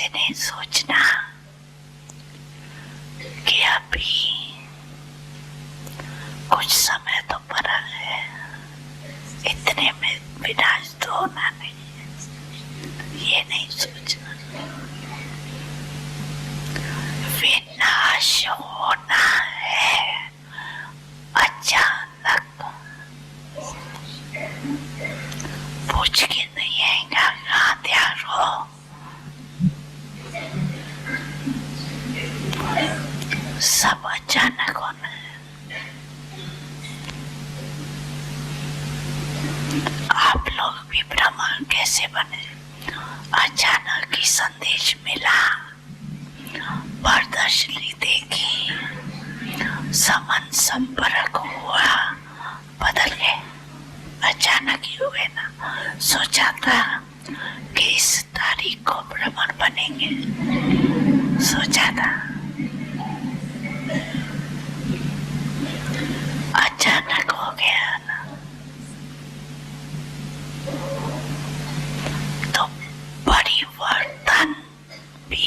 इतने सोचना कि अभी कुछ समय तो पड़ा है, इतने में विनाश तो होना नहीं है, ये नहीं सोचना। विनाश होना है अचानक, पूछ के नहीं आएगा कहाँ तैयार हो। सब अचानक होना है। आप लोग भी ब्रह्मा कैसे बने? अचानक ही संदेश मिला, प्रदर्शनी देखी, समन संपर्क हुआ, बदल गए। अचानक ही हुए ना। सोचा था कि इस तारीख को ब्राह्मण बनेंगे, सोचा था, अचानक हो गया ना। तो परिवर्तन भी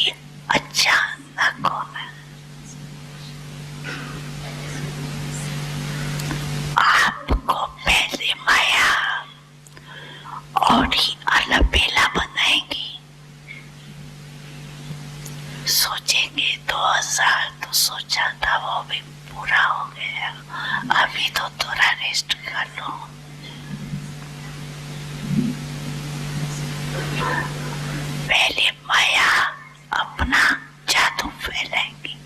अचानक होना। आपको पहले माया और ही अलबेला बनाएंगी। सोचेंगे 2000 तो सोचा था, वो भी पूरा हो गया, अभी तो थोड़ा रेस्ट कर लो। पहले माया अपना जादू फैलाएंगी,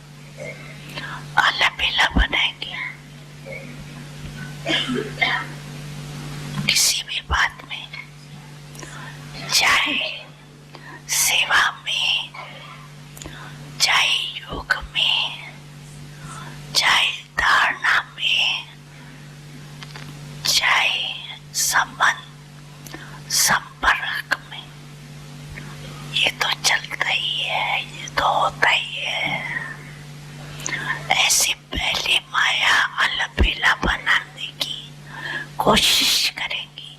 अलबेला बनाएंगी। किसी भी बात में, चाहे सेवा में, चाहे योग में, चाहे धारणा में, चाहे संबंध संपर्क में, ये तो चलता ही है, ये तो होता ही है। ऐसे पहले माया अलबेला बनाने की कोशिश करेंगी,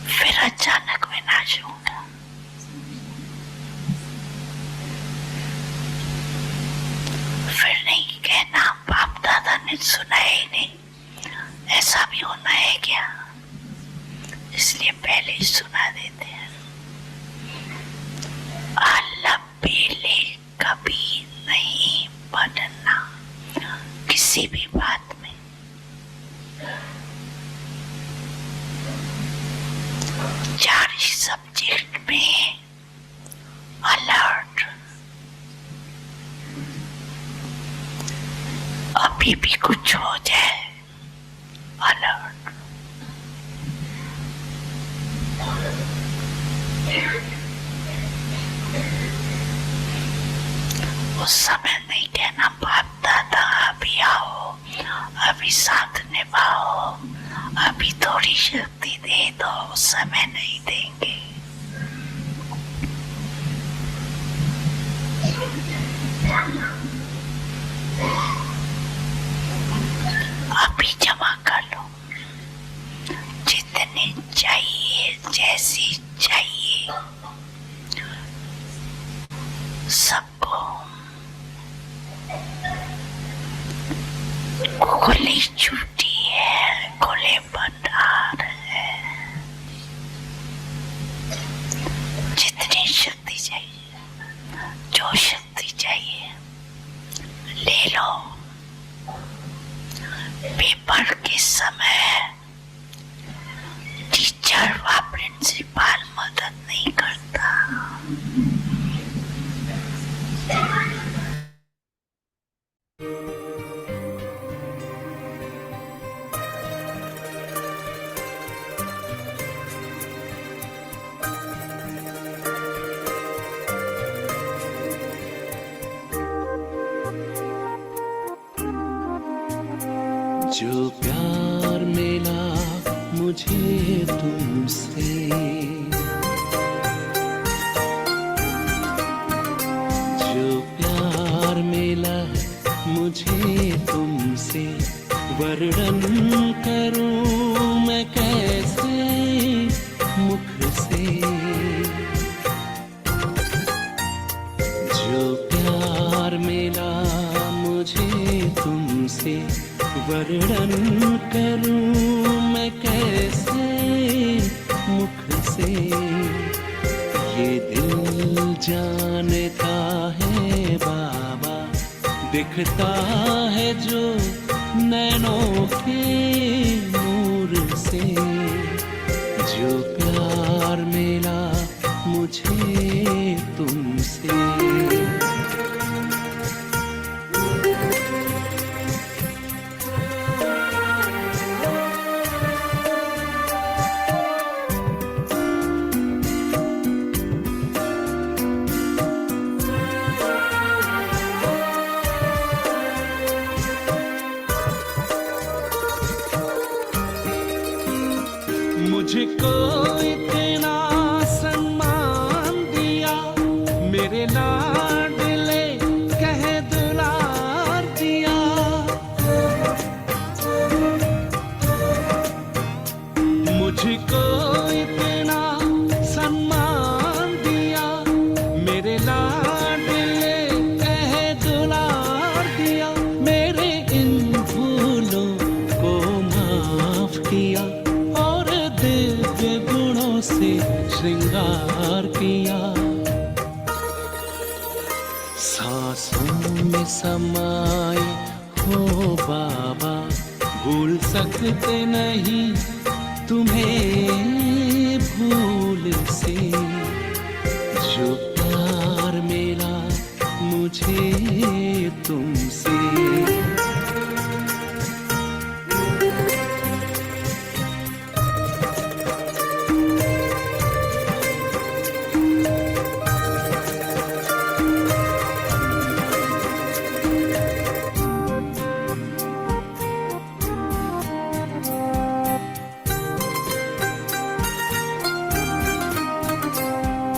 फिर अचानक विनाश होगा। फिर नहीं कहना बाप दादा ने सुनाया ही नहीं, ऐसा भी होना है क्या? इसलिए पहले ही सुना देते हैं। अलबेले कभी नहीं बनना किसी भी बात में। चार सब्जेक्ट में अलर्ट, अभी भी कुछ हो जाए अलर्ट। उस समय नहीं कहना बाप दादा अभी आओ, अभी साथ निभाओ, अभी थोड़ी शक्ति दे दो, उस समय नहीं देंगे। अभी जमा कर लो, जितने चाहिए, जैसी चाहिए, सबको खुली छुट्टी है, खुले भंडार है। जितनी शक्ति चाहिए, जो शक्ति चाहिए ले लो। पेपर के समय टीचर व प्रिंसिपल मदद नहीं करता। जो प्यार मिला मुझे तुमसे, जो प्यार मिला मुझे तुमसे, वर्णन करूं मैं कैसे मुख से। तुमसे वर्णन करूं मैं कैसे मुख से। ये दिल जानता है बाबा, दिखता है जो नैनों के नूर से। जो प्यार मिला मुझे तुमसे। मुझको इतना सम्मान दिया, मेरे लाडले कह दुलार दिया। मुझको इतना सम्मान दिया, मेरे लाडले कह दुलार दिया। मेरे इन भूलों को माफ किया और दिव्य गुणों से श्रृंगार किया। सांसों में समाए हो बाबा, भूल सकते नहीं तुम्हें भूल से। जो प्यार मिला मुझे तुमसे।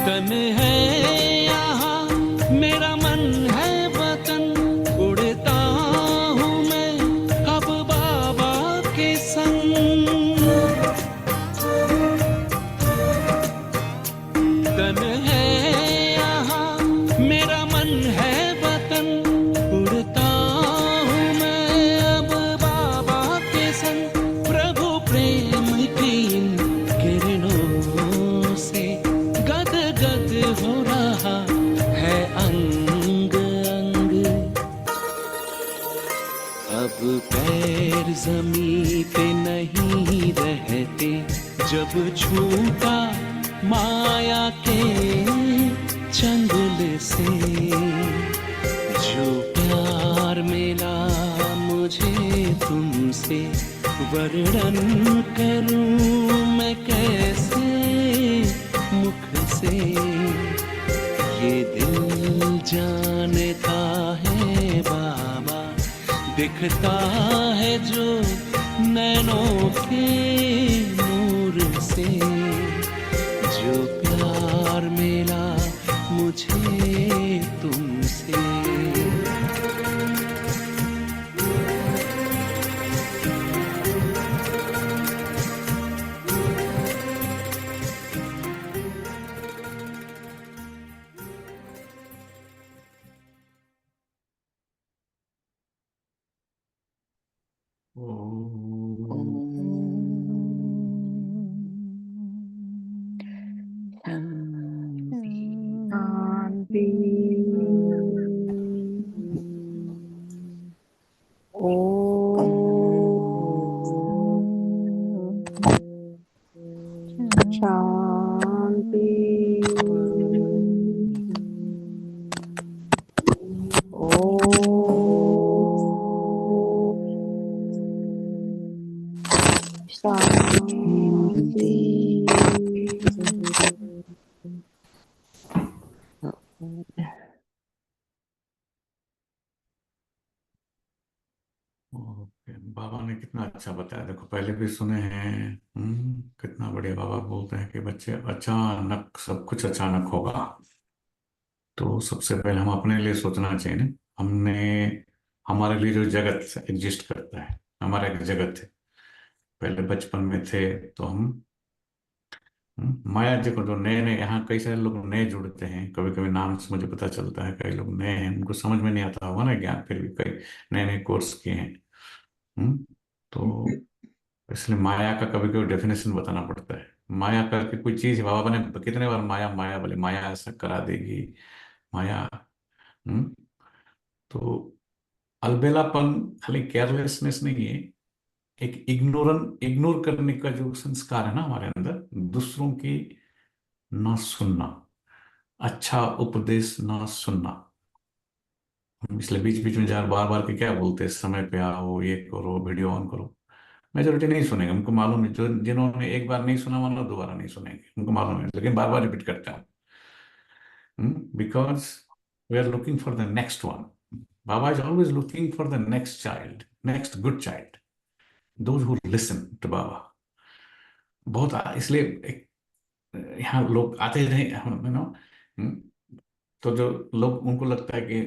तन है यहाँ मेरा मन है वतन, उड़ता हूँ मैं अब बाबा के संग। तन है यहाँ मेरा मन है वतन, उड़ता हूँ मैं अब बाबा के संग। प्रभु प्रेम की इन किरणों से गद गद हो रहा है अंग अंग। अब पैर जमीन पे नहीं रहते, जब छूटा माया के चंगुल से। जो प्यार मिला मुझे तुमसे, वर्णन करूं मैं कैसे मुख से। ये दिल जानता है बाबा, दिखता है जो नैनों के नूर से। जो प्यार मिला मुझे तुमसे। शांति। शांति। ओके, बाबा ने कितना अच्छा बताया। देखो पहले भी सुने हैं। कितना बढ़िया बाबा बोलते हैं कि बच्चे अचानक सब कुछ अचानक होगा। तो सबसे पहले हम अपने लिए सोचना चाहिए ना। हमने हमारे लिए जो जगत एग्जिस्ट करता है, हमारा एक जगत है। पहले बचपन में थे तो हम माया जी को जो नए नए, यहाँ कई सारे लोग नए जुड़ते हैं। कभी कभी नाम से मुझे पता चलता है कई लोग नए हैं, उनको समझ में नहीं आता होगा ना ज्ञान, फिर भी कई नए नए कोर्स किए हैं। हम्म। तो इसलिए माया का कभी कभी डेफिनेशन बताना पड़ता है। माया करके कोई चीज, बाबा ने कितने बार माया माया बोले, माया ऐसा करा देगी, माया। हम्म। तो अलबेलापन खाली केयरलेसनेस नहीं है, एक इग्नोर करने का जो संस्कार है ना हमारे अंदर, दूसरों की ना सुनना, अच्छा उपदेश ना सुनना। हम इसलिए बीच बीच में जार बार बार के क्या बोलते हैं, समय पे आओ, ये करो, वीडियो ऑन करो। मेजोरिटी नहीं सुनेंगे, उनको मालूम है, जो जिन्होंने एक बार नहीं सुना मानो दोबारा नहीं सुनेंगे, उनको मालूम है, लेकिन बार बार रिपीट करते हैं। Because we are looking for the next one. Baba is always looking for the next child, next good child, those who listen to Baba. बहुत इसलिए यहाँ लोग आते रहे, यू नो। तो जो लोग, उनको लगता है कि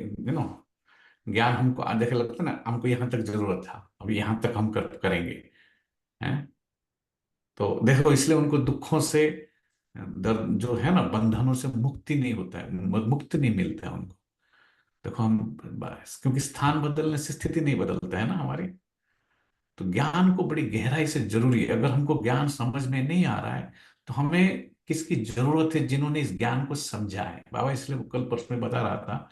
ज्ञान हमको देखे लगता है ना, हमको यहाँ तक जरूरत था, अभी यहाँ तक हम करेंगे, हैं। तो देखो, इसलिए उनको दुखों से, दर्द जो है ना, बंधनों से मुक्ति नहीं होता है, मुक्ति नहीं मिलता है उनको। देखो हम बस, क्योंकि स्थान बदलने से स्थिति नहीं बदलता है ना हमारी। तो ज्ञान को बड़ी गहराई से जरूरी है। अगर हमको ज्ञान समझ में नहीं आ रहा है, तो हमें किसकी जरूरत है, जिन्होंने इस ज्ञान को समझा है। बाबा इसलिए वो कल परसों में बता रहा था,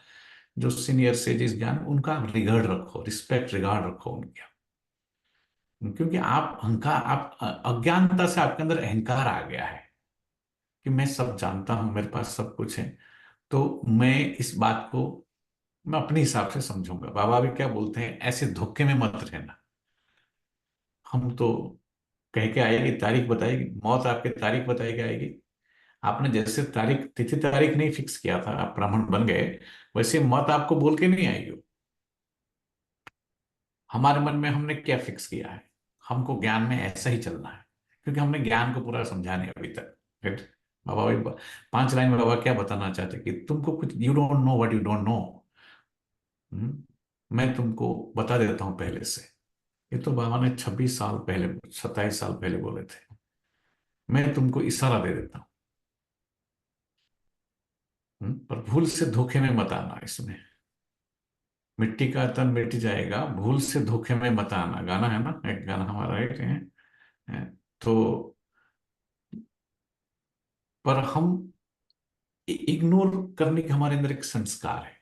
जो सीनियर से जिस ज्ञान, उनका रिगर्ड रखो, रिस्पेक्ट रिगार्ड रखो उनका। क्योंकि आप अहंकार, आप अज्ञानता से आपके अंदर अहंकार आ गया है कि मैं सब जानता हूं, मेरे पास सब कुछ है। तो मैं इस बात को मैं अपने हिसाब से समझूंगा। बाबा भी क्या बोलते हैं, ऐसे धोखे में मत रहना। हम तो कह के आएगी, तारीख बताएगी, मौत आपके तारीख बताई के आएगी। आपने जैसे तारीख, तिथि तारीख नहीं फिक्स किया था, आप ब्राह्मण बन गए, वैसे मौत आपको बोल के नहीं आएगी। हमारे मन में हमने क्या फिक्स किया है, हमको ज्ञान में ऐसा ही चलना है, क्योंकि हमने ज्ञान को पूरा समझा नहीं अभी तक। राइट। बाबा भाई, 5 लाइन में बाबा क्या बताना चाहते कि तुमको कुछ, you don't know what you don't know. मैं तुमको बता देता हूं पहले से। ये तो बाबा ने 26 साल पहले, 27 साल पहले बोले थे। मैं तुमको इशारा दे देता हूं। पर भूल से धोखे में मत आना इसमें। मिट्टी का तन मिट जाएगा, भूल से धोखे में मत आना, गाना है ना, एक गाना हमारा है। तो पर हम इग्नोर करने के हमारे अंदर एक संस्कार है,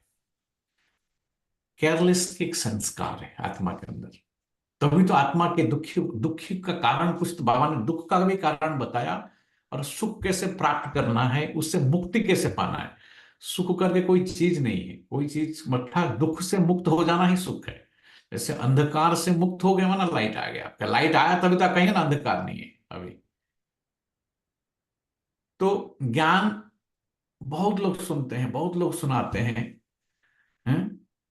केयरलेस की एक संस्कार है आत्मा के अंदर। तभी तो आत्मा के दुखी दुखी का कारण कुछ, तो बाबा ने दुख का भी कारण बताया, और सुख कैसे प्राप्त करना है, उससे मुक्ति कैसे पाना है। सुख करके कोई चीज नहीं है, कोई चीज मठा, दुख से मुक्त हो जाना ही सुख है। जैसे अंधकार से मुक्त हो गए माना लाइट आ गया, आपका लाइट आया तभी तो कहेंगे ना अंधकार नहीं है अभी। तो ज्ञान बहुत लोग सुनते हैं, बहुत लोग सुनाते हैं।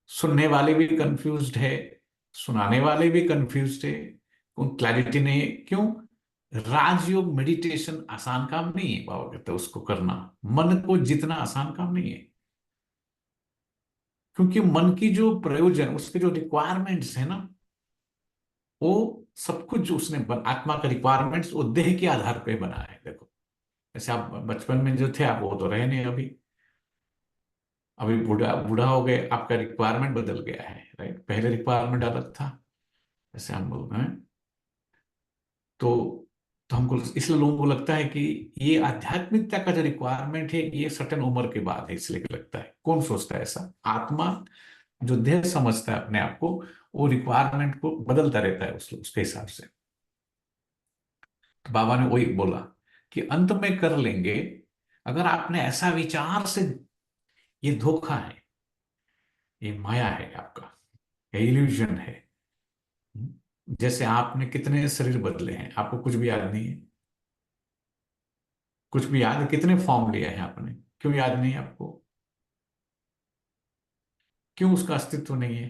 सुनने वाले भी कंफ्यूज्ड है, सुनाने वाले भी कंफ्यूज्ड है, क्लैरिटी नहीं है। क्यों? राजयोग मेडिटेशन आसान काम नहीं है, बाबा कहते हैं उसको करना, मन को जितना आसान काम नहीं है। क्योंकि मन की जो प्रयोजन, उसके जो रिक्वायरमेंट्स है ना, वो सब कुछ जो उसने आत्मा का रिक्वायरमेंट्स वो देह के आधार पे बना है। देखो, जैसे आप बचपन में जो थे, आप वो तो रहे नहीं अभी। अभी बूढ़ा बूढ़ा हो गए, आपका रिक्वायरमेंट बदल गया है। राइट। पहले रिक्वायरमेंट अलग था, जैसे हम बोल रहे हैं। तो हमको इसलिए लोगों को लगता है कि ये आध्यात्मिकता का जो रिक्वायरमेंट है, ये सर्टेन उम्र के बाद है, इसलिए लगता है। कौन सोचता है ऐसा? आत्मा जो देह समझता है अपने आप को, वो रिक्वायरमेंट को बदलता रहता है उसके हिसाब से। तो बाबा ने वही बोला कि अंत में कर लेंगे। अगर आपने ऐसा विचार से, ये धोखा है, ये माया है आपका, ये इल्यूजन है। जैसे आपने कितने शरीर बदले हैं, आपको कुछ भी याद नहीं है। कुछ भी याद है? कितने फॉर्म लिए हैं आपने? क्यों याद नहीं है आपको? क्यों उसका अस्तित्व नहीं है?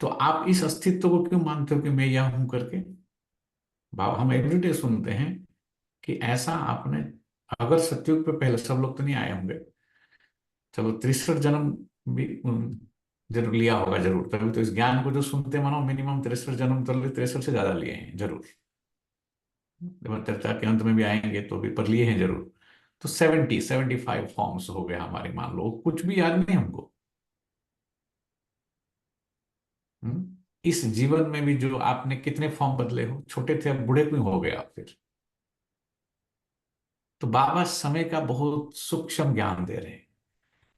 तो आप इस अस्तित्व को क्यों मानते हो कि मैं यह हूं करके? बाबा, हम एवरीडे सुनते हैं कि ऐसा आपने, अगर सतयुग पे पहले, सब लोग तो नहीं आए होंगे, चलो 63 जन्म भी जरूर लिया होगा, जरूर। तभी तो इस ज्ञान को जो सुनते, मानो मिनिमम 63 जन्म तो 63 से ज्यादा लिए हैं जरूर। जब चर्चा के अंत में भी आएंगे तो भी, पर लिए हैं जरूर। तो 75 फॉर्म्स हो गए हमारे, मान लो कुछ भी याद नहीं हमको। हम्म? इस जीवन में भी जो आपने कितने फॉर्म बदले हो, छोटे थे अब बूढ़े क्यों हो गए आप फिर? तो बाबा समय का बहुत सूक्ष्म ज्ञान दे रहे हैं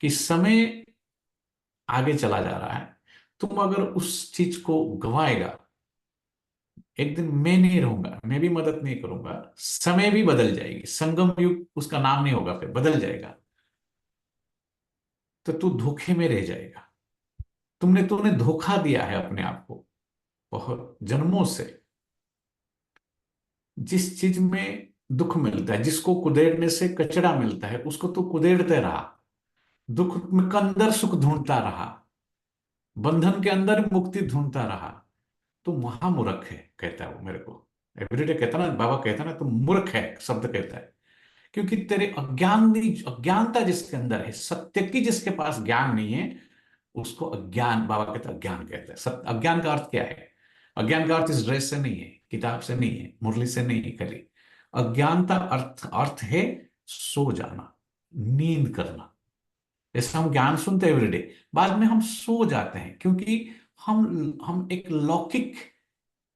कि समय आगे चला जा रहा है, तुम अगर उस चीज को गंवाएगा, एक दिन मैं नहीं रहूंगा, मैं भी मदद नहीं करूंगा, समय भी बदल जाएगी, संगम युग उसका नाम नहीं होगा, फिर बदल जाएगा, तो तू धोखे में रह जाएगा। तूने धोखा दिया है अपने आप को बहुत जन्मों से। जिस चीज में दुख मिलता है, जिसको कुदेड़ने से कचरा मिलता है, उसको तू कुदेड़ते रहा, दुख में के अंदर सुख ढूंढता रहा, बंधन के अंदर मुक्ति ढूंढता रहा। तू महामूर्ख है, कहता है वो मेरे को एवरीडे, कहता ना बाबा, कहता ना तू मूर्ख है, शब्द कहता है। क्योंकि तेरे अज्ञानता जिसके अंदर है, सत्य की जिसके पास ज्ञान नहीं है, उसको अज्ञान, बाबा कहता है अज्ञान कहता है। सत्य, अज्ञान का अर्थ क्या है? अज्ञान का अर्थ इस ड्रेस से नहीं है, किताब से नहीं है, मुरली से नहीं है खाली। अज्ञानता अर्थ अर्थ है सो जाना, नींद करना। जैसे हम ज्ञान सुनते हैं एवरीडे, बाद में हम सो जाते हैं, क्योंकि हम एक लौकिक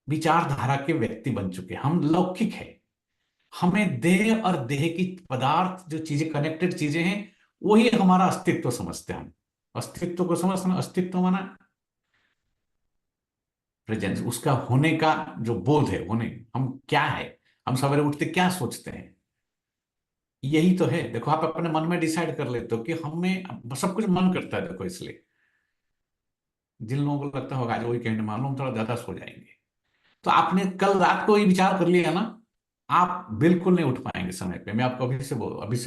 विचारधारा के व्यक्ति बन चुके हैं, हम लौकिक है। हमें देह और देह की पदार्थ, जो चीजें कनेक्टेड चीजें हैं, वही हमारा अस्तित्व समझते हैं हम। अस्तित्व को समझना, अस्तित्व माना प्रेजेंस, उसका होने का जो बोध है, होने हम क्या है, हम सवेरे उठते क्या सोचते हैं, यही तो है। देखो आप अपने मन में डिसाइड कर लेते हो कि हमें सब कुछ मन करता है, देखो इसलिए जिन लोगों को लगता होगा आज वही कहने, मालूम थोड़ा ज्यादा सो जाएंगे, तो आपने कल रात को ये विचार कर लिया ना, आप बिल्कुल नहीं उठ पाएंगे समय पे। मैं आपको अभी से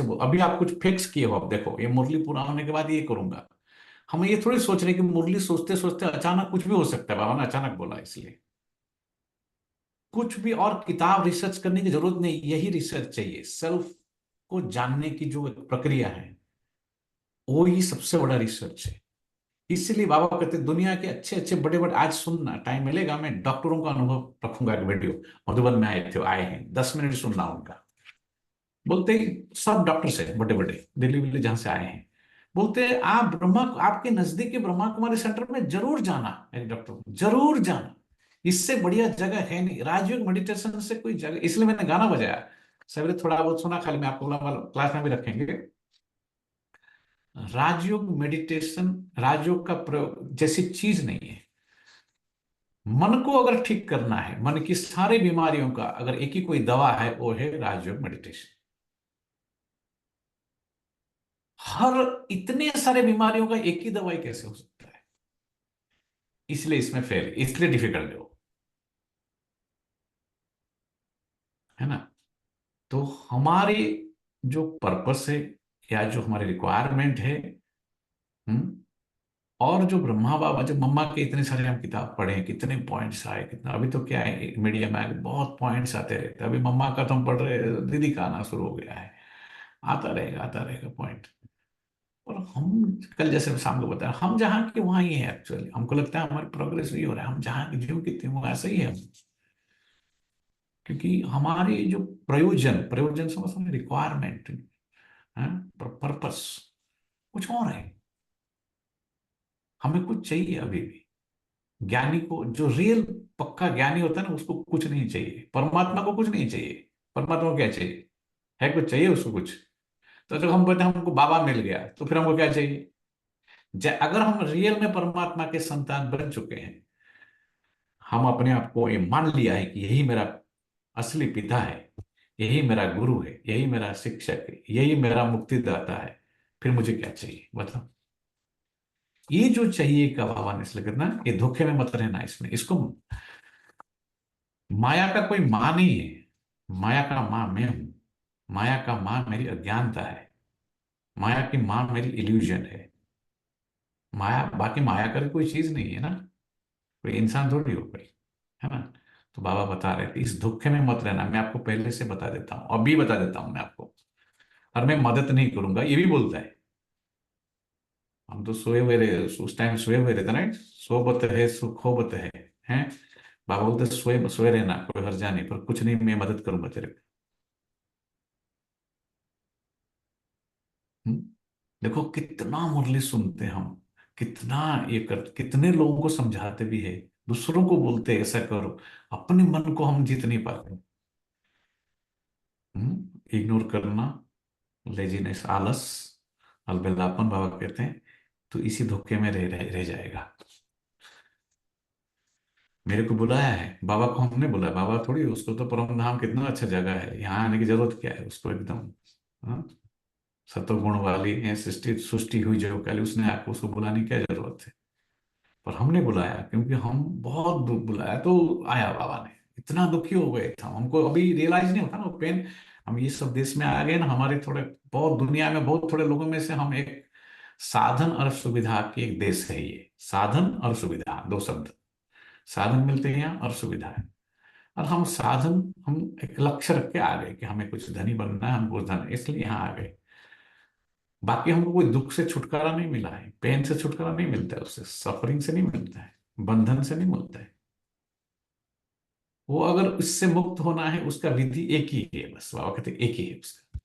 बोल, अभी आप कुछ फिक्स किए हो, अब देखो ये मुरली पूरा होने के बाद ये करूंगा। हमें ये थोड़ी सोच रहे कि मुरली सोचते सोचते अचानक कुछ भी हो सकता है, बाबा ने अचानक बोला इसलिए कुछ भी, और किताब रिसर्च करने की जरूरत नहीं, यही रिसर्च चाहिए। सेल्फ को जानने की जो एक प्रक्रिया है, वो ही सबसे बड़ा रिसर्च है। इसलिए बाबा कहते हैं दुनिया के अच्छे अच्छे बड़े बड़े, आज सुनना टाइम मिलेगा, मैं डॉक्टरों का अनुभव रखूंगा, एक वीडियो मधुबन में आए हैं, 10 मिनट सुनना उनका। बोलते हैं सब डॉक्टर से बड़े बड़े दिल्ली विल्ली जहां से आए हैं, बोलते हैं आप ब्रह्मा, आपके नजदीकी ब्रह्मा कुमारी सेंटर में जरूर जाना, एक डॉक्टर जरूर जाना, इससे बढ़िया जगह है नहीं, राजयोग मेडिटेशन से कोई जगह। इसलिए मैंने गाना बजाया सवेरे, थोड़ा बहुत सुना खाली, मैं आपको क्लास में भी रखेंगे। राजयोग मेडिटेशन, राजयोग का प्रयोग जैसी चीज नहीं है। मन को अगर ठीक करना है, मन की सारी बीमारियों का अगर एक ही कोई दवा है, वो है राजयोग मेडिटेशन। हर इतने सारे बीमारियों का एक ही दवाई कैसे हो सकता है? इसलिए इसमें फेल, इसलिए डिफिकल्ट है वो, है ना। तो हमारे जो पर्पस है, या जो हमारे रिक्वायरमेंट है, हम्म, और जो ब्रह्मा बाबा, जो मम्मा के इतने सारे हम किताब पढ़े हैं, कितने पॉइंट्स आए, कितना अभी तो क्या है मीडिया में आगे बहुत पॉइंट्स आते रहते हैं। अभी मम्मा का तो हम पढ़ रहे हैं, दीदी का आना शुरू हो गया है, आता रहेगा पॉइंट। और हम कल जैसे शाम को बताया, हम जहाँ के वहाँ ही है, एक्चुअली हमको लगता है हमारी प्रोग्रेस ही हो रहा है, हम जहाँ के ज्यों की त्यों ऐसा ही है हम। क्योंकि हमारी जो प्रयोजन प्रयोजन समझ, रिक्वायरमेंट है, पर्पस कुछ और है। हमें कुछ चाहिए अभी भी। ज्ञानी को, जो रियल पक्का ज्ञानी होता है ना, उसको कुछ नहीं चाहिए, परमात्मा को कुछ नहीं चाहिए। परमात्मा को क्या चाहिए? है कुछ चाहिए उसको कुछ? तो जब हम बोलते हैं हमको बाबा मिल गया, तो फिर हमको क्या चाहिए? अगर हम रियल में परमात्मा के संतान बन चुके हैं, हम अपने आप को ये मान लिया है कि यही मेरा असली पिता है, यही मेरा गुरु है, यही मेरा शिक्षक है, यही मेरा मुक्तिदाता है, फिर मुझे क्या चाहिए बताओ? ये जो चाहिए का बाबा ने इसलिए कहना, ये धोखे में मत रहना, इसमें इसको, माया का कोई माँ नहीं है, माया का माँ मैं हूं। माया का माँ मेरी अज्ञानता है, माया की माँ मेरी इल्यूजन है। माया, बाकी माया का कोई चीज नहीं है ना, कोई इंसान थोड़ी हो कोई, है ना। तो बाबा बता रहे थे इस धोखे में मत रहना, मैं आपको पहले से बता देता हूँ, अभी बता देता हूँ मैं आपको, और मैं मदद नहीं करूंगा, ये भी बोलता है। हम तो सोए हुए रहे, उस टाइम सोए हुए रहते ना, सोबत है सुखोबत हैं। बाबा बोलते सोए सोए रहना, कोई हर्जा नहीं, पर कुछ नहीं, मैं मदद करूंगा तेरे को। हम्म? देखो कितना मुरली सुनते हैं हम, कितना ये कर, कितने लोगों को समझाते भी है, दूसरों को बोलते ऐसा करो, अपने मन को हम जीत नहीं पाते। इग्नोर करना, लेजीनेस, आलस, अलबेलापन, बाबा कहते हैं, तो इसी धोखे में रह जाएगा। मेरे को बुलाया है, बाबा को हमने बुलाया, बाबा थोड़ी, उसको तो परम धाम कितना अच्छा जगह है, यहाँ आने की जरूरत क्या है उसको, एकदम हाँ, सतोगुण वाली है सृष्टि, सृष्टि हुई जो कल, उसने आपको उसको बुलाने की क्या जरूरत है। पर हमने बुलाया, क्योंकि हम बहुत दुख बुलाया तो आया बाबा ने। इतना दुखी हो गए थे हमको, अभी रियलाइज नहीं होता ना वो पेन। हम ये सब देश में आ गए ना, हमारे थोड़े बहुत, दुनिया में बहुत थोड़े लोगों में से हम एक, साधन और सुविधा की एक देश है ये, साधन और सुविधा दो शब्द, साधन मिलते हैं यहाँ और सुविधा है। और हम साधन, हम एक लक्ष्य रख के आ गए कि हमें कुछ धनी बनना है, हमको धन, इसलिए यहाँ आ गए। बाकी हमको कोई दुख से छुटकारा नहीं मिला है, पेन से छुटकारा नहीं मिलता है, उससे सफरिंग से नहीं मिलता है, बंधन से नहीं मिलता है। वो अगर इससे मुक्त होना है, उसका विधि एक ही है, बस बाबा कहते हैं एक ही है उसका।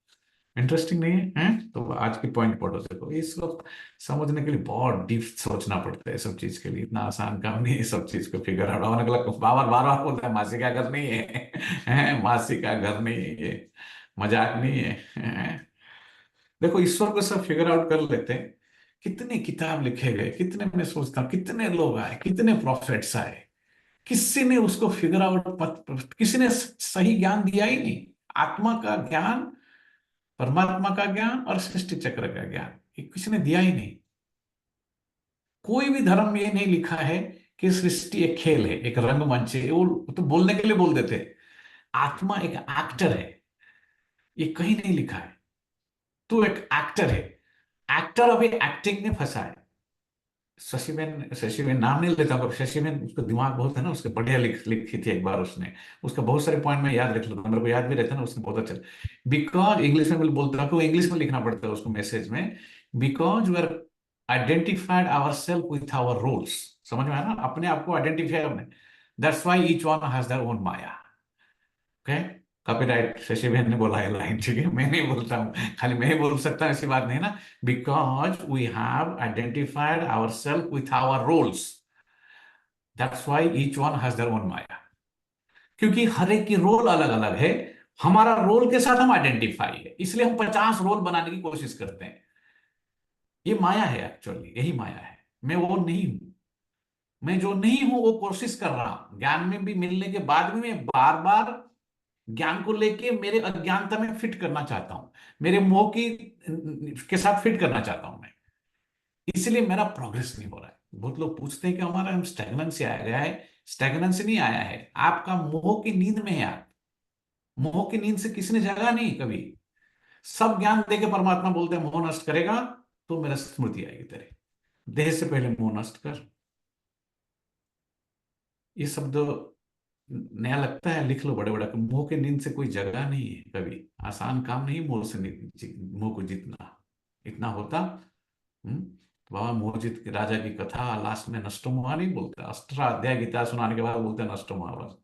इंटरेस्टिंग नहीं है, हैं? तो आज की पॉइंट पढ़ो, देखो इसको समझने के लिए बहुत डीप सोचना पड़ता है, सब चीज के लिए इतना आसान काम नहीं है सब चीज को फिगर आउट। और अगला बार बार बार बोलता है मासी का घर नहीं है, हैं? मासी का घर नहीं है ये, मजाक नहीं है, हैं? देखो ईश्वर को सब फिगर आउट कर लेते हैं। कितने किताब लिखे गए, कितने, मैं सोचता हूँ कितने लोग आए, कितने प्रॉफिट्स आए, किसी ने उसको फिगर आउट, किसी ने सही ज्ञान दिया ही नहीं। आत्मा का ज्ञान, परमात्मा का ज्ञान और सृष्टि चक्र का ज्ञान, ये किसी ने दिया ही नहीं। कोई भी धर्म में ये नहीं लिखा है कि सृष्टि एक खेल है, एक रंगमंच है, वो तो बोलने के लिए बोल देते हैं। आत्मा एक एक्टर है, ये कहीं नहीं लिखा है। तो एक एक्टर है, एक्टर अभी एक्टिंग में फंसा है। शशिबेन, शशिबेन नाम नहीं लेता हूँ, शशिबेन, उसका दिमाग बहुत है ना, उसके बढ़िया लिखी थी एक बार उसने, उसका बहुत सारे पॉइंट में याद रख लेता, मेरे को याद भी रहता है ना, उसने बहुत अच्छा। बिकॉज इंग्लिश में बोलता हूँ, इंग्लिश में लिखना पड़ता है उसको मैसेज में, because we are identified our self with our roles. समझ में आया ना, अपने आप को आइडेंटिफाई हमने, that's why each one has their own माया। ओके, कॉपीराइट शशि बहन ने बोला है लाइन, ठीक है, मैं नहीं बोलता हूँ, खाली मैं ही बोल सकता हूँ, ऐसी बात नहीं ना। Because we have identified our self with our roles, that's why each one has their own माया। क्योंकि हर एक की रोल अलग अलग है, हमारा रोल के साथ हम आइडेंटिफाई है, इसलिए हम 50 रोल बनाने की कोशिश करते हैं। ये माया है, एक्चुअली यही माया है। मैं वो नहीं हूं, मैं जो नहीं हूं वो कोशिश कर रहा हूं, ज्ञान में भी मिलने के बाद भी मैं बार बार ज्ञान को लेके मेरे अज्ञानता में फिट करना चाहता हूं, मेरे मोह की के साथ फिट करना चाहता हूं मैं, इसलिए मेरा प्रोग्रेस नहीं हो रहा है। बहुत लोग पूछते हैं कि हमारा हम स्टैग्नेंस से आया गया है, स्टैग्नेंस नहीं आया है, आपका मोह की नींद में है आप। मोह की नींद से किसने जगा नहीं कभी। सब ज्ञान देके परमात्मा बोलते हैं मोह नष्ट करेगा तो मेरा स्मृति आएगी तेरे, देह से पहले मोह नष्ट कर। ये शब्द नया लगता है, लिख लो बड़े बड़ा, मोह के नींद से कोई जगह नहीं है कभी, आसान काम नहीं मोह से मोह को जीतना। इतना होता, तो बाबा मोहजित के राजा की कथा लास्ट में नष्टोमोहा नहीं बोलते, 18 अध्याय गीता सुनाने के बाद बोलते हैं नष्टोमोहा बस।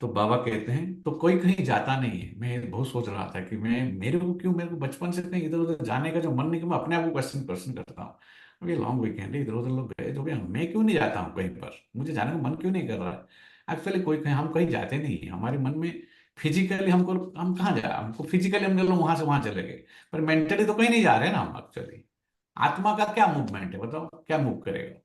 तो बाबा कहते हैं तो कोई कहीं जाता नहीं है। मैं बहुत सोच रहा था कि मैं, मेरे को क्यों, मेरे को बचपन से कहीं इधर उधर जाने का जो मन नहीं, कि मैं अपने आप को क्वेश्चन क्वेश्चन करता हूँ। अभी लॉन्ग वीकेंड है, इधर उधर लोग गए तो भी मैं क्यों नहीं जाता हूँ कहीं पर, मुझे जाने का मन क्यों नहीं कर रहा है। एक्चुअली कोई कहीं, हम कहीं जाते नहीं है, हमारे मन में फिजिकली हमको, हम कहाँ जा, हमको फिजिकली हम चलो वहां से वहां चले गए, पर मेंटली तो कहीं नहीं जा रहे ना हम एक्चुअली। आत्मा का क्या मूवमेंट है बताओ, क्या मूव करेगा।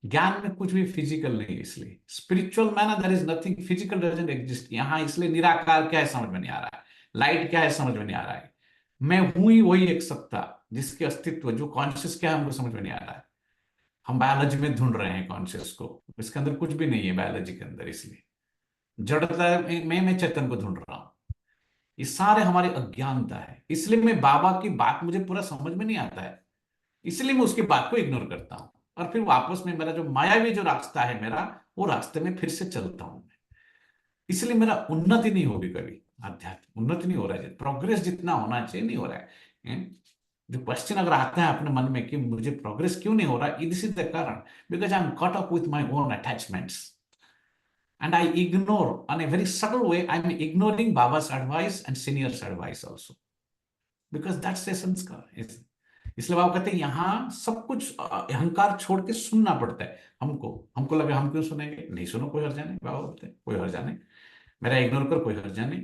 ज्ञान में कुछ भी फिजिकल नहीं है, इसलिए spiritual man there is nothing physical doesn't exist यहाँ, इसलिए निराकार क्या है समझ में नहीं आ रहा है, लाइट क्या है समझ में नहीं आ रहा है, मैं हूं ही वही एक सत्ता जिसके अस्तित्व, जो कॉन्शियस क्या है हमको समझ में नहीं आ रहा है। हम बायोलॉजी में ढूंढ रहे हैं कॉन्शियस को, इसके अंदर कुछ भी नहीं है बायोलॉजी के अंदर, इसलिए जड़ता में मैं चेतन को ढूंढ रहा हूं। ये सारे हमारे अज्ञानता है, इसलिए मैं बाबा की बात मुझे पूरा समझ में नहीं आता है, इसलिए मैं उसकी बात को इग्नोर करता हूं, और फिर वापस में मेरा जो मायावी जो रास्ता है मेरा, वो रास्ते में फिर से चलता हूं मैं। इसलिए मेरा उन्नति नहीं होगी कभी, आध्यात्म उन्नति नहीं हो रहा है, प्रोग्रेस जितना होना चाहिए नहीं हो रहा है। जो क्वेश्चन अगर आता है अपने मन में कि मुझे प्रोग्रेस क्यों नहीं हो रहा, दिस इज द कारण, because I am caught up with my own attachments and I ignore, on a very subtle way, I'm ignoring Baba's advice and seniors' advice also. Because that's the संस्कार, इसलिए बाबा कहते हैं यहाँ सब कुछ अहंकार छोड़ के सुनना पड़ता है हमको। हमको लगा हम क्यों सुनेंगे, नहीं सुनो, कोई हर्जा नहीं। बाबा बोलते हैं कोई हर्जा नहीं, मेरा इग्नोर कर, कोई हर्जा नहीं।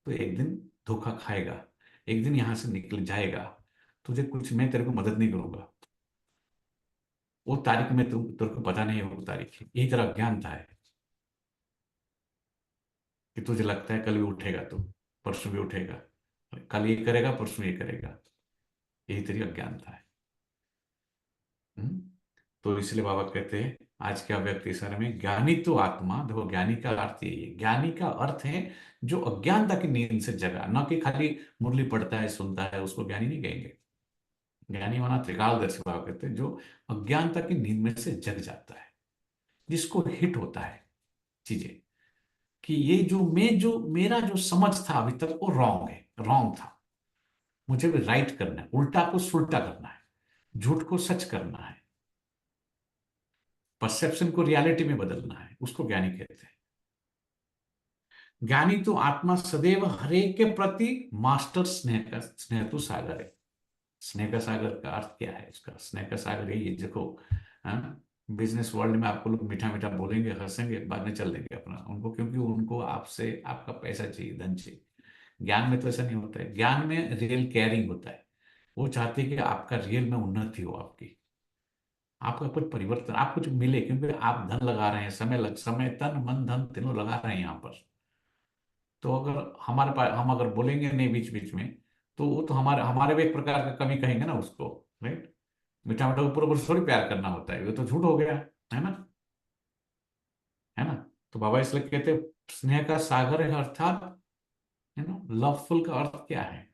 तो एक दिन धोखा खाएगा, एक दिन यहां से निकल जाएगा, तुझे कुछ, मैं तेरे को मदद नहीं करूंगा। वो तारीख में तेरे को पता नहीं है वो तारीख, यही तेरा अज्ञानता है कि तुझे लगता है कल भी उठेगा, तू परसों भी उठेगा, कल ये करेगा परसों ये करेगा, यही तेरी अज्ञानता है। हम्म? तो इसलिए बाबा कहते हैं आज के व्यक्ति सर में, ज्ञानी तो आत्मा, देखो ज्ञानी का अर्थ यही है, ज्ञानी का अर्थ है जो अज्ञानता की नींद से जगा, न कि खाली मुरली पढ़ता है सुनता है, उसको ज्ञानी नहीं कहेंगे। ज्ञानी माना त्रिकालदर्शी बाबा कहते हैं जो अज्ञानता की नींद में से जग जाता है, जिसको हिट होता है चीजें कि ये जो मेरा जो समझ था अभी तक वो रॉन्ग है, रॉन्ग था, मुझे भी राइट करना है, उल्टा को सुलटा करना है, झूठ को सच करना है, परसेप्शन को रियलिटी में बदलना है, उसको ज्ञानी कहते हैं। ज्ञानी तो आत्मा सदैव हरे के प्रति मास्टर स्नेह का, स्नेह तो सागर है। स्नेह का सागर का अर्थ क्या है इसका, स्नेह का सागर यही है, देखो बिजनेस वर्ल्ड में आपको लोग मीठा मीठा बोलेंगे, हंसेंगे, बाद में चल देंगे अपना उनको, क्योंकि उनको आपसे आपका पैसा चाहिए, धन चाहिए। ज्ञान में तो ऐसा नहीं होता है, ज्ञान में रियल केयरिंग होता है। वो चाहते हैं कि आपका रियल में उन्नति हो, आपकी, आपका कुछ परिवर्तन, आप कुछ मिले, क्योंकि आप धन लगा रहे हैं, समय तन मन धन तीनों लगा रहे हैं यहाँ पर। तो अगर हमारे पास, हम अगर बोलेंगे नहीं बीच बीच में, तो वो तो हमारे हमारे भी एक प्रकार का कमी कहेंगे ना उसको, राइट। मीठा मीठा ऊपर ऊपर थोड़ी प्यार करना होता है, ये तो झूठ हो गया, है ना, है ना। तो बाबा इसलिए कहते हैं स्नेह का सागर है, अर्थात, है ना, लवफुल का अर्थ क्या है,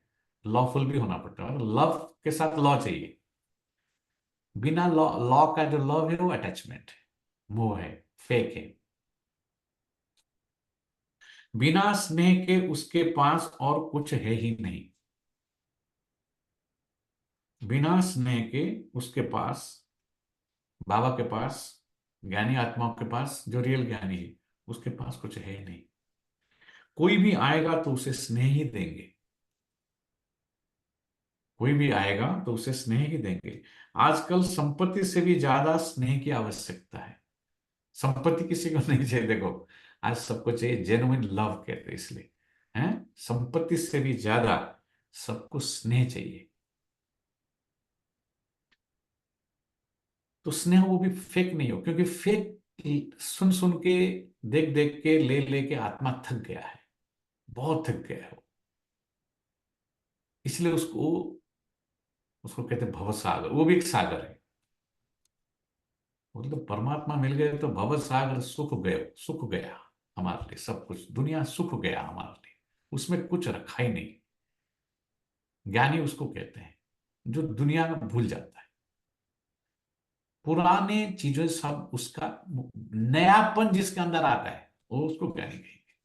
लॉफुल भी होना पड़ता है, लव के साथ लॉ चाहिए। बिना लॉ, लॉ का जो लव है वो अटैचमेंट है, मोह है, फेक है। बिना स्नेह के उसके पास और कुछ है ही नहीं। बिना स्नेह के उसके पास, बाबा के पास, ज्ञानी आत्माओं के पास, जो रियल ज्ञानी है उसके पास कुछ है नहीं। कोई भी आएगा तो उसे स्नेह ही देंगे, कोई भी आएगा तो उसे स्नेह ही देंगे। आजकल संपत्ति से भी ज्यादा स्नेह की आवश्यकता है। संपत्ति किसी को नहीं चाहिए, देखो आज सबको चाहिए जेन्युइन लव, कहते हैं इसलिए, हैं, संपत्ति से भी ज्यादा सबको स्नेह चाहिए। तो स्नेह वो भी फेक नहीं हो, क्योंकि फेक सुन सुन के, देख देख के, ले ले के आत्मा थक गया है, बहुत थक गया है वो। इसलिए उसको उसको कहते हैं भव सागर, वो भी एक सागर है। मतलब परमात्मा मिल गए तो भव सागर, सुख गए, सुख गया हमारे लिए, सब कुछ दुनिया सुख गया हमारे लिए, उसमें कुछ रखा ही नहीं। ज्ञानी उसको कहते हैं जो दुनिया में भूल जाता है, पुराने चीजें सब उसका, नयापन जिसके अंदर आता है वो उसको ज्ञानी कहेंगे।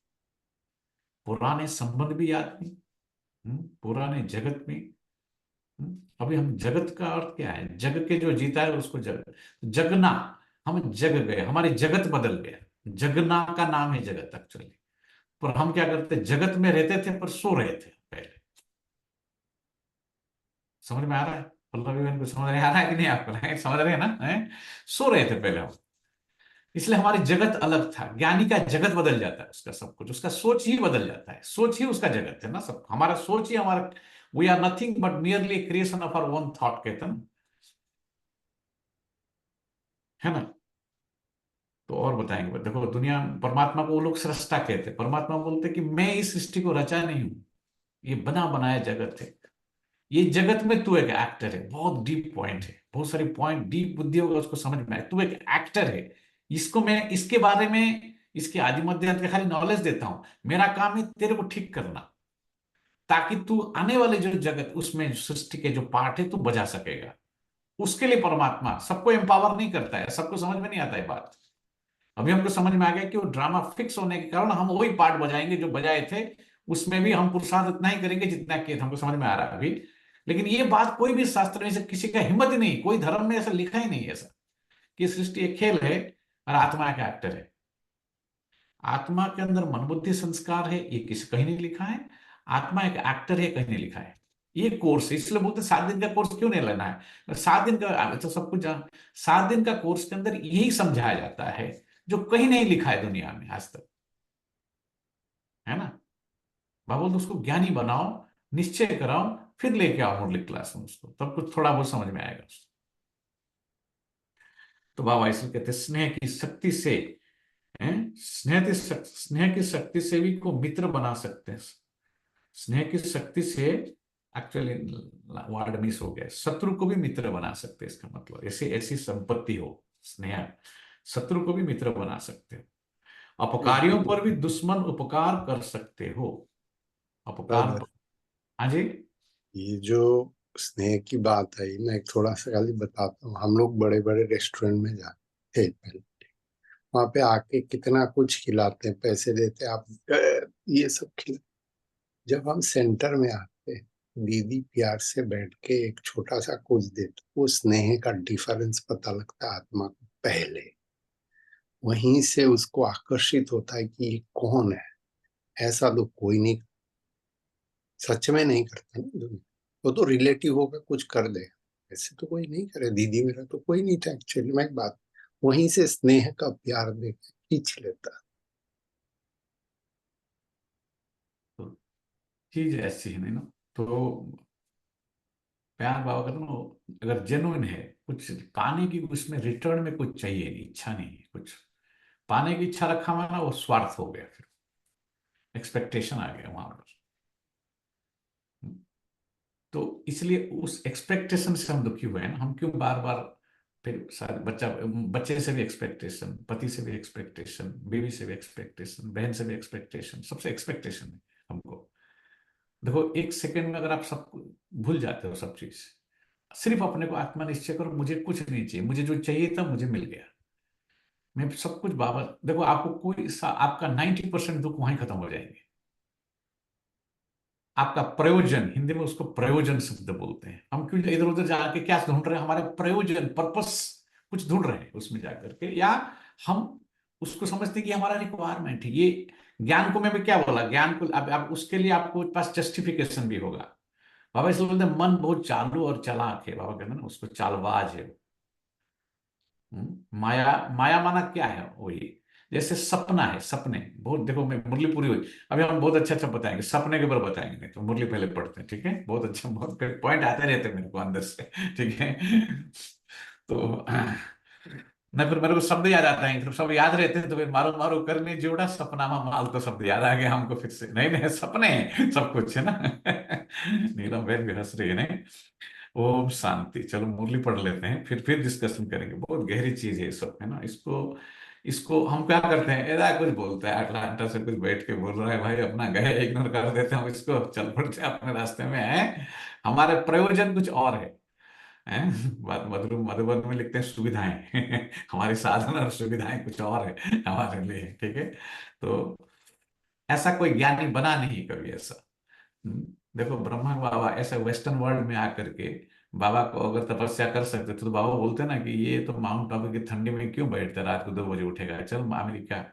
पुराने संबंध भी याद नहीं, पुराने जगत में, अभी हम जगत का अर्थ क्या है, जग के जो जीता है उसको जगत, जगना, हम जग गए, हमारे जगत बदल गया। जगना का नाम है जगत एक्चुअली। पर हम क्या करते, जगत में रहते थे पर सो रहे थे पहले। समझ में आ रहा है पल्लवी बहन को, समझ में आ रहा है कि नहीं आपको, समझ रहे हैं ना, सो रहे थे पहले हम, इसलिए हमारी जगत अलग था। ज्ञानी का जगत बदल जाता है, उसका सब कुछ, उसका सोच ही बदल जाता है, सोच ही उसका जगत है ना सब, हमारा सोच ही हमारा, we are nothing but merely creation of our own thought, कहते हैं ना, है ना। तो और बताएंगे, देखो दुनिया, परमात्मा को वो लोग सृष्टा कहते हैं, परमात्मा बोलते कि मैं इस सृष्टि को रचा नहीं हूं, ये बना बनाया जगत है, ये जगत में तू एक एक्टर है। बहुत डीप पॉइंट है, बहुत सारी पॉइंट डीप बुद्धि होगा उसको समझ में आए, तू एक एक्टर है। इसको मैं, इसके बारे में, इसके आदि मध्य अंत का खाली नॉलेज देता हूं, मेरा काम है तेरे को ठीक करना, ताकि तू आने वाले जो जगत, उसमें सृष्टि के जो पार्ट है तू बजा सकेगा। उसके लिए परमात्मा सबको एम्पावर नहीं करता है, सबको समझ में नहीं आता है बात। अभी हमको समझ में आ गया कि वो ड्रामा फिक्स होने के कारण हम वही पार्ट बजाएंगे जो बजाए थे, उसमें भी हम पुरुषार्थ इतना ही करेंगे जितना किए थे, हमको समझ में आ रहा है अभी। लेकिन ये बात कोई भी शास्त्र में से किसी का हिम्मत ही नहीं, कोई धर्म में ऐसा लिखा ही नहीं ऐसा कि सृष्टि एक खेल है और आत्मा का एक्टर है। आत्मा के अंदर मन बुद्धि संस्कार है, ये किसी कहीं नहीं लिखा है। आत्मा एक एक्टर है, कहीं नहीं लिखा है। ये कोर्स है, इसलिए बोलते हैं 7 दिन का कोर्स क्यों नहीं लेना है। 7 दिन का तो सब कुछ 7 दिन का कोर्स के अंदर यही समझाया जाता है जो कहीं नहीं लिखा है दुनिया में आज तक, है ना। बाबा बोलते उसको ज्ञानी बनाओ, निश्चय कराओ, फिर लेके आओ मुरली क्लास में उसको, तब कुछ थोड़ा बहुत समझ में आएगा उसको। तो बाबा इसलिए कहते हैं स्नेह की शक्ति से, हैं, स्नेह की शक्ति से भी को मित्र बना सकते हैं। स्नेह की शक्ति से, एक्चुअली वर्ड मिस हो गया, शत्रु को भी मित्र बना सकते हैं, इसका मतलब ऐसी ऐसी संपत्ति हो स्नेह, शत्रु को भी मित्र बना सकते हो, अपकारियों पर भी दुश्मन उपकार कर सकते हो, अपकार ब्रदर, हाँ जी। ये जो स्नेह की बात है, मैं एक थोड़ा सा खाली बताता हूँ। हम लोग बड़े बड़े रेस्टोरेंट में जाते थे पहले, वहां पे आके कितना कुछ खिलाते हैं, पैसे देते हैं, आप ये सब खिला। जब हम सेंटर में आते, दीदी प्यार से बैठ के एक छोटा सा कुछ देते, वो स्नेह का डिफरेंस पता लगता है आत्मा को पहले। वहीं से उसको आकर्षित होता है कि ये कौन है, ऐसा तो कोई नहीं, सच में नहीं करता ना दुनिया। वो तो रिलेटिव होगा कुछ कर दे, ऐसे तो कोई नहीं करे। दीदी मेरा तो कोई नहीं था एक्चुअली में, एक बात वहीं से स्नेह का प्यार देकर खींच लेता। तो चीज ऐसी है नहीं ना, तो प्यार बाबा का ना, अगर जेन्युइन है, कुछ पाने की उसमें रिटर्न में कुछ चाहिए नहीं, इच्छा नहीं है कुछ पाने की, इच्छा रखा हुआ ना वो स्वार्थ हो गया, फिर एक्सपेक्टेशन आ गया वहां पर। तो इसलिए उस एक्सपेक्टेशन से हम दुखी हुए हैं ना, हम क्यों बार बार फिर सारे बच्चे से भी एक्सपेक्टेशन, पति से भी एक्सपेक्टेशन, बीवी से भी एक्सपेक्टेशन, बहन से भी एक्सपेक्टेशन, सबसे एक्सपेक्टेशन है हमको। देखो एक सेकंड में अगर आप सब भूल जाते हो सब चीज, सिर्फ अपने को आत्मा निश्चय करो, मुझे कुछ नहीं चाहिए, मुझे जो चाहिए था मुझे मिल गया, मैं सब कुछ बाबा। देखो आपको आपका 90% दुख वहीं खत्म हो जाएंगे। आपका प्रयोजन, हिंदी में उसको प्रयोजन शब्द बोलते हैं। हम क्यों इधर उधर जाके क्या ढूंढ रहे हैं, हमारे प्रयोजन, पर्पस कुछ ढूंढ रहे हैं उसमें जाकर के, या हम उसको समझते हैं कि हमारा रिक्वायरमेंट है ये। ज्ञान को मैं भी क्या बोला, ज्ञान को अब उसके लिए आपको पास जस्टिफिकेशन भी होगा। बाबा इसलिए बोलते हैं मन बहुत चालू और चालाक है, बाबा कहते हैं ना उसको चालबाज है। माया, माया माना क्या है, वो ये जैसे सपना है, सपने बहुत, देखो मैं मुरली पूरी हुई, अभी हम बहुत अच्छा अच्छा बताएंगे, सपने के ऊपर बताएंगे, नहीं तो मुरली पहले पढ़ते हैं, ठीक है, बहुत अच्छा, बहुत पॉइंट आते रहते हैं मेरे को अंदर से, ठीक है। तो ना फिर मेरे को शब्द याद आता है, फिर सब याद रहते हैं, तो फिर मारो मारो करने जोड़ा सपना में माल, तो शब्द याद आ गया हमको फिर से, नहीं नहीं सपने हैं, सब कुछ है ना। नीलम बहन भी हंस रही है, नहीं। ओम शांति, चलो मुरली पढ़ लेते हैं, फिर डिस्कशन करेंगे, बहुत गहरी चीज है ये सब, है ना। इसको इसको हम क्या करते हैं, ऐसा कुछ बोलता है अटलांटा से कुछ बैठ के बोल रहा है भाई, अपना गए इग्नोर कर देते हैं हम इसको, चल पड़ते हैं अपने रास्ते में, है हमारे प्रयोजन कुछ और है। बात मधुबन में लिखते हैं सुविधाएं। हमारी साधन और सुविधाएं कुछ और है हमारे लिए, ठीक है। तो ऐसा कोई ज्ञानी बना नहीं कभी ऐसा। देखो ब्रह्मा बाबा ऐसे वेस्टर्न वर्ल्ड में आकर के, बाबा को अगर तपस्या कर सकते थे तो बाबा बोलते ना कि ये तो माउंट आबू की ठंडी में क्यों बैठते, रात को 2 बजे उठेगा, चल अमेरिका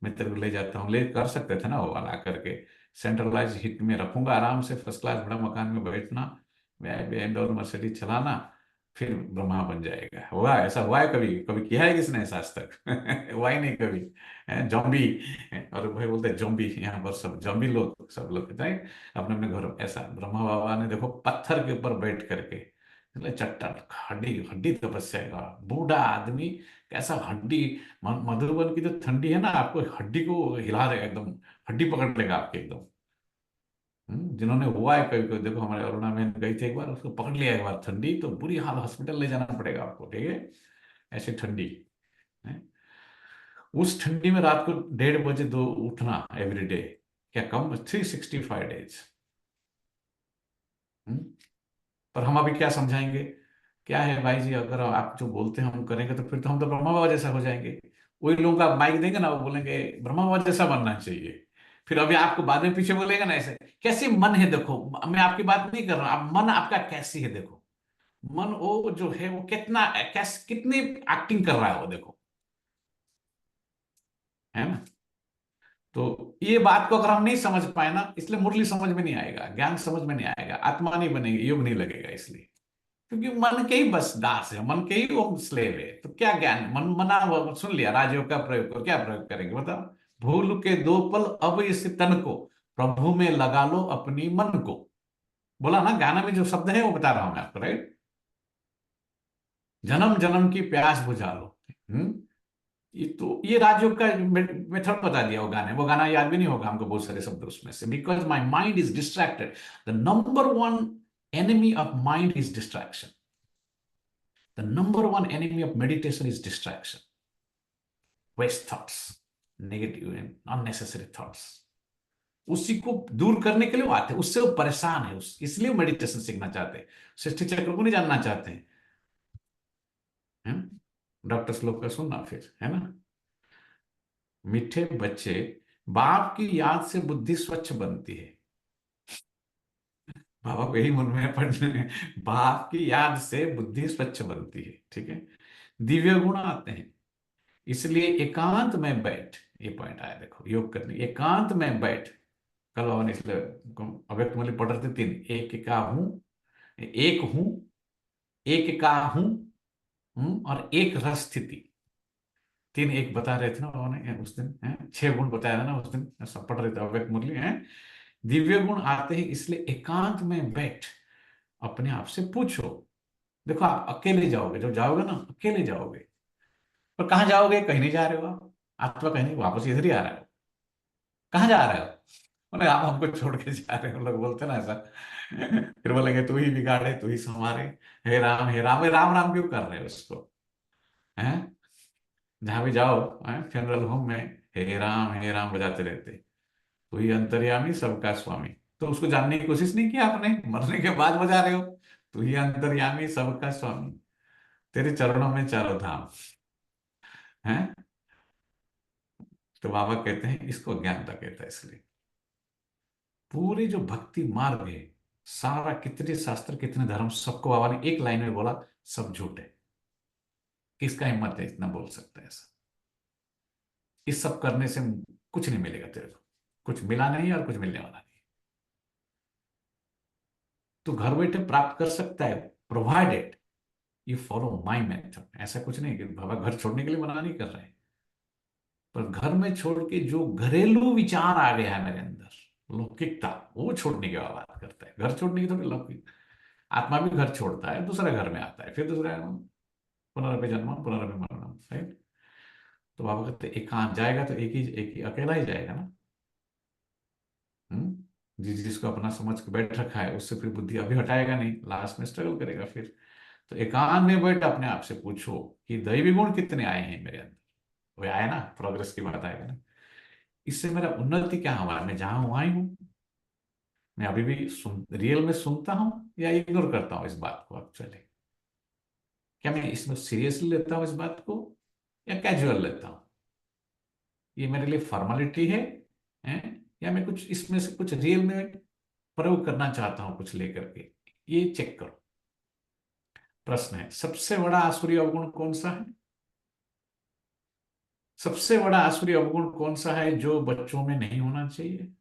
मैं तेरे को ले जाता हूँ, ले कर सकते थे ना वो वाला करके, सेंट्रलाइज हिट में रखूंगा आराम से, फर्स्ट क्लास बड़ा मकान में बैठना, BMW और मर्सिडीज चलाना, फिर ब्रह्मा बन जाएगा। हुआ ऐसा, हुआ है कभी, कभी किया है किसने ऐसा आज तक? हुआ ही नहीं कभी। जॉम्बी, और भाई बोलते हैं जॉम्बी, यहाँ पर सब जॉम्बी लोग, सब लोग कहते हैं अपने अपने घर में। ऐसा ब्रह्मा बाबा ने देखो पत्थर के ऊपर बैठ करके, मतलब चट्टान, हड्डी हड्डी तपस्या का बूढ़ा आदमी, कैसा हड्डी, मधुबन की जो ठंडी है ना, आपको हड्डी को हिला देगा एकदम, हड्डी पकड़ लेगा आपके एकदम। जिन्होंने हुआ है कभी कभी, देखो हमारे अरुणा बहन गई थी एक बार, उसको पकड़ लिया एक बार ठंडी, तो बुरी हाल, हॉस्पिटल ले जाना पड़ेगा आपको, ठीक है, ऐसी ठंडी है। उस ठंडी में रात को 1:30 बजे दो उठना एवरी डे, क्या कम, 365 डेज। पर हम अभी क्या समझाएंगे, क्या है भाई जी, अगर आप जो बोलते हैं हम करेंगे तो फिर तो हम तो ब्रह्मा बाबा जैसा हो जाएंगे। वही लोगों का माइक देंगे ना, वो बोलेंगे ब्रह्मा बाबा जैसा बनना चाहिए, फिर अभी आपको बाद में पीछे बोलेगा ना ऐसे, कैसी मन है देखो, मैं आपकी बात नहीं कर रहा, आप मन आपका कैसी है देखो, मन वो जो है वो कितना, कैस कितनी एक्टिंग कर रहा है वो देखो, है ना। तो ये बात को अगर हम नहीं समझ पाए ना, इसलिए मुरली समझ में नहीं आएगा, ज्ञान समझ में नहीं आएगा, आत्मा नहीं बनेगी, योग नहीं लगेगा। इसलिए क्योंकि मन के ही बस दास है, मन के ही वो स्लेव है। तो क्या ज्ञान, मन मना वो सुन लिया, राजयोग का प्रयोग करो, क्या प्रयोग करेंगे बताओ? भूल के दो पल अब इस तन को प्रभु में लगा लो अपनी मन को। बोला ना, गाना में जो शब्द है वो बता रहा हूं मैं आपको, राइट? जन्म जन्म की प्यास बुझा लो। ये राजयोग का मेथड बता दिया वो गाने। वो गाना याद भी नहीं होगा हमको बहुत सारे शब्द उसमें से, because my mind is distracted. The number one enemy of mind is distraction. The number one enemy of meditation is distraction. Waste thoughts, negative and unnecessary thoughts. उसी को दूर करने के लिए वो आते हैं, उससे वो परेशान है, इसलिए मेडिटेशन सीखना चाहते हैं, सृष्टि चक्र को नहीं जानना चाहते हैं। डॉक्टर श्लोक का सुनना फिर, है ना? मीठे बच्चे, बाप की याद से बुद्धि स्वच्छ बनती है। बाबा को यही मन में पढ़ने, बाप की याद से बुद्धि स्वच्छ बनती है, ठीक है? दिव्य गुण आते हैं, इसलिए एकांत में बैठ, ये पॉइंट आया देखो, योग करने एकांत में बैठ। कल बाबा ने इसलिए अव्यक्त मूल्य पढ़ रहे थे 3, एक का हूं, एक हूं, एक का हूं, और एक रस स्थिति। 3 एक बता रहे थे ना बाबा ने उस दिन, 6 गुण बताया था ना उस दिन, सब पढ़ रहे थे अव्यक्त मूल्य है। दिव्य गुण आते हैं, इसलिए एकांत में बैठ अपने आप से पूछो। देखो आप अकेले जाओगे, जब जाओगे ना अकेले जाओगे, पर कहाँ जाओगे? कहीं नहीं जा रहे हो आप तो कहीं नहीं, वापस इधर ही आ रहे हो। कहाँ जा रहे हो? बोले आप हमको छोड़ के जा रहे हो, लोग बोलते ना ऐसा। फिर बोलेंगे तू ही बिगाड़े, तू ही संवारे, हे राम हे राम। राम राम क्यों कर रहे हो उसको? हैं? जहां भी जाओ, फ्यूनरल होम में हे राम बजाते रहते, तू ही अंतर्यामी सबका स्वामी। तो उसको जानने की कोशिश नहीं किया आपने, मरने के बाद बजा रहे हो, तू ही अंतर्यामी सबका स्वामी, तेरे चरणों में चारों धाम है। तो बाबा कहते हैं इसको ज्ञानता कहता है। इसलिए पूरे जो भक्ति मार्ग है, सारा, कितने शास्त्र कितने धर्म, सबको बाबा ने एक लाइन में बोला, सब झूठ है। किसका हिम्मत है इतना बोल सकता है ऐसा? इस सब करने से कुछ नहीं मिलेगा तेरे को, कुछ मिला नहीं और कुछ मिलने वाला नहीं। तो घर बैठे प्राप्त कर सकता है, provided you follow my method. ऐसा कुछ नहीं कि बाबा घर छोड़ने के लिए मना नहीं कर रहे हैं, पर घर में छोड़ के जो घरेलू विचार आ गया है मेरे अंदर, लौकिकता, वो छोड़ने की बात करता है। घर छोड़ने की थोड़ी, लौकिक आत्मा भी घर छोड़ता है, दूसरे घर में आता है, फिर दूसरा पुनरपि जन्म पुनरपि मरणम, राइट? तो बाबा कहते एकांत जाएगा तो एक ही अकेला ही जाएगा ना। जिसको अपना समझ के बैठ रखा है, उससे फिर बुद्धि अभी हटाएगा नहीं, लास्ट में स्ट्रगल करेगा फिर। तो एकांत में बैठ अपने आप से पूछो कि दैवी गुण कितने आए हैं मेरे अंदर। वो आया ना, प्रोग्रेस की बात आएगा ना, इससे मेरा उन्नति क्या हुआ? मैं जहां हूं वहां ही हूं। मैं अभी भी रियल में सुनता हूं या इग्नोर करता हूं इस बात को? एक्चुअली क्या मैं इसमें सीरियसली लेता हूं इस बात को, या कैजुअल लेता हूं? ये मेरे लिए फॉर्मेलिटी है, या मैं कुछ इसमें से कुछ रियल में प्रयोग करना चाहता हूं कुछ लेकर के? ये चेक करो। प्रश्न है, सबसे बड़ा आसुरी अवगुण कौन सा है? सबसे बड़ा आसुरी अवगुण कौन सा है जो बच्चों में नहीं होना चाहिए?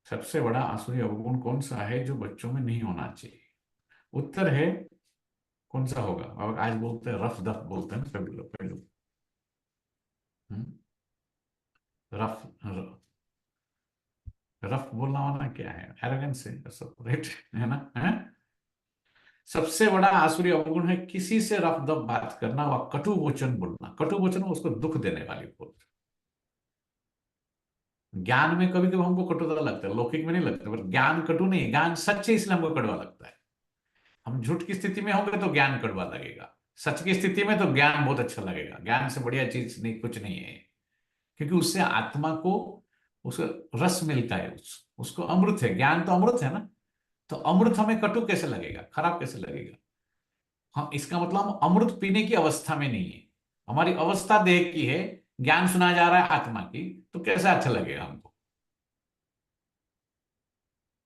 सबसे बड़ा आसुरी अवगुण कौन सा है जो बच्चों में नहीं होना चाहिए? उत्तर है, कौन सा होगा? और आज बोलते हैं रफ दफ, बोलते हैं ना सभी लोग, कई लोग। रफ रफ बोलना होना क्या है? एरोगेंस है सब, राइट? है ना? है? सबसे बड़ा आसुरी अवगुण है किसी से रफ दफ बात करना और कटु वचन बोलना। कटु वचन में उसको दुख देने वाली बोल। ज्ञान में कभी कभी हमको कटुता लगता है, लौकिक में नहीं लगता, पर ज्ञान कटु नहीं, ज्ञान सच है इसलिए हमको कड़वा लगता है। हम झूठ की स्थिति में होंगे तो ज्ञान कड़वा लगेगा, सच की स्थिति में तो ज्ञान बहुत अच्छा लगेगा। ज्ञान से बढ़िया चीज नहीं, कुछ नहीं है, क्योंकि उससे आत्मा को उसको रस मिलता है, उसको अमृत है। ज्ञान तो अमृत है ना, तो अमृत हमें कटु कैसे लगेगा, खराब कैसे लगेगा? हाँ, इसका मतलब हम अमृत पीने की अवस्था में नहीं है, हमारी अवस्था देह की है, ज्ञान सुना जा रहा है आत्मा की, तो कैसा अच्छा लगेगा हमको?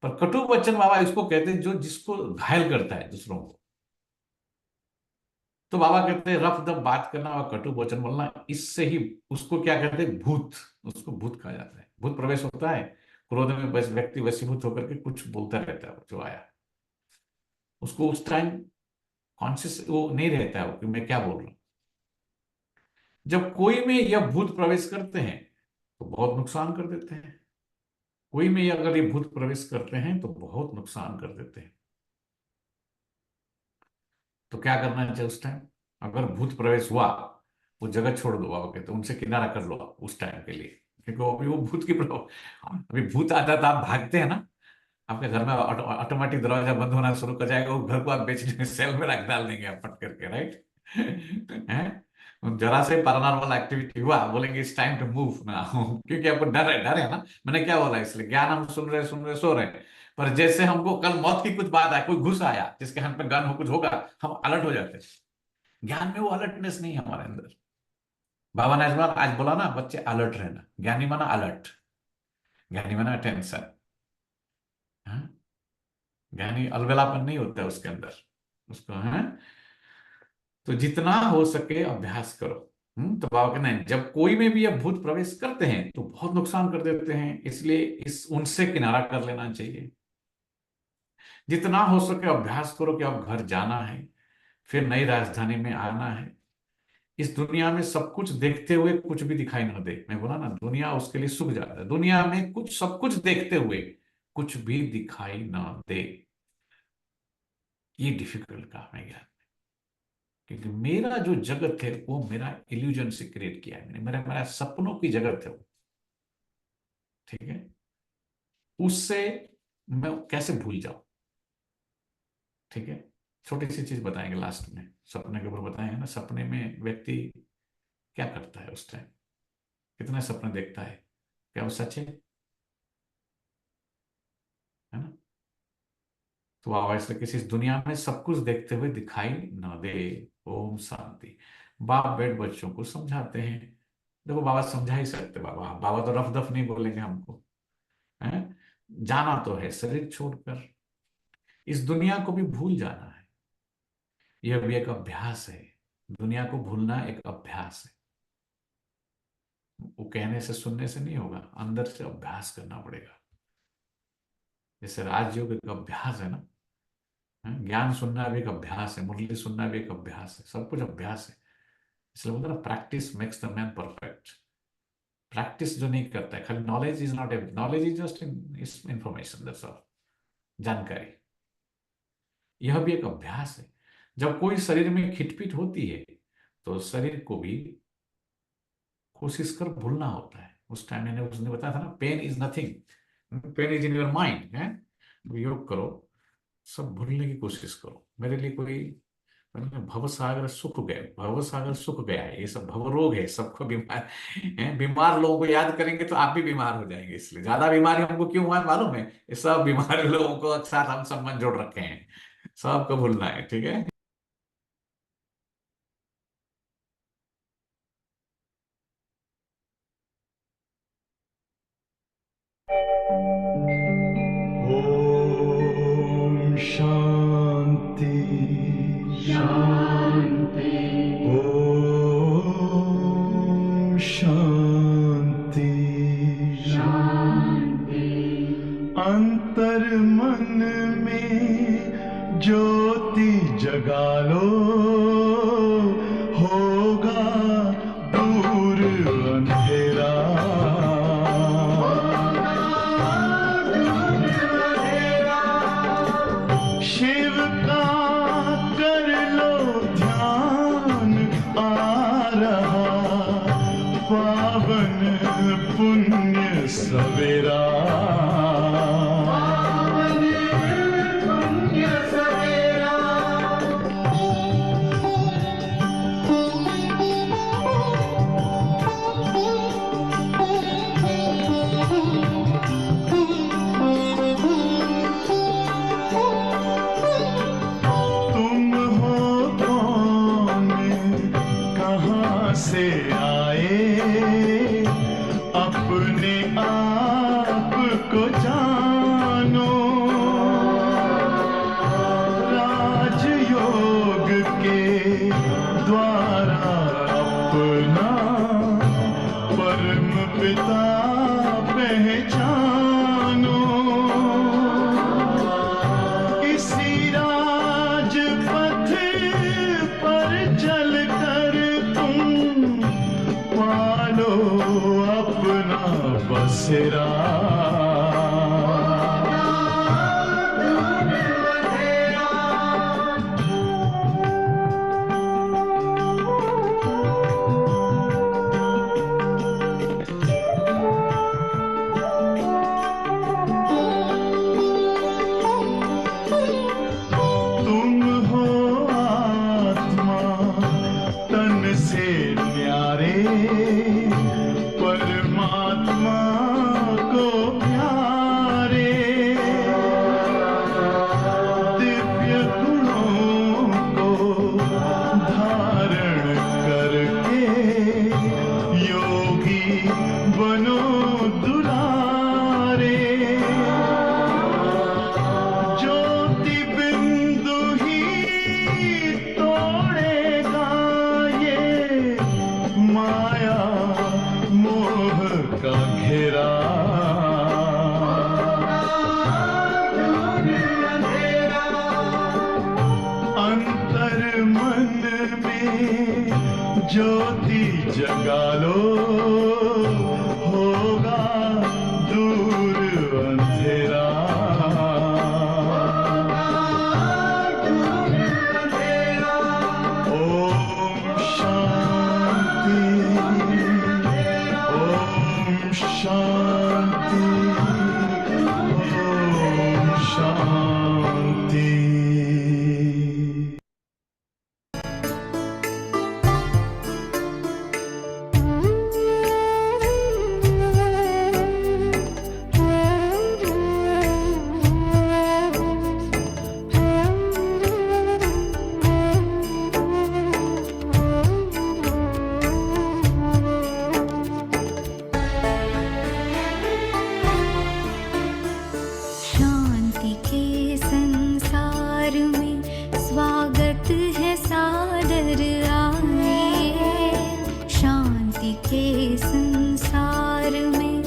पर कटु वचन बाबा इसको कहते हैं जो जिसको घायल करता है दूसरों को। तो बाबा कहते हैं रफ दफ बात करना और कटु वचन बोलना, इससे ही उसको क्या कहते हैं, भूत, उसको भूत कहा जाता है। भूत प्रवेश होता है, क्रोध में बस व्यक्ति वशीभूत होकर के कुछ बोलता रहता है, जो आया उसको उस टाइम कॉन्शियस वो नहीं रहता है कि मैं क्या बोल रहा हूं। जब कोई में यह भूत प्रवेश करते हैं तो बहुत नुकसान कर देते हैं। कोई में अगर ये भूत प्रवेश करते हैं तो बहुत नुकसान कर देते हैं। तो क्या करना चाहिए उस टाइम, अगर भूत प्रवेश हुआ वो जगह छोड़ दो, बाबा कहते उनसे किनारा कर लो आप उस टाइम के लिए, क्योंकि अभी वो भूत की अभी भूत आता है तो आप भागते हैं ना, आपके घर में ऑटोमेटिक दरवाजा बंद होना शुरू कर जाएगा, वो घर को आप बेचने सेल में रख डाल देंगे आप फट करके, राइट हैं। जरा से पैरानॉर्मल एक्टिविटी हुआ बोलेंगे इट्स टाइम टू मूव ना क्योंकि आपको डर है ना, मैंने क्या बोला, इसलिए ज्ञान हम सुन रहे सो रहे हैं, पर जैसे हमको कल मौत की कुछ बात आए, कोई घुस आया जिसके हाथ में गन हो, कुछ होगा, हम अलर्ट हो जाते हैं। ज्ञान में वो अलर्टनेस नहीं है हमारे अंदर। बाबा ने आज बोला ना, बच्चे अलर्ट रहना, ज्ञानी माना अलर्ट, ज्ञानी माना अटेंशन। ज्ञानी अलबेलापन नहीं होता है उसके अंदर, उसको है। तो जितना हो सके अभ्यास करो। तो बाबा कहना है जब कोई में भी अब भूत प्रवेश करते हैं तो बहुत नुकसान कर देते हैं, इसलिए उनसे किनारा कर लेना चाहिए। जितना हो सके अभ्यास करो कि अब घर जाना है, फिर नई राजधानी में आना है। इस दुनिया में सब कुछ देखते हुए कुछ भी दिखाई ना दे, मैं बोला ना दुनिया उसके लिए सूख जाता है। दुनिया में कुछ सब कुछ देखते हुए कुछ भी दिखाई ना दे, ये डिफिकल्ट काम है ज्ञान, क्योंकि मेरा जो जगत है वो मेरा इल्यूजन से क्रिएट किया है मैंने, मेरा सपनों की जगत है वो, ठीक है। उससे मैं कैसे भूल जाऊं, ठीक है। छोटी सी चीज बताएंगे लास्ट में, सपने के ऊपर बताएंगे ना। सपने में व्यक्ति क्या करता है उस टाइम, कितने सपने देखता है, क्या वो सच है ना। तो बाबा इसलिए किसी इस दुनिया में सब कुछ देखते हुए दिखाई न दे। ओम शांति। बाप बेट बच्चों को समझाते हैं, देखो बाबा समझा ही सकते, बाबा बाबा तो रफ दफ नहीं बोलेंगे हमको, है। जाना तो है शरीर छोड़कर, इस दुनिया को भी भूल जाना है, यह भी एक अभ्यास है। दुनिया को भूलना एक अभ्यास है, वो कहने से सुनने से नहीं होगा, अंदर से अभ्यास करना पड़ेगा। जैसे राजयोग एक अभ्यास है ना, ज्ञान सुनना भी एक अभ्यास है, मुरली सुनना भी एक अभ्यास है, सब कुछ अभ्यास है। इसलिए बोलते ना practice makes the man perfect. Practice जो नहीं करता है, खाली knowledge is not everything, knowledge is just information, that's all, जानकारी। यह भी एक अभ्यास है। जब कोई शरीर में खिटपिट होती है तो शरीर को भी कोशिश कर भूलना होता है। उस टाइम मैंने उसने बताया था ना, pain is nothing, pain is in your mind है। योग करो, सब भूलने की कोशिश करो। मेरे लिए कोई भव सागर सुख गए, भव सागर सुख गया है, ये सब भव रोग है, सबको बीमार है। बीमार लोगों को याद करेंगे तो आप भी बीमार हो जाएंगे। इसलिए ज्यादा बीमारी हमको क्यों हुआ है मालूम है, ये सब बीमार लोगों को साथ हम संबंध जोड़ रखे हैं, सबको भूलना है, ठीक है। ओम शांति शांति। ओम शांति शांति। अंतर मन में ज्योति जगा लो, होगा दूर अंधेरा। शिव का कर लो ध्यान, आ रहा पावन पुण्य सवेरा। पावन पुण्य सवेरा। अंधेरा तुम हो आत्मा तन से न्यारे परमात्मा को प्यारे दिव्य गुणों को धारण करके योगी बनो दुलारे ज्योति बिंदु ही तोड़ेगा ये माया मोह का घेरा अंतर मन में ज्योति जगा लो होगा दूर अंधेरा ओम शांति ओम शांति ओम शांति। शांति के संसार में स्वागत है सादर आइए शांति के संसार में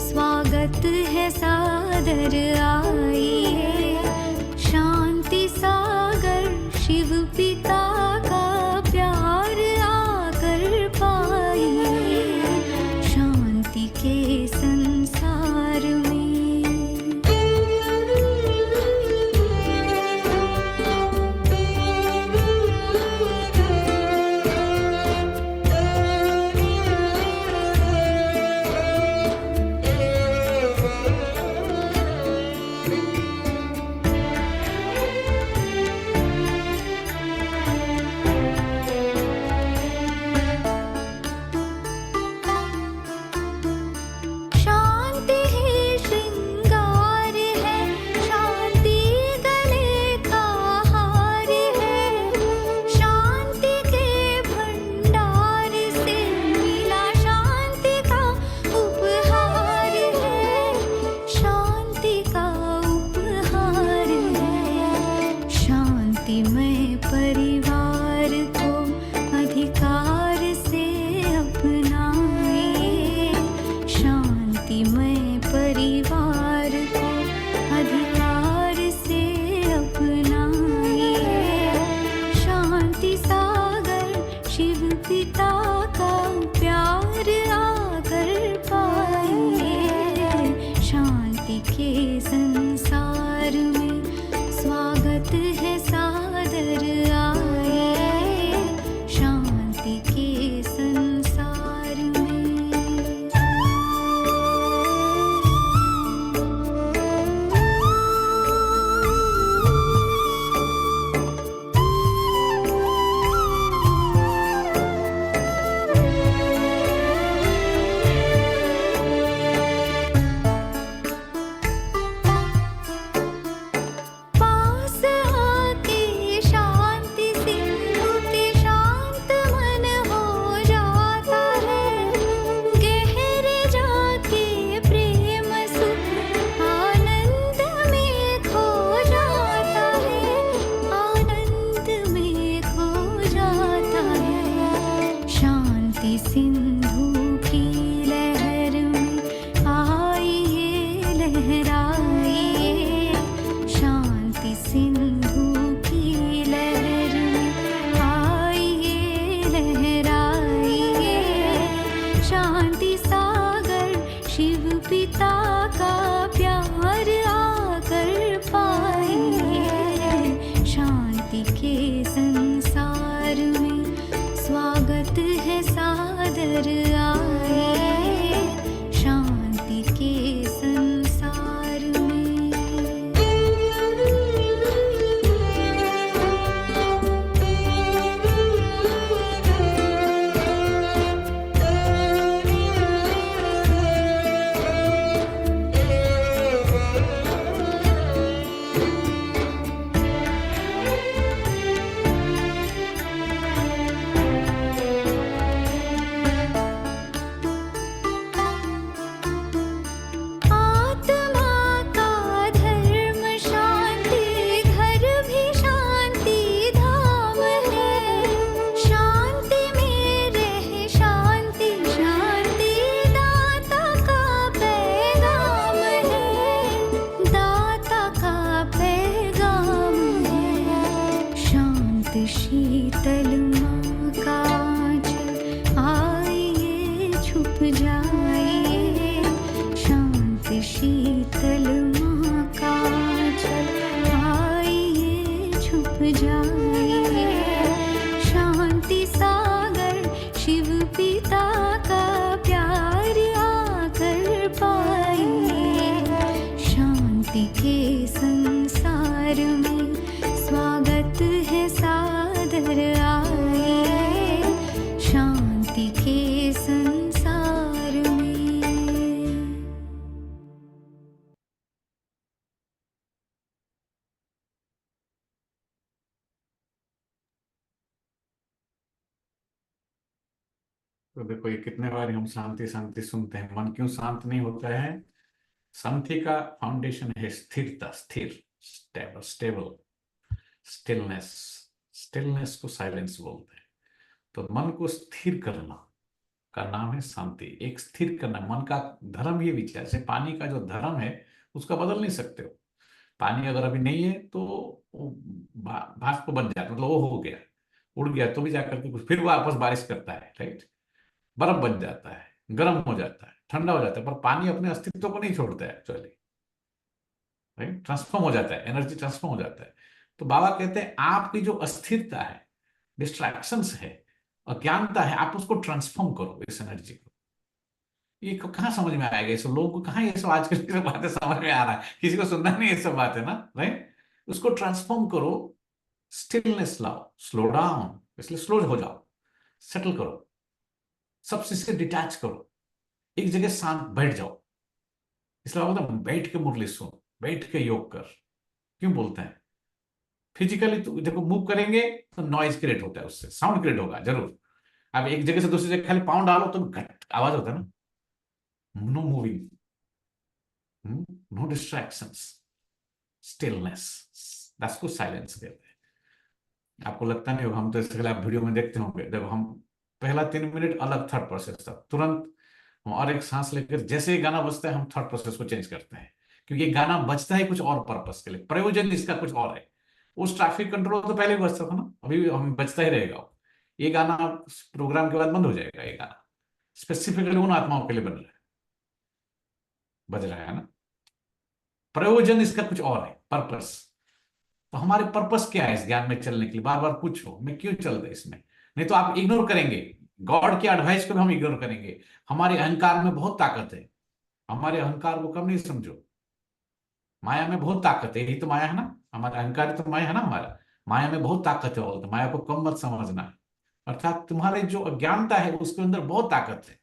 स्वागत है सादर आइए शांति सागर शिव पिता का प्यार आकर पाइए शांति के संसार में। संसार में स्वागत है सादर आए शांति के संसार में। आत्मा का धर्म शांति घर भी शांति धाम है। शांति में रहे शांति शांति दाता का पैगाम है। दाता का पैगाम है। शांत शीतल माँ का आंचल आइए छुप जाइए। शांत शीतल माँ का आंचल आइए छुप जाइए। शांति सागर शिव पिता का प्यार आकर पाइए। शांति के संसार में स्वागत है सादर आए शांति के संसार में। तो देखो ये कितने बार हम शांति शांति सुनते हैं, मन क्यों शांत नहीं होता है? शांति का फाउंडेशन है स्थिरता, स्थिर, स्टेबल, स्टेबल, स्टिलनेस। स्टिलनेस को साइलेंस बोलते हैं। तो मन को स्थिर करना का नाम है शांति। एक स्थिर करना, मन का धर्म ये विचार, जैसे पानी का जो धर्म है उसका बदल नहीं सकते हो। पानी अगर अभी नहीं है तो वो भाप बन जाता है, मतलब वो हो गया, उड़ गया, तो भी जाकर के कुछ फिर वापस बारिश करता है, राइट? बर्फ बन जाता है, गर्म हो जाता है, ठंडा हो जाता है, पर पानी अपने अस्तित्व को नहीं छोड़ता है एक्चुअली, राइट? ट्रांसफॉर्म हो जाता है, एनर्जी ट्रांसफॉर्म हो जाता है। तो बाबा कहते हैं आपकी जो अस्थिरता है, डिस्ट्रैक्शंस है, अज्ञानता है, आप उसको ट्रांसफॉर्म करो, इस एनर्जी को। ये कहाँ समझ में आएगा? ये सब लोगों को कहाँ ये सब आजकल की सब बातें समझ में आ रहा है? किसी को सुनना नहीं ये सब बातें ना, राइट? उसको ट्रांसफॉर्म करो, स्टिलनेस लाओ, स्लो डाउन, इसलिए स्लो हो जाओ, सेटल करो, सबसे से डिटैच करो, एक जगह शांत बैठ जाओ। इसलिए बोलते हैं बैठ के मुरली सुन, बैठ के योग कर। क्यों बोलते हैं? फिजिकली तो देखो मूव करेंगे तो नॉइज क्रिएट होता है, उससे साउंड क्रिएट होगा जरूर। अब एक जगह से दूसरी जगह खाली पाँव डालो तो घट आवाज होता है ना। No moving, no distractions, stillness, that's को साइलेंस कहते हैं। आपको लगता नहीं होगा, हम तो इसके आप वीडियो में देखते होंगे, जब हम पहला 3 मिनट अलग थर्ड प्रोसेस था, तुरंत हम और एक सांस लेकर जैसे ही गाना बजता है हम थर्ड प्रोसेस को चेंज करते हैं, क्योंकि ये गाना बजता है कुछ और पर्पस के लिए, प्रयोजन इसका कुछ और है। उस ट्रैफिक कंट्रोल तो पहले भी बजता था ना, अभी भी हम बजता ही रहेगा। ये गाना प्रोग्राम के बाद बंद हो जाएगा, ये गाना स्पेसिफिकली उन आत्माओं के लिए बन रहा है, बज रहा है ना। प्रयोजन इसका कुछ और है, पर्पस। तो हमारे पर्पस क्या है इस ज्ञान में चलने के लिए? बार बार पूछो मैं क्यों चल रहा इसमें। नहीं तो आप इग्नोर करेंगे, गॉड की एडवाइस को भी हम इग्नोर करेंगे। हमारे अहंकार में बहुत ताकत है, हमारे अहंकार को कम नहीं समझो। माया में बहुत ताकत है, यही तो माया है ना, हमारा अहंकार तो माया है ना हमारा। माया में बहुत ताकत है, बोलते माया को कम मत समझना। अर्थात तुम्हारे जो अज्ञानता है उसके अंदर बहुत ताकत है,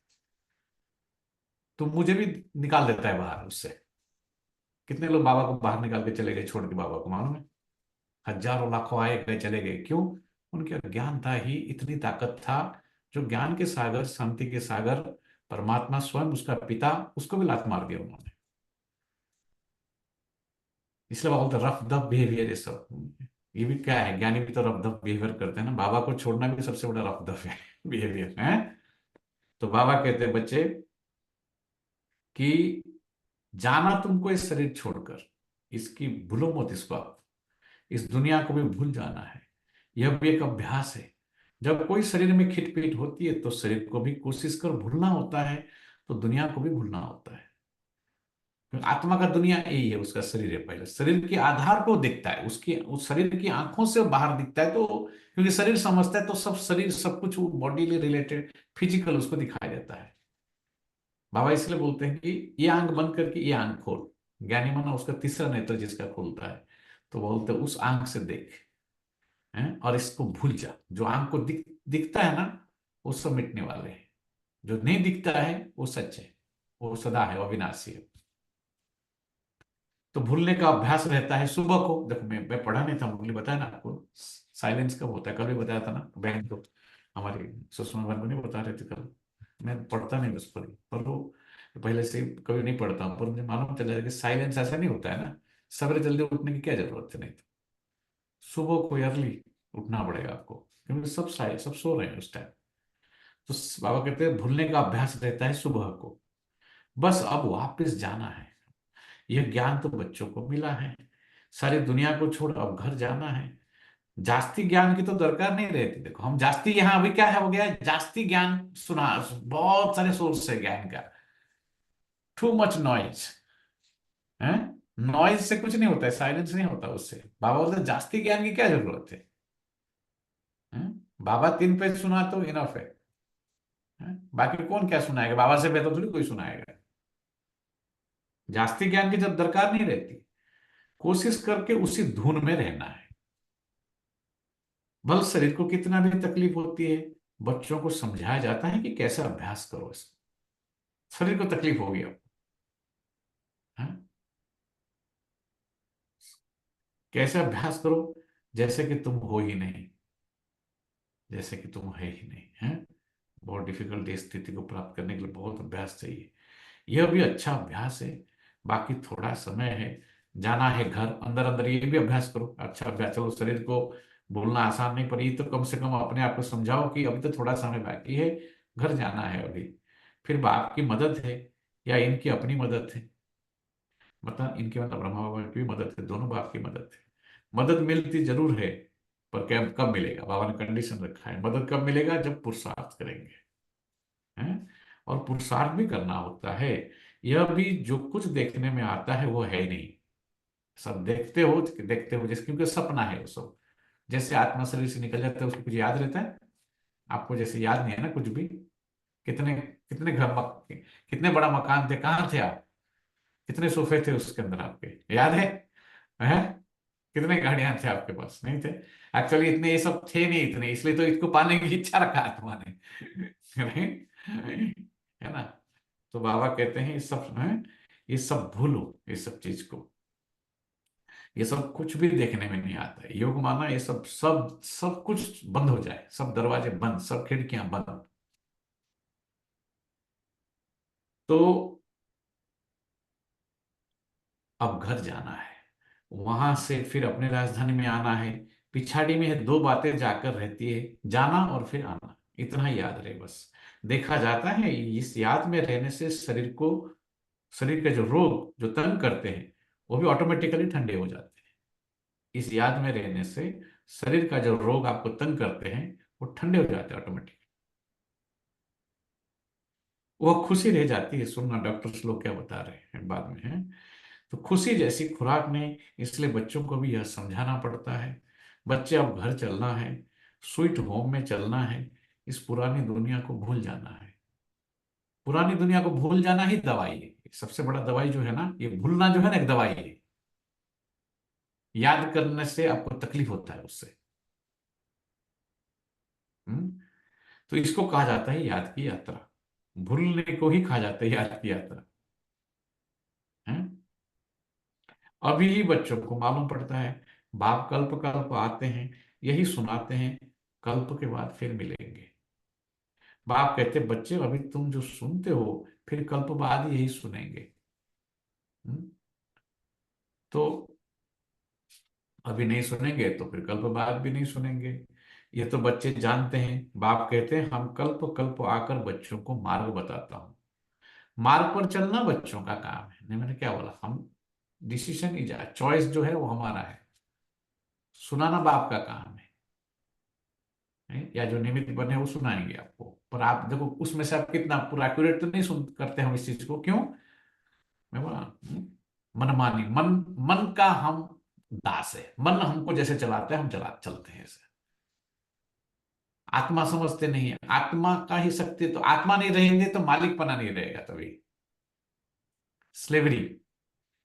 तो मुझे भी निकाल देता है बाहर उससे। कितने लोग बाबा को बाहर निकाल के चले गए छोड़ के बाबा को, मालूम है? हजारों लाखों आए गए चले गए, क्यों? उनके अज्ञानता ही इतनी ताकत था। जो ज्ञान के सागर, शांति के सागर, परमात्मा स्वयं उसका पिता, उसको भी लात मार दिया उन्होंने। इसलिए बाबा बोलते रफ दफ बिहेवियर, ये सब ये भी क्या है? ज्ञानी भी तो रफ दफ बिहेवियर करते हैं ना। बाबा को छोड़ना भी सबसे बड़ा रफ दफ है बिहेवियर है। तो बाबा कहते हैं बच्चे कि जाना तुमको इस शरीर छोड़कर, इसकी भूलो मत, इसको आप इस दुनिया को भी भूल जाना है। यह भी एक अभ्यास है। जब कोई शरीर में खिटपीट होती है तो शरीर को भी कोशिश कर भूलना होता है, तो दुनिया को भी भूलना होता है। क्योंकि आत्मा का दुनिया यही है, उसका शरीर है, पहले शरीर के आधार को दिखता है, उसकी उस शरीर की आंखों से बाहर दिखता है, तो क्योंकि शरीर समझता है तो सब शरीर सब कुछ बॉडी रिलेटेड फिजिकल उसको दिखाई देता है। बाबा इसलिए बोलते हैं कि ये आंख बंद करके ये आंख खोल। ज्ञानी माना उसका तीसरा नेत्र जिसका खुलता है, तो बोलते हैं उस आंख से देख, हैं, और इसको भूल जा। जो आंख को दिखता है ना, वो सब मिटने वाले हैं। जो नहीं दिखता है वो सच है, वो सदा है, वो अविनाशी है। तो भूलने का अभ्यास रहता है सुबह को। देखो मैं पढ़ा नहीं था, मुरली बताया ना आपको, साइलेंस कब होता है, कल भी बताया था ना बहन को, हमारी सुषमा बहन को नहीं बता रहे थे कल। मैं पढ़ता नहीं बस पर वो पहले से ही कभी नहीं पढ़ता हूँ, पर मुझे मालूम चला है कि साइलेंस ऐसा नहीं होता है ना। सवेरे जल्दी उठने की क्या जरूरत है, नहीं तो सुबह को अर्ली उठना पड़ेगा आपको, क्योंकि सब सो रहे हैं उस टाइम। तो बाबा कहते हैं भूलने का अभ्यास रहता है सुबह को, बस अब वापस जाना है। यह ज्ञान तो बच्चों को मिला है, सारी दुनिया को छोड़ अब घर जाना है। जास्ती ज्ञान की तो दरकार नहीं रहती। देखो हम जास्ती, यहाँ अभी क्या है हो गया है, जास्ती ज्ञान सुना, बहुत सारे सोर्स है ज्ञान का, टू मच नॉइज है। नॉइज से कुछ नहीं होता है, साइलेंस नहीं होता उससे। बाबा बोलते जास्ती ज्ञान की क्या जरूरत है, हैं? बाबा 3 पेज सुना तो इनफ है, हैं? बाकी कौन क्या सुनाएगा, बाबा से बेहतर थोड़ी कोई सुनाएगा। जास्ती ज्ञान की जब दरकार नहीं रहती, कोशिश करके उसी धुन में रहना है। भले शरीर को कितना भी तकलीफ होती है, बच्चों को समझाया जाता है कि कैसे अभ्यास करो इसको। शरीर को तकलीफ होगी अब, हैं? कैसे अभ्यास करो, जैसे कि तुम हो ही नहीं, जैसे कि तुम है ही नहीं, है। बहुत डिफिकल्ट स्थिति को प्राप्त करने के लिए बहुत अभ्यास चाहिए। यह भी अच्छा अभ्यास है। बाकी थोड़ा समय है, जाना है घर, अंदर अंदर ये भी अभ्यास करो, अच्छा अभ्यास। चलो शरीर को बोलना आसान नहीं, पर ये तो कम से कम अपने आप को समझाओ कि अभी तो थोड़ा समय बाकी है, घर जाना है अभी। फिर बाप की मदद है या इनकी अपनी मदद है, मतलब इनकी मतलब ब्रह्मा बाबा की भी मदद है, दोनों बाप की मदद है। मदद मिलती जरूर है, पर क्या कब मिलेगा, बाबा ने कंडीशन रखा है। मदद कब मिलेगा, जब पुरुषार्थ करेंगे, हैं। और पुरुषार्थ भी करना होता है। यह भी जो कुछ देखने में आता है वो है ही नहीं, सब देखते हो जैसे, क्योंकि सपना है वो सब। जैसे आत्मा शरीर से निकल जाता है, उसको कुछ याद रहता है आपको, जैसे याद नहीं है ना कुछ भी। कितने कितने कितने बड़ा मकान थे, कहाँ थे आप, कितने सोफे थे उसके अंदर आपके, याद है, हैं? कितने गाड़ियां थे आपके पास, नहीं थे। एक्चुअली इतने ये सब थे नहीं इतने, इसलिए तो इसको पाने की इच्छा रखा आत्मा ने है ना। तो बाबा कहते हैं ये सब है, ये सब भूलो, ये सब चीज को, ये सब कुछ भी देखने में नहीं आता है। योग माना ये सब सब सब कुछ बंद हो जाए, सब दरवाजे बंद, सब खिड़कियां बंद। तो अब घर जाना है, वहां से फिर अपने राजधानी में आना है। पिछाड़ी में है 2 बातें जाकर रहती है, जाना और फिर आना, इतना ही याद रहे बस। देखा जाता है इस याद में रहने से शरीर के जो रोग जो तंग करते हैं वो भी ऑटोमेटिकली ठंडे हो जाते हैं। इस याद में रहने से शरीर का जो रोग आपको तंग करते हैं वो ठंडे हो जाते हैं ऑटोमेटिक। वह खुशी रह जाती है। सुनना डॉक्टर्स लोग क्या बता रहे हैं बाद में, है। तो खुशी जैसी खुराक नहीं, इसलिए बच्चों को भी यह समझाना पड़ता है। बच्चे अब घर चलना है, स्वीट होम में चलना है, इस पुरानी दुनिया को भूल जाना है। पुरानी दुनिया को भूल जाना ही दवाई है, सबसे बड़ा दवाई जो है ना, ये भूलना जो है ना एक दवाई है। याद करने से आपको तकलीफ होता है उससे। हम्म। तो इसको कहा जाता है याद की यात्रा। भूलने को ही कहा जाता है याद की यात्रा, है। अभी ही बच्चों को मालूम पड़ता है, बाप कल्प कल्प आते हैं, यही सुनाते हैं, कल्प के बाद फिर मिलेंगे। बाप कहते बच्चे अभी तुम जो सुनते हो, फिर कल्प बाद यही सुनेंगे। हम्म? तो अभी नहीं सुनेंगे तो फिर कल्प बाद भी नहीं सुनेंगे। ये तो बच्चे जानते हैं। बाप कहते हैं हम कल्प कल्प आकर बच्चों को मार्ग बताता हूँ। मार्ग पर चलना बच्चों का काम है, नहीं मैंने क्या बोला, हम डिसीजन चॉइस जो है वो हमारा है, सुनाना बाप का काम है। या जो निमित्त बने वो सुनाएंगे आपको, पर आप देखो उसमें से आप कितना पूरा एक्यूरेट तो नहीं सुन करते हम इस चीज को, क्यों? मैं बोला मनमानी, मन मन का हम दास है, मन हमको जैसे चलाते हैं हम चलते हैं ऐसे। आत्मा समझते नहीं है, आत्मा का ही शक्ति, तो आत्मा नहीं रहेंगे तो मालिकपना नहीं रहेगा, तभी स्लेवरी,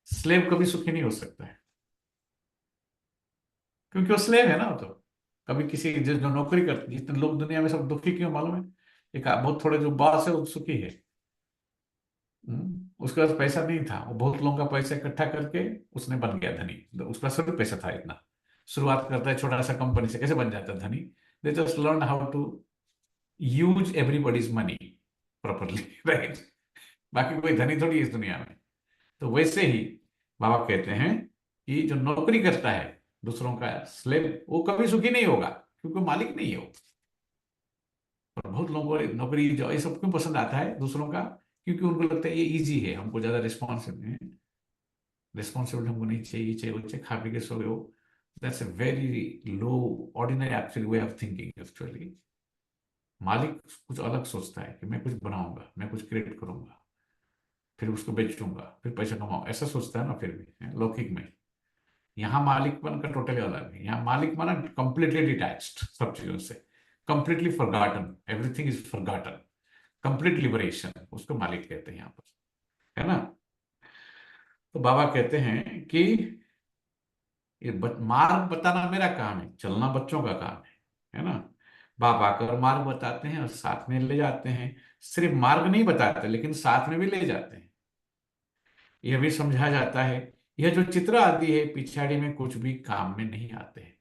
स्लेव कभी सुखी नहीं हो सकता है, क्योंकि वो स्लेव है ना। वो तो कभी किसी जो नौकरी करते, जितने लोग दुनिया में सब दुखी क्यों मालूम है? एक बहुत थोड़े जो बॉस है वो सुखी है। उसके पास पैसा नहीं था, वो बहुत लोगों का पैसा इकट्ठा करके उसने बन गया धनी। तो उसका सिर्फ पैसा था इतना, शुरुआत करता है छोटा सा कंपनी से, कैसे बन जाता है धनी? They just learn how to use everybody's money properly, right? बाकी कोई धनी थोड़ी है इस दुनिया में। तो वैसे ही बाबा कहते हैं कि जो नौकरी करता है दूसरों का स्लेव, वो कभी सुखी नहीं होगा, क्योंकि वो मालिक नहीं है वो। और बहुत लोगों को नौकरी जो ये सब क्यों पसंद आता है दूसरों का? क्योंकि उनको लगता है ये इजी है, हमको ज्यादा रिस्पॉन्सिबल हमको नहीं चाहिए, ये चाहिए वो चाहिए, खा पी के सो गए। That's a very low ordinary actually way of thinking actually. मालिक कुछ अलग सोचता है कि मैं कुछ बनाऊंगा, मैं कुछ क्रिएट करूंगा, फिर उसको बेचूंगा, फिर पैसा कमाऊं, ऐसा सोचता है ना। फिर भी लौकिक में, यहाँ मालिकपन का टोटली अलग है। यहाँ मालिक माना कंप्लीटली डिटैच्ड सब चीजों से, completely forgotten, everything is forgotten, complete liberation, उसको मालिक कहते हैं यहाँ पर, है ना। तो बाबा कहते हैं कि ये मार्ग बताना मेरा काम है, चलना बच्चों का काम है ना। बाप आकर मार्ग बताते हैं और साथ में ले जाते हैं। सिर्फ मार्ग नहीं बताते, लेकिन साथ में भी ले जाते हैं। यह भी समझा जाता है यह जो चित्र आदि है पिछाड़ी में कुछ भी काम में नहीं आते हैं।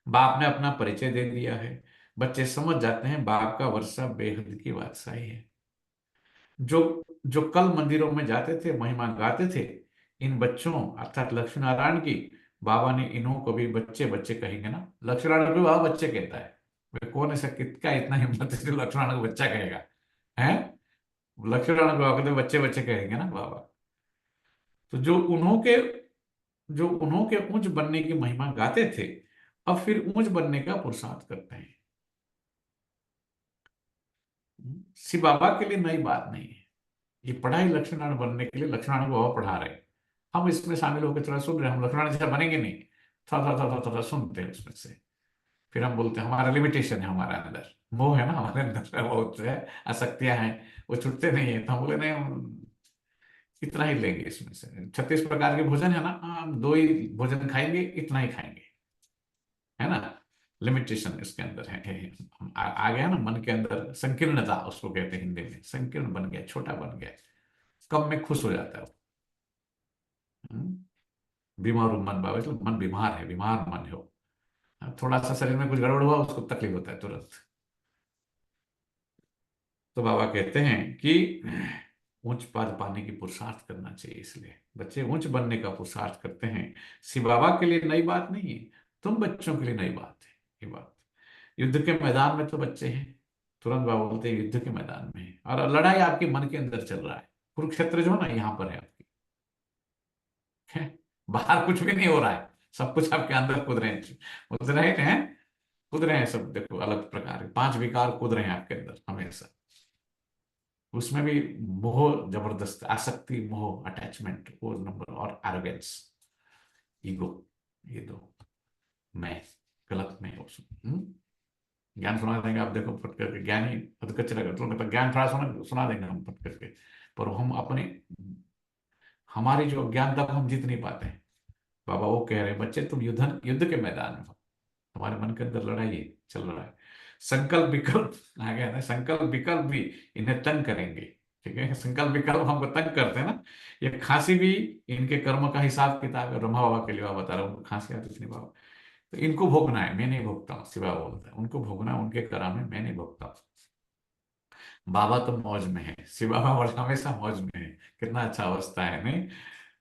बाप ने अपना परिचय दे दिया है, बच्चे समझ जाते हैं बाप का वर्षा बेहद की बादशाही है। जो जो कल मंदिरों में जाते थे, महिमा गाते थे, इन बच्चों अर्थात लक्ष्मी नारायण की, बाबा ने इन्हों को भी बच्चे बच्चे कहेंगे ना। लक्ष्मी नारायण को बाबा बच्चे कहता है। वे कौन ऐसा किसका इतना हिम्मत है जो लक्ष्मी नारायण को बच्चा कहेगा? है, लक्ष्मी नारायण को बाबा कहते बच्चे बच्चे कहेंगे ना बाबा। तो जो उन्हों के ऊंच बनने की महिमा गाते थे, अब फिर ऊंच बनने का पुरुषार्थ करते हैं। शिव बाबा के लिए नई बात नहीं है ये पढ़ाई। लक्ष्मीनारायण बनने के लिए लक्ष्मीनारायण को बाबा पढ़ा रहे हैं, हम इसमें शामिल होकर थोड़ा सुन रहे हैं। हम लक्ष्मीनारायण जैसा बनेंगे नहीं, थोड़ा थोड़ा थोड़ा थोड़ा सुनते हैं उसमें से। फिर हम बोलते हैं हमारा लिमिटेशन है, हमारे अंदर मोह है ना, हमारे अंदर बहुत है, आसक्तियां हैं, वो छूटते नहीं है। तो हम बोले नहीं, हम इतना ही लेंगे इसमें से। 36 प्रकार के भोजन है ना, हम 2 ही भोजन खाएंगे, इतना ही खाएंगे, है ना। लिमिटेशन इसके अंदर है। हम आ गया ना मन के अंदर संकीर्णता, उसको कहते हैं हिंदी में, संकीर्ण बन गया, छोटा बन गया, कम में खुश हो जाता है वो। बीमार मन बाबा, मतलब मन बीमार है, बीमार मन हो, थोड़ा सा शरीर में कुछ गड़बड़ हुआ उसको तकलीफ होता है तुरंत। तो बाबा कहते हैं कि ऊंच पद पाने की पुरुषार्थ करना चाहिए, इसलिए बच्चे ऊंच बनने का पुरुषार्थ करते हैं। शिव बाबा के लिए नई बात नहीं है, तुम बच्चों के लिए नई बात है ये बात। युद्ध के मैदान में तो बच्चे हैं, तुरंत बाबा बोलते हैं युद्ध के मैदान में है, और लड़ाई आपके मन के अंदर चल रहा है। कुरुक्षेत्र जो है ना यहाँ पर है आपकी, है? बाहर कुछ भी नहीं हो रहा है, सब कुछ आपके अंदर कूद रहे हैं, कूद रहे हैं, कूद रहे हैं सब। देखो अलग प्रकार के 5 विकार कूद रहे हैं आपके अंदर हमेशा। उसमें भी मोह जबरदस्त, आसक्ति, मोह, अटैचमेंट, वो नंबर, और एरोगेंस, ईगो, ये दो। मैं गलत में ज्ञान सुना देंगे आप, देखो फट करके ज्ञान ही पद कचरा कर तो ज्ञान थोड़ा सुना देंगे हम फट करके, पर हम अपने हमारी जो ज्ञान तक हम जीत नहीं पाते हैं। बाबा वो कह रहे हैं बच्चे तुम युद्ध के मैदान में हो, तुम्हारे मन के अंदर लड़ाई चल रहा है। संकल्प विकल्प आ गया ना, संकल्प विकल्प भी इन्हें तंग करेंगे, ठीक है। संकल्प विकल्प हमको तंग करते हैं ना। ये खांसी भी इनके कर्म का हिसाब किताब है। ब्रह्मा बाबा के लिए बाबा बता रहा हूँ, उनको खांसी आती थी बाबा, तो इनको भोगना है, मैं नहीं भोगता हूँ। शिवा बोलता है उनको भोगना है, उनके कर्म है, मैं नहीं भोगता हूँ। बाबा तो मौज में है, शिव बाबा हमेशा मौज में है। कितना अच्छा अवस्था है नहीं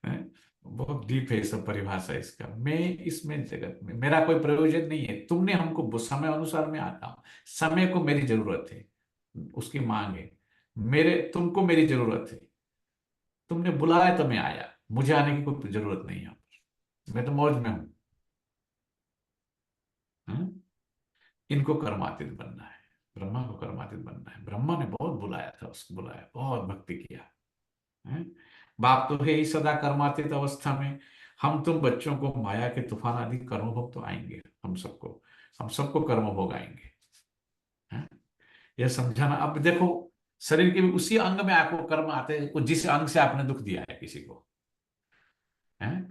है? बहुत डीप है सब परिभाषा इसका। मैं इसमें जगत में मेरा कोई प्रयोजन नहीं है, तुमने हमको समय अनुसार में आता हूं, समय को मेरी जरूरत है, उसकी मांग है, मेरे तुमको मेरी जरूरत है, तुमने बुलाया तो मैं आया, मुझे आने की कोई जरूरत नहीं है, मैं तो मौज में हूं। हम्म? इनको कर्मातीत बनना है, ब्रह्मा को कर्मातीत बनना है। ब्रह्मा ने बहुत बुलाया था, उसको बुलाया, बहुत भक्ति किया, हैं? बाप तो है ही सदा कर्मातीत अवस्था में। हम तुम बच्चों को माया के तूफान आदि कर्म भोग तो आएंगे, हम सबको कर्म भोग आएंगे। हैं? यह समझाना। अब देखो, शरीर के भी उसी अंग में आपको कर्म आते हैं, जिस अंग से आपने दुख दिया है किसी को, है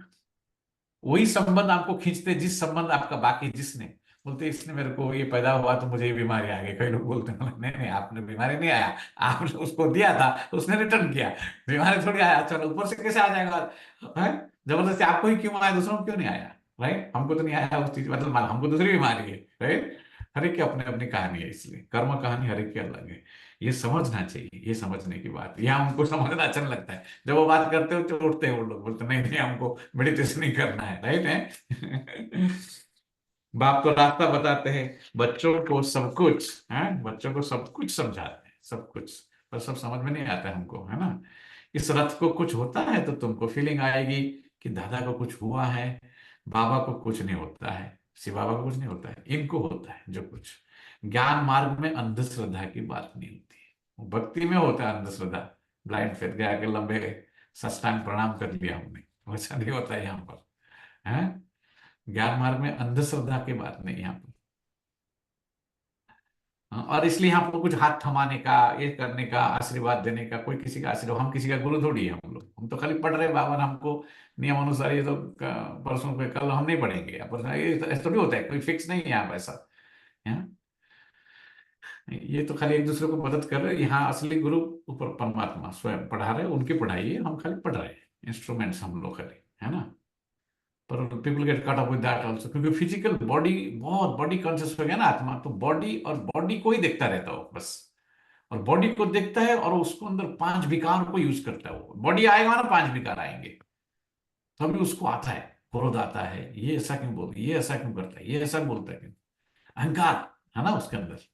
वही संबंध आपको खींचते, जिस संबंध आपका बाकी जिसने, बोलते इसने मेरे को ये पैदा हुआ तो मुझे ये बीमारी आ गई। कई लोग बोलते हैं नहीं नहीं, आपने बीमारी नहीं आया, आपने उसको दिया था, उसने रिटर्न किया, बीमारी थोड़ी आया। चलो ऊपर से कैसे आ जाएगा, है जबरदस्ती आपको ही क्यों आया, दूसरों को क्यों नहीं आया, राइट? हमको तो नहीं आया उस चीज, मतलब हमको दूसरी बीमारी है, राइट? हर एक की अपनी अपनी कहानी है, इसलिए कर्म कहानी हर एक की अलग है। ये समझना चाहिए, ये समझने की बात, यह हमको समझना अच्छा नहीं लगता है। जब वो बात करते हो तो उठते हैं वो लोग, बोलते नहीं नहीं हमको मेडिटेशन नहीं करना है, राइट है। बाप तो रास्ता बताते हैं, बच्चों को सब कुछ है, बच्चों को सब कुछ समझाते हैं, सब कुछ, पर सब समझ में नहीं आता है हमको, है ना? इस रथ को कुछ होता है तो तुमको फीलिंग आएगी कि दादा को कुछ हुआ है, बाबा को कुछ नहीं होता है, शिव बाबा को कुछ नहीं होता है, इनको होता है जो कुछ। ज्ञान मार्ग में अंधश्रद्धा की बात नहीं होती है, भक्ति में होता है अंधश्रद्धा। ब्लाइंड फेथ गया के लंबे साष्टांग प्रणाम कर लिया हमने, वैसा नहीं होता है यहाँ पर, है? ज्ञान मार्ग में अंधश्रद्धा की बात नहीं यहाँ पर। हाँ, और इसलिए हमको कुछ हाथ थमाने का, ये करने का, आशीर्वाद देने का, कोई किसी का आशीर्वाद, हम किसी का गुरु थोड़ी है हम लोग, हम तो खाली पढ़ रहे हैं। बाबा ने हमको नियम अनुसार ये तो परसों पे कल हम नहीं पढ़ेंगे, परसों ये तो ऐसा थोड़ी होता है, कोई फिक्स नहीं है यहाँ पैसा, है? ये तो खाली एक दूसरे को मदद कर रहे हैं। यहाँ असली गुरु ऊपर परमात्मा स्वयं पढ़ा रहे हैं, उनकी पढ़ाई है, हम खाली पढ़ रहे हैं, इंस्ट्रूमेंट्स हम लोग खाली, है ना? पर people get cut up with that also, क्योंकि फिजिकल बॉडी, बहुत बॉडी कॉन्शियस हो गया ना आत्मा, तो बॉडी और बॉडी को ही देखता रहता हो बस, और बॉडी को देखता है और उसको अंदर पांच विकार को यूज करता है। वो बॉडी आएगा ना, पांच विकार आएंगे, तभी उसको आता है, क्रोध आता है, ये ऐसा क्यों बोल, ये ऐसा क्यों करता है, ये ऐसा बोलता है क्यों, अहंकार है ना उसके अंदर।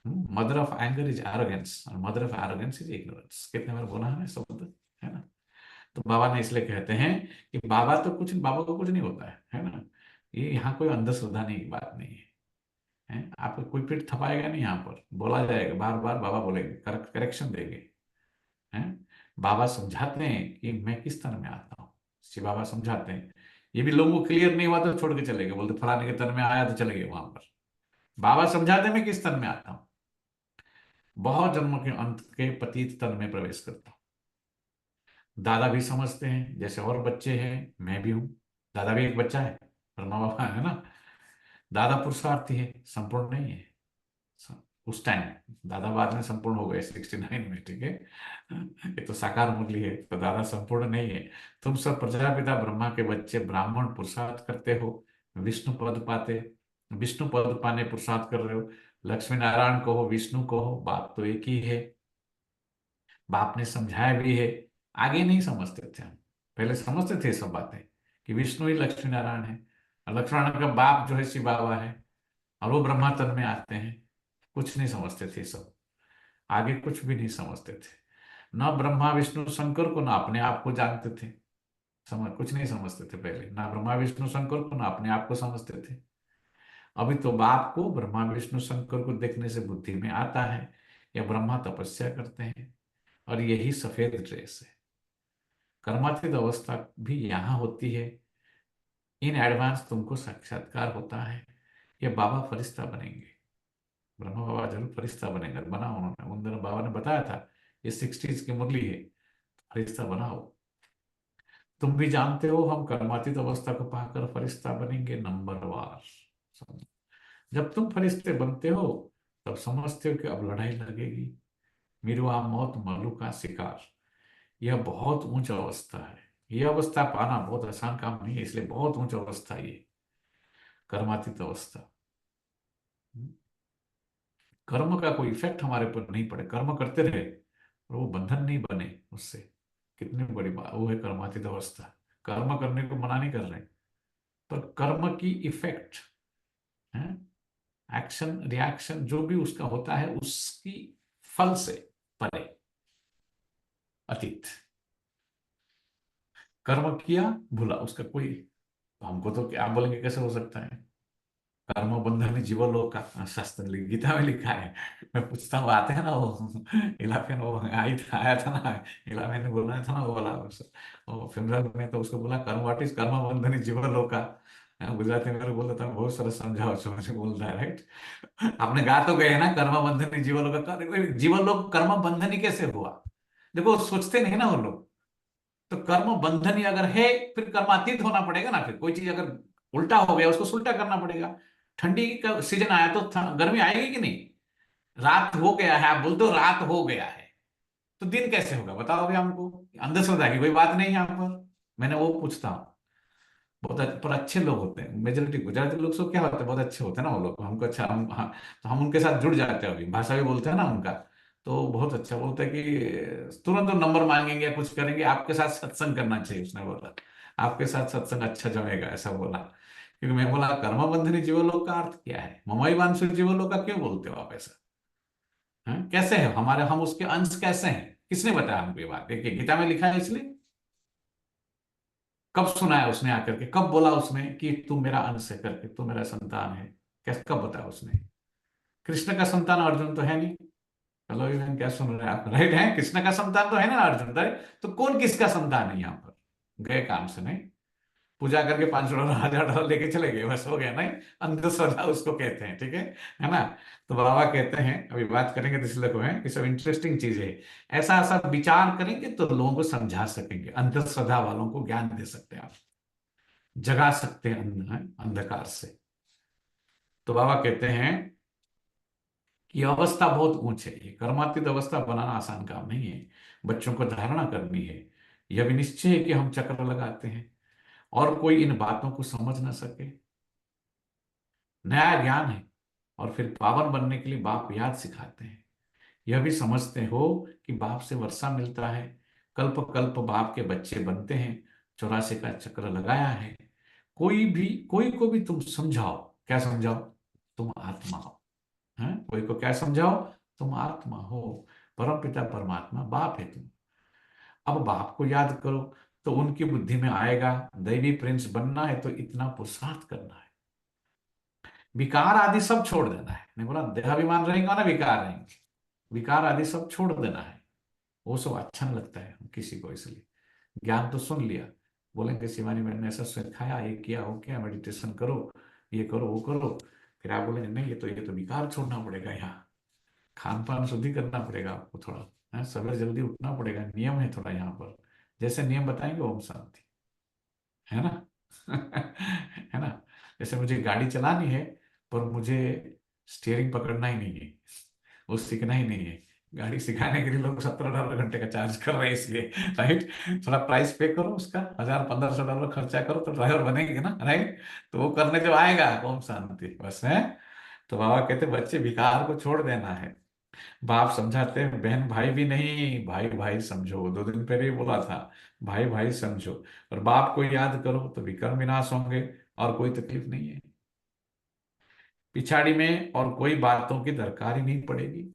Mother of anger is arrogance और mother of arrogance is ignorance, कितने बार बोला है शब्द, है ना? तो बाबा ने इसलिए कहते हैं कि बाबा तो कुछ, बाबा को कुछ नहीं होता है ना? ये यहाँ कोई अंधश्रद्धा नहीं की बात नहीं है, है? आपको कोई पीठ थपाएगा नहीं, यहाँ पर बोला जाएगा बार बार, बाबा बोलेंगे, करेक्शन देंगे, हैं? बाबा समझाते हैं कि मैं किस तन में आता हूँ, शिव बाबा समझाते हैं। ये भी लोगों को क्लियर नहीं हुआ तो छोड़ के चले गए, बोलते फलाने के तन में आया तो चले गए वहां पर। बाबा समझाते हैं मैं किस तन में आता हूँ, बहुत जन्मों के अंत के पतित तन में प्रवेश करता हूँ। दादा भी समझते हैं, जैसे और बच्चे हैं, मैं भी हूं, दादा भी एक बच्चा है, ब्रह्मा बाबा है ना? दादा पुरुषार्थी है, संपूर्ण नहीं है। उस टाइम दादा बाद में संपूर्ण हो गए 69 में, ठीक है? ये तो साकार मुरली है, तो दादा संपूर्ण नहीं है। तुम सब प्रजापिता ब्रह्मा के बच्चे, ब्राह्मण पुरुषार्थ करते हो, विष्णु पद पाते, विष्णु पद पाने पुरुषार्थ कर रहे हो। लक्ष्मी नारायण कहो, विष्णु कहो, बात तो एक ही है। बाप ने समझाया भी है, आगे नहीं समझते थे हम, पहले समझते थे सब बातें कि विष्णु ही लक्ष्मी नारायण है, और लक्ष्मी नारायण का बाप जो है शिव बाबा है, और वो ब्रह्मा तन में आते हैं। कुछ नहीं समझते थे सब, आगे कुछ भी नहीं समझते थे, न ब्रह्मा विष्णु शंकर को, ना अपने आप को जानते थे, समझ कुछ नहीं समझते थे पहले, ना ब्रह्मा विष्णु शंकर को, ना अपने आप को समझते थे। अभी तो बाप को ब्रह्मा विष्णु शंकर को देखने से बुद्धि में आता है, या ब्रह्मा तपस्या करते हैं, और यही सफेद ड्रेस है। कर्मातीत अवस्था भी यहाँ होती है। इन एडवांस तुमको साक्षात्कार होता है, ये बाबा फरिश्ता बनेंगे, ब्रह्मा बाबा जरूर फरिश्ता बनेंगे, बना उन्होंने, उन दिनों बाबा ने बताया था, ये 60s की मुरली है, फरिश्ता बनाओ। तुम भी जानते हो हम कर्मातीत अवस्था को पाकर फरिश्ता बनेंगे नंबरवार। जब तुम फरिश्ते बनते हो तब समझते हो कि अब लड़ाई लगेगी, मिरुआ मौत मल्लू का शिकार। यह बहुत ऊंच अवस्था है, यह अवस्था पाना बहुत आसान काम नहीं है, इसलिए बहुत ऊंच अवस्था ये कर्मातीत अवस्था। कर्म का कोई इफेक्ट हमारे पर नहीं पड़े, कर्म करते रहे और वो बंधन नहीं बने उससे, कितनी बड़ी बात वो है कर्मातीत अवस्था। कर्म करने को मना नहीं कर रहे, पर कर्म की इफेक्ट है, एक्शन रिएक्शन जो भी उसका होता है, उसकी फल से परे, अतीत। कर्म किया भूला, उसका कोई, हमको तो क्या बोलेंगे, कैसे हो सकता है? कर्म बंधन जीवलोक का शास्त्र गीता में लिखा है। मैं पूछता हूँ, आते हैं ना वो इलाफियन, वो आया था ना, इला मैंने बोला था ना, वो बोला वो फिल्म में, तो उसको बोला कर्म, व्हाट इज कर्म बंधन जीवलोक का। गुजराती में बोलता था, बहुत सारा समझाओ समझ बोल रहा है, राइट। आपने गा तो गए ना, कर्म बंधन जीवलोक का, जीवलोक कर्म बंधन कैसे हुआ? देखो सोचते नहीं ना वो लोग। तो कर्म बंधन अगर है, फिर कर्मातीत होना पड़ेगा ना। फिर कोई चीज अगर उल्टा हो गया, उसको सुलटा करना पड़ेगा। ठंडी का सीजन आया तो गर्मी आएगी कि नहीं? रात हो गया है, आप बोलते हो रात हो गया है, तो दिन कैसे होगा बताओ अभी हमको। अंधश्रद्धा की कोई बात नहीं है यहाँ पर। मैंने वो पूछता हूँ। बहुत पर अच्छे लोग होते हैं, मेजोरिटी गुजराती लोग सब क्या होते हैं, बहुत अच्छे होते हैं ना वो लोग, हमको अच्छा हम, हाँ, तो हम उनके साथ जुड़ जाते हैं। अभी भाषा भी बोलते हैं ना उनका, तो बहुत अच्छा बोलते हैं कि तुरंत तो नंबर मांगेंगे या कुछ करेंगे, आपके साथ सत्संग करना चाहिए, उसने बोला। आपके साथ सत्संग अच्छा जमेगा, ऐसा बोला। क्योंकि मैं बोला कर्म बंधनी जीवलोक का अर्थ क्या है, ममई वांसु जीवलोक का क्यों बोलते हो आप ऐसा? हैं? कैसे है हमारे, हम उसके अंश कैसे हैं? किसने बताया हमको ये बात? देखिए गीता में लिखा है, इसलिए कब सुनाया उसने आकर के, कब बोला उसने कि तू मेरा अंश है करके, तू मेरा संतान है? कैसे, कब बताया उसने? कृष्ण का संतान अर्जुन तो है नहीं। हेलो इवन, क्या सुन रहे हैं आप, राइट है? कृष्ण का संतान तो है ना अर्जुन, राइट? तो कौन किसका संतान है यहाँ पर? गए काम से नहीं, पूजा करके $500 $1000 लेके चले गए, बस हो गया नहीं। अंधश्रद्धा उसको कहते हैं, ठीक है ना? तो बाबा कहते हैं, अभी बात करेंगे तो इसलिए को है, ये सब इंटरेस्टिंग चीज है। ऐसा ऐसा विचार करेंगे तो लोगों को समझा सकेंगे, अंधश्रद्धा वालों को ज्ञान दे सकते हैं आप, जगा सकते हैं अंधकार से। तो बाबा कहते हैं कि अवस्था बहुत ऊंच है, ये कर्मातीत अवस्था बनाना आसान काम नहीं है। बच्चों को धारणा करनी है। यह भी निश्चय है कि हम चक्र लगाते हैं और कोई इन बातों को समझ ना सके। नया ज्ञान है, और फिर पावन बनने के लिए बाप याद सिखाते हैं। यह भी समझते हो कि बाप से वर्षा मिलता है, कल्प कल्प बाप के बच्चे बनते हैं, 84 का चक्र लगाया है। कोई को भी तुम समझाओ, क्या समझाओ? तुम आत्मा हो। हैं? कोई को क्या समझाओ? तुम आत्मा हो, परम पिता परमात्मा बाप है तुम। अब बाप को याद करो, तो उनकी बुद्धि में आएगा दैवी प्रिंस बनना है तो इतना पुरुषार्थ करना है, विकार आदि सब छोड़ देना है। नहीं बोला देहाभिमान रहेगा ना, विकार रहेंगे, विकार आदि सब छोड़ देना है। वो सब अच्छा नहीं लगता है किसी को, इसलिए ज्ञान तो सुन लिया, बोलेंगे शिवानी मैंने ने ऐसा सिखाया, ये किया वो किया, मेडिटेशन करो, ये करो वो करो। फिर आप बोलेंगे नहीं, ये तो विकार छोड़ना पड़ेगा, यहाँ खान पान शुद्धि करना पड़ेगा आपको थोड़ा, है सवेरे जल्दी उठना पड़ेगा, नियम है थोड़ा यहाँ पर, जैसे नियम बताएंगे ओम शांति, है ना? है ना? जैसे मुझे गाड़ी चलानी है, पर मुझे स्टीयरिंग पकड़ना ही नहीं है, वो सीखना ही नहीं है। गाड़ी सिखाने के लिए लोग $17 घंटे का चार्ज कर रहे हैं, इसलिए राइट। थोड़ा प्राइस पे करो उसका, $1000-1500 खर्चा करो तो ड्राइवर बनेंगे ना, राइट? तो वो करने जब आएगा ओम शांति बस है। तो बाबा कहते बच्चे विकार को छोड़ देना है। बाप समझाते हैं बहन भाई भी नहीं, भाई भाई समझो, 2 दिन पहले ही बोला था, भाई भाई समझो, और बाप को याद करो तो विकर्म विनाश होंगे, और कोई तकलीफ नहीं है। पिछाड़ी में और कोई बातों की दरकार ही नहीं पड़ेगी,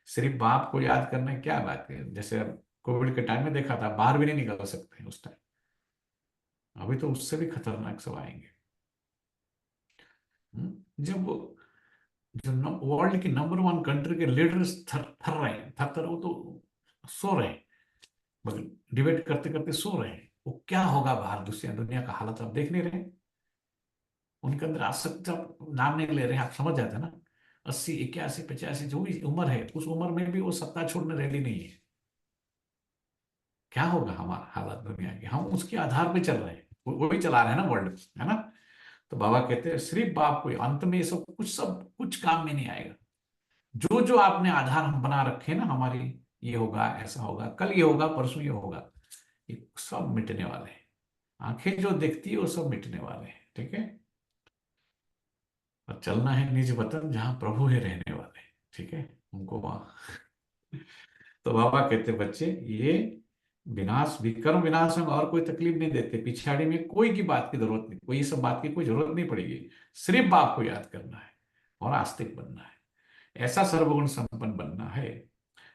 सिर्फ बाप को याद करना है। क्या बात है, जैसे अब कोविड के टाइम में देखा था, बाहर भी नहीं निकल सकते हैं उस टाइम, अभी तो उससे भी खतरनाक सब आएंगे। जब जो वर्ल्ड की नंबर 1 कंट्री के लीडर्स थर थर रहे हैं, थर थर, वो तो सो रहे हैं, डिबेट करते करते सो रहे हैं। वो क्या होगा बाहर, दुनिया दुनिया का हालत आप देख नहीं रहे? उनके अंदर आसक्ति, आप नाम नहीं ले रहे हैं, आप समझ जाते हैं ना। 80 81 85 जो भी उम्र है, उस उम्र में भी वो सत्ता छोड़ने रेडी नहीं है। क्या होगा हमारा हालत दुनिया की, हम उसके आधार पे चल रहे हैं, वही चला रहे हैं ना वर्ल्ड, है ना? तो बाबा कहते हैं सिर्फ बाप को, अंत में ये सब कुछ काम में नहीं आएगा। जो जो आपने आधार हम बना रखे हैं ना हमारी, ये होगा ऐसा होगा, कल ये होगा, परसों ये होगा, ये सब मिटने वाले हैं। आंखें जो देखती है वो सब मिटने वाले हैं, ठीक है? और चलना है निज वतन जहां प्रभु है रहने वाले, ठीक है? उनको वहां तो बाबा कहते बच्चे, ये विनाश विकर्म विनाश में और कोई तकलीफ नहीं देते, पिछाड़ी में कोई की बात की जरूरत नहीं, कोई सब बात की कोई जरूरत नहीं पड़ेगी। सिर्फ बाप को याद करना है और आस्तिक बनना है, ऐसा सर्वगुण संपन्न बनना है।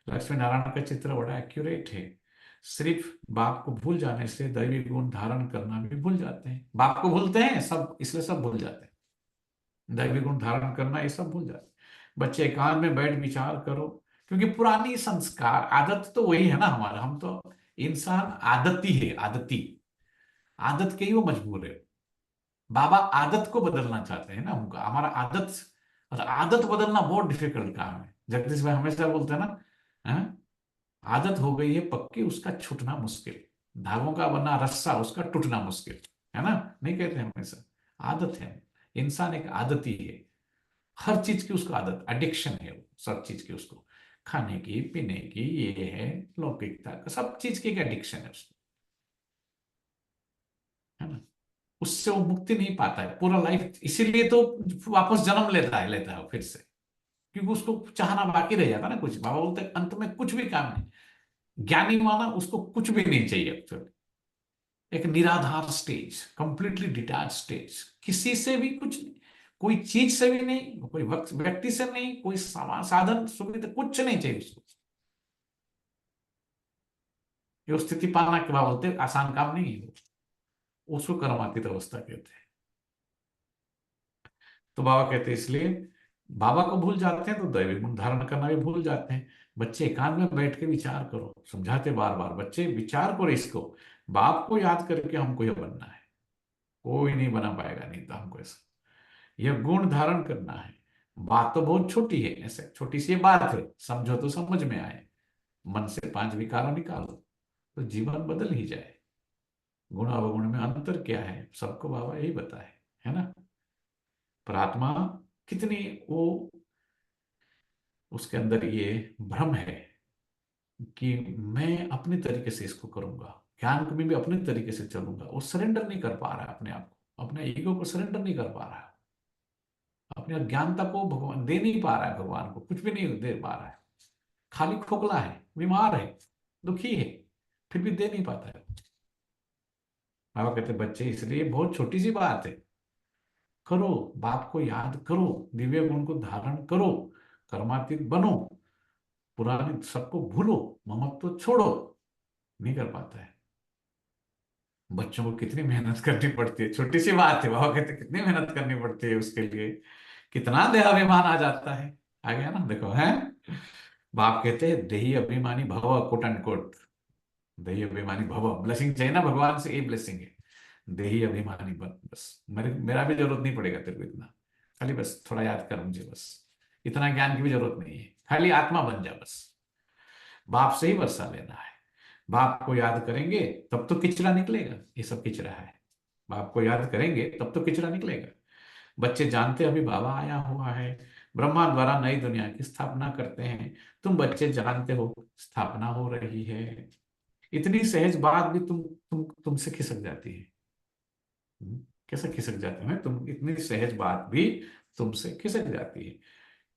लक्ष्मी नारायण का चित्र बड़ा एक्यूरेट है। सिर्फ बाप को भूल जाने से दैवी गुण धारण करना भी भूल जाते हैं। बाप को भूलते हैं सब, इसलिए सब भूल जाते हैं। दैवी गुण धारण करना, ये सब भूल जाते। बच्चे एकांत में बैठ विचार करो, क्योंकि पुरानी संस्कार आदत तो वही है ना हमारा, हम तो इंसान आदती है, आदती, आदत के ही वो मजबूर है। बाबा आदत को बदलना चाहते हैं ना, उनका हमारा आदत, और आदत बदलना बहुत डिफिकल्ट काम है। जगदीश भाई हमेशा बोलते हैं ना, हैं? आदत हो गई है पक्की, उसका छूटना मुश्किल, धागों का बना रस्सा उसका टूटना मुश्किल, है ना, नहीं कहते हैं हमेशा। आदत है, इंसान एक आदती है, हर चीज की उसको आदत, एडिक्शन है वो, सब चीज की उसको, खाने की, पीने की, ये है लौकिकता का, सब चीज की एक एडिक्शन है उसको, है ना। उससे वो मुक्ति नहीं पाता है पूरा लाइफ, इसीलिए तो वापस जन्म लेता है वो फिर से, क्योंकि उसको चाहना बाकी रह जाता है ना कुछ। बाबा बोलते हैं अंत में कुछ भी काम नहीं, ज्ञानी माना उसको कुछ भी नहीं चाहिए एक्चुअली, एक निराधार स्टेज, कंप्लीटली डिटैच स्टेज, किसी से भी कुछ नहीं, कोई चीज से भी नहीं, कोई व्यक्ति से नहीं, कोई साधन सुविधा कुछ नहीं चाहिए उसको। ये स्थिति पाना के बाबा बोलते हैं आसान काम नहीं है, उसको कर्मातीत अवस्था कहते हैं। तो बाबा कहते हैं इसलिए बाबा को भूल जाते हैं तो दैविक गुण धारण करना भी भूल जाते हैं। बच्चे एकांत में बैठ के विचार करो, समझाते बार बार, बच्चे विचार करो इसको, बाप को याद करके हमको यह बनना है, कोई नहीं बना पाएगा नहीं तो हमको ऐसा, यह गुण धारण करना है। बात तो बहुत छोटी है, ऐसे छोटी सी बात है, समझो तो समझ में आए, मन से 5 विकारों निकालो तो जीवन बदल ही जाए। गुण अवगुण में अंतर क्या है सबको बाबा यही बताए, है ना। पर आत्मा कितनी वो, उसके अंदर ये भ्रम है कि मैं अपने तरीके से इसको करूंगा, ज्ञान में भी अपने तरीके से चलूंगा, वो सरेंडर नहीं कर पा रहा है अपने आप को, अपने ईगो को सरेंडर नहीं कर पा रहा है, अपनी अज्ञानता को भगवान दे नहीं पा रहा है, भगवान को कुछ भी नहीं दे पा रहा है, खाली खोखला है, बीमार है, दुखी है, फिर भी दे नहीं पाता है। बाबा कहते बच्चे इसलिए बहुत छोटी सी बात है, करो, बाप को याद करो, दिव्य गुण को धारण करो, कर्मातीत बनो, पुराने सबको भूलो, ममत्व तो छोड़ो, नहीं कर पाता है। बच्चों को कितनी मेहनत करनी पड़ती है, छोटी सी बात है, बाबा कहते कितनी मेहनत करनी पड़ती है उसके लिए, कितना देहाभिमान आ जाता है, आ गया ना, देखो है। बाप कहते हैं देही अभिमानी भव, कोट एंड कोट, देही अभिमानी भव, ब्लेसिंग चाहिए ना भगवान से, ये ब्लेसिंग है, देही अभिमानी बन, बस मेरा भी जरूरत नहीं पड़ेगा तेरे को इतना, खाली बस थोड़ा याद कर मुझे, बस इतना ज्ञान की भी जरूरत नहीं है, खाली आत्मा बन जा बस, बाप से ही वर्षा लेना है। बाप को याद करेंगे तब तो किचरा निकलेगा, ये सब किचरा है, बाप को याद करेंगे तब तो किचरा निकलेगा। बच्चे जानते अभी बाबा आया हुआ है, ब्रह्मा द्वारा नई दुनिया की स्थापना करते हैं, तुम बच्चे जानते हो स्थापना हो रही है, इतनी सहज बात भी तुमसे खिसक जाती है। कैसे खिसक जाती है तुम, इतनी सहज बात भी तुमसे खिसक जाती है।